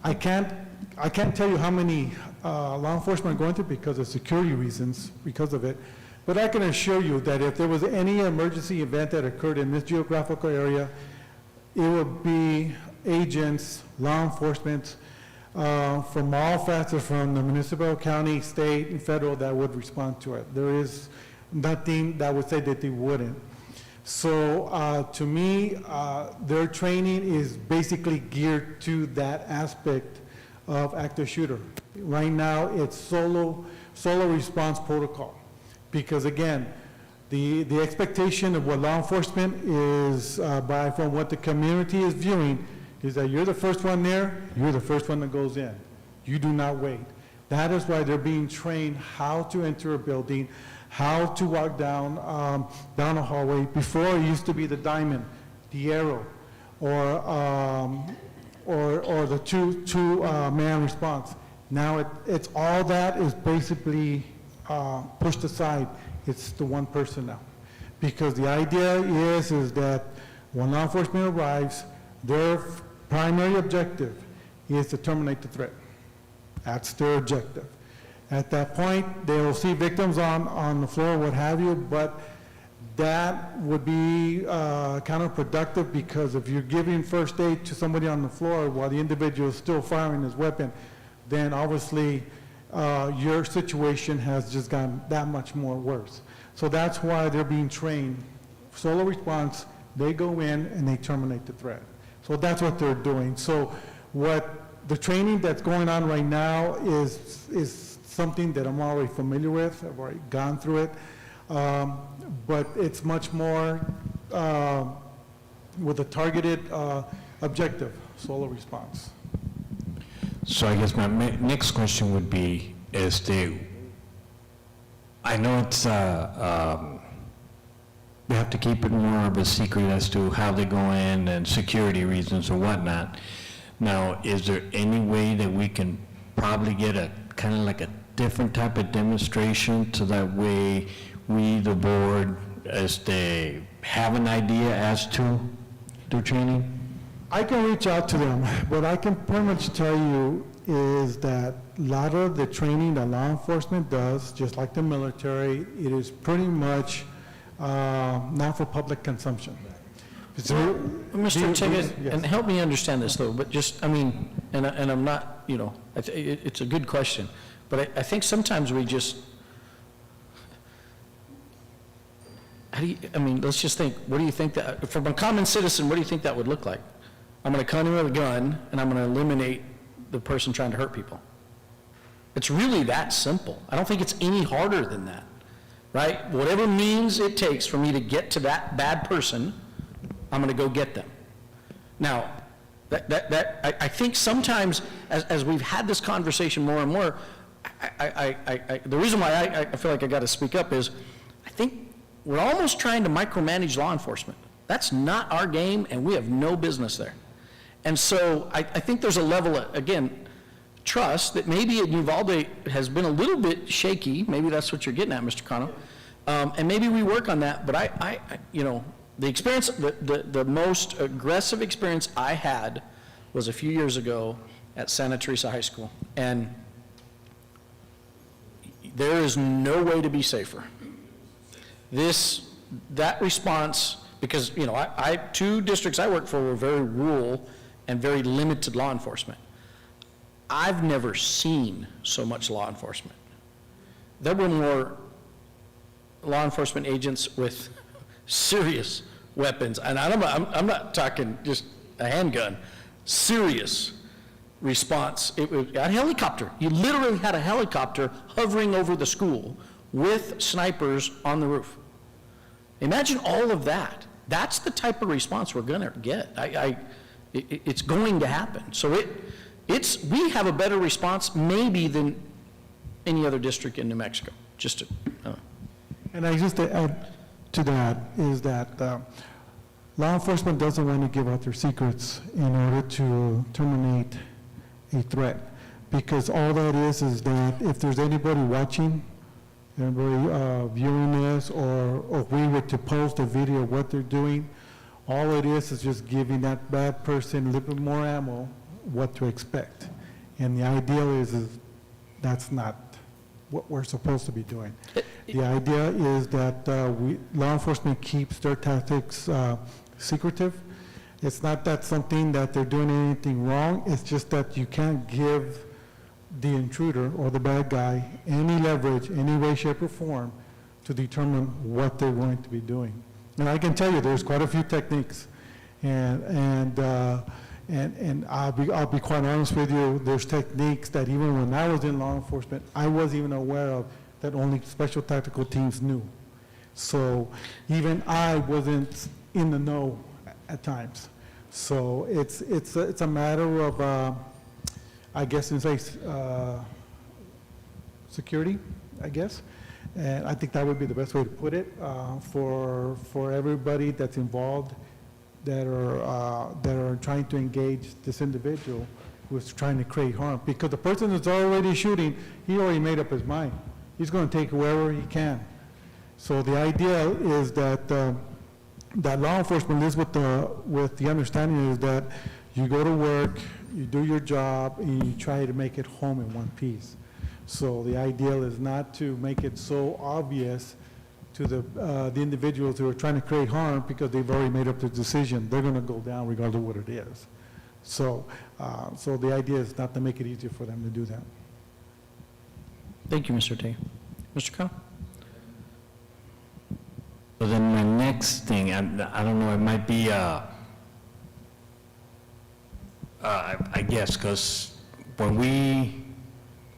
I can't tell you how many law enforcement are going through because of security reasons, because of it. But I can assure you that if there was any emergency event that occurred in this geographical area, it would be agents, law enforcement, from all facets, from the municipal, county, state, and federal, that would respond to it. There is nothing that would say that they wouldn't. So to me, their training is basically geared to that aspect of active shooter. Right now, it's solo response protocol. Because again, the expectation of what law enforcement is, from what the community is viewing, is that you're the first one there, you're the first one that goes in. You do not wait. That is why they're being trained how to enter a building, how to walk down a hallway. Before, it used to be the diamond, the arrow, or the two-man response. Now it's all that is basically pushed aside. It's the one person now. Because the idea is that when law enforcement arrives, their primary objective is to terminate the threat. That's their objective. At that point, they will see victims on the floor, what have you, but that would be counterproductive because if you're giving first aid to somebody on the floor while the individual is still firing his weapon, then obviously your situation has just gotten that much more worse. So that's why they're being trained. Solo response, they go in and they terminate the threat. So that's what they're doing. So what the training that's going on right now is something that I'm already familiar with. I've already gone through it. But it's much more with a targeted objective, solo response. So I guess my next question would be, I know it's, we have to keep it more of a secret as to how they go in and security reasons or whatnot. Now, is there any way that we can probably get a kind of like a different type of demonstration so that way we, the board, have an idea as to their training? I can reach out to them. What I can pretty much tell you is that a lot of the training that law enforcement does, just like the military, it is pretty much not for public consumption. Mr. Ortega, and help me understand this though, but just, and I'm not, it's a good question, but I think sometimes we just, let's just think, what do you think that, from a common citizen, what do you think that would look like? I'm going to come in with a gun and I'm going to eliminate the person trying to hurt people. It's really that simple. I don't think it's any harder than that, right? Whatever means it takes for me to get to that bad person, I'm going to go get them. Now, I think sometimes as we've had this conversation more and more, the reason why I feel like I got to speak up is I think we're almost trying to micromanage law enforcement. That's not our game, and we have no business there. And so I think there's a level of, again, trust that maybe in Uvalde has been a little bit shaky. Maybe that's what you're getting at, Mr. Cano. And maybe we work on that, but the experience, the most aggressive experience I had was a few years ago at Santa Teresa High School. And there is no way to be safer. That response, because, two districts I worked for were very rural and very limited law enforcement. I've never seen so much law enforcement. There were more law enforcement agents with serious weapons, and I'm not talking just a handgun, serious response. It was a helicopter. You literally had a helicopter hovering over the school with snipers on the roof. Imagine all of that. That's the type of response we're going to get. It's going to happen. So we have a better response maybe than any other district in New Mexico. Just to, And I just to add to that is that law enforcement doesn't want to give out their secrets in order to terminate a threat, because all that is that if there's anybody watching, anybody viewing this, or if we were to post a video of what they're doing, all it is just giving that bad person a little bit more ammo what to expect. And the ideal is that's not what we're supposed to be doing. The idea is that law enforcement keeps their tactics secretive. It's not that something that they're doing anything wrong, it's just that you can't give the intruder or the bad guy any leverage, any way, shape, or form to determine what they're going to be doing. And I can tell you there's quite a few techniques, and I'll be quite honest with you, there's techniques that even when I was in law enforcement, I wasn't even aware of, that only special tactical teams knew. So even I wasn't in the know at times. So it's a matter of, I guess, security, I guess. And I think that would be the best way to put it for everybody that's involved, that are trying to engage this individual who is trying to create harm. Because the person that's already shooting, he already made up his mind. He's going to take whoever he can. So the idea is that that law enforcement lives with the understanding is that you go to work, you do your job, and you try to make it home in one piece. So the ideal is not to make it so obvious to the individuals who are trying to create harm, because they've already made up their decision. They're going to go down regardless of what it is. So, so the idea is not to make it easier for them to do that. Thank you, Mr. Tay. Mr. Crown? So then my next thing, I don't know, it might be, I guess, because when we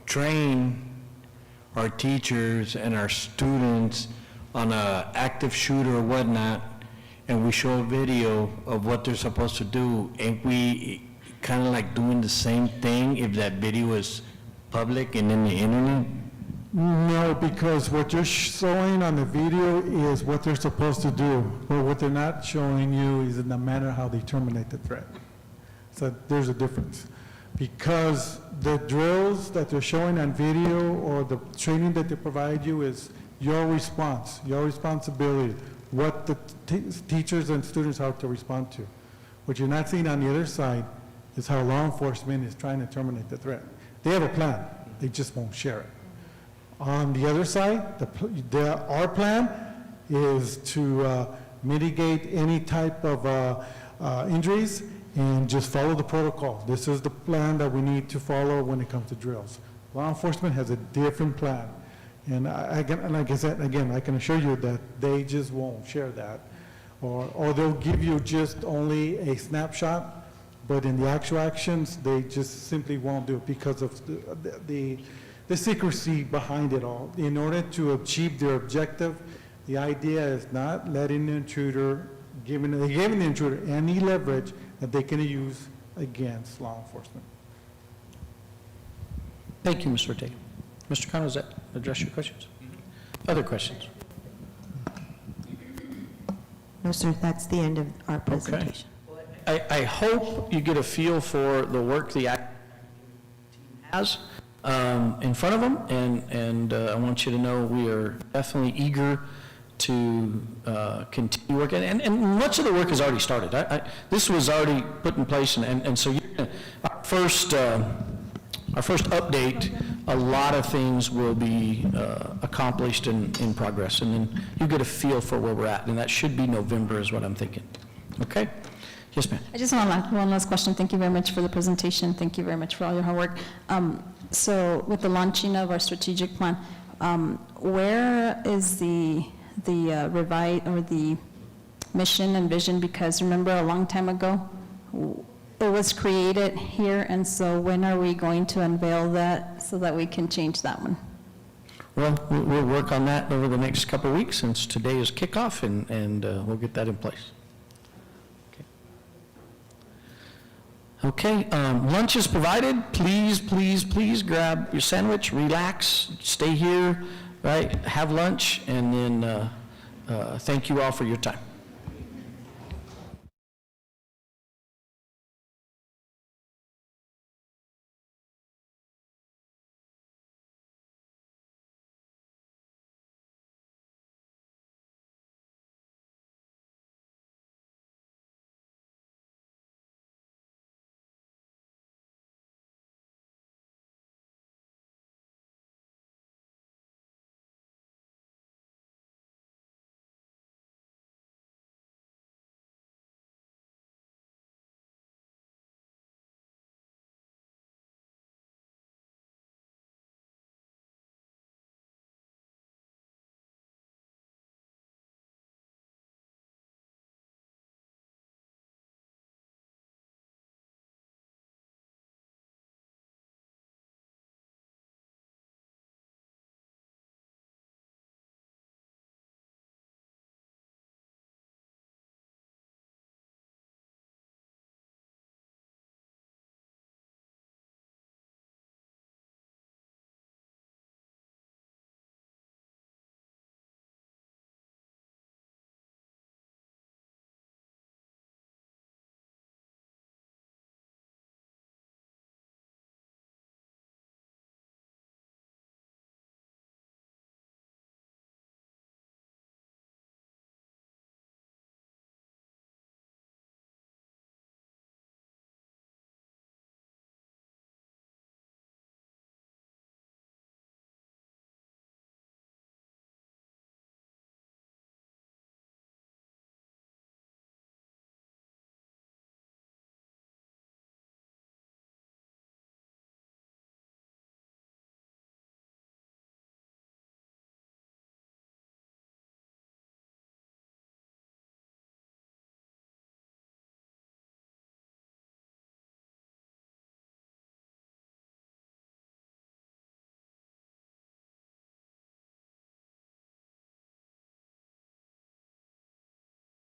train our teachers and our students on an active shooter or whatnot, and we show a video of what they're supposed to do, ain't we kind of like doing the same thing if that video is public and in the internet? No, because what you're showing on the video is what they're supposed to do, but what they're not showing you is in the manner how they terminate the threat. So there's a difference. Because the drills that they're showing on video or the training that they provide you is your response, your responsibility, what the teachers and students have to respond to. What you're not seeing on the other side is how law enforcement is trying to terminate the threat. They have a plan, they just won't share it. On the other side, our plan is to mitigate any type of injuries and just follow the protocol. This is the plan that we need to follow when it comes to drills. Law enforcement has a different plan. And like I said, again, I can assure you that they just won't share that. Or they'll give you just only a snapshot, but in the actual actions, they just simply won't do it because of the secrecy behind it all. In order to achieve their objective, the idea is not letting the intruder, giving the intruder any leverage that they can use against law enforcement. Thank you, Mr. Tay. Mr. Connor, does that address your questions? Other questions? No, sir, that's the end of our presentation. Okay. I hope you get a feel for the work the team has in front of them, and I want you to know we are definitely eager to continue working, and much of the work has already started. This was already put in place, and so our first update, a lot of things will be accomplished and in progress, and then you get a feel for where we're at, and that should be November is what I'm thinking. Okay? Yes, ma'am. I just want one last question. Thank you very much for the presentation. Thank you very much for all your hard work. So with the launching of our strategic plan, where is the revise or the mission and vision? Because remember a long time ago, it was created here, and so when are we going to unveil that so that we can change that one? Well, we'll work on that over the next couple of weeks, since today is kickoff, and we'll get that in place. Okay, lunch is provided. Please, please, please grab your sandwich, relax, stay here, right? Have lunch, and then thank you all for your time.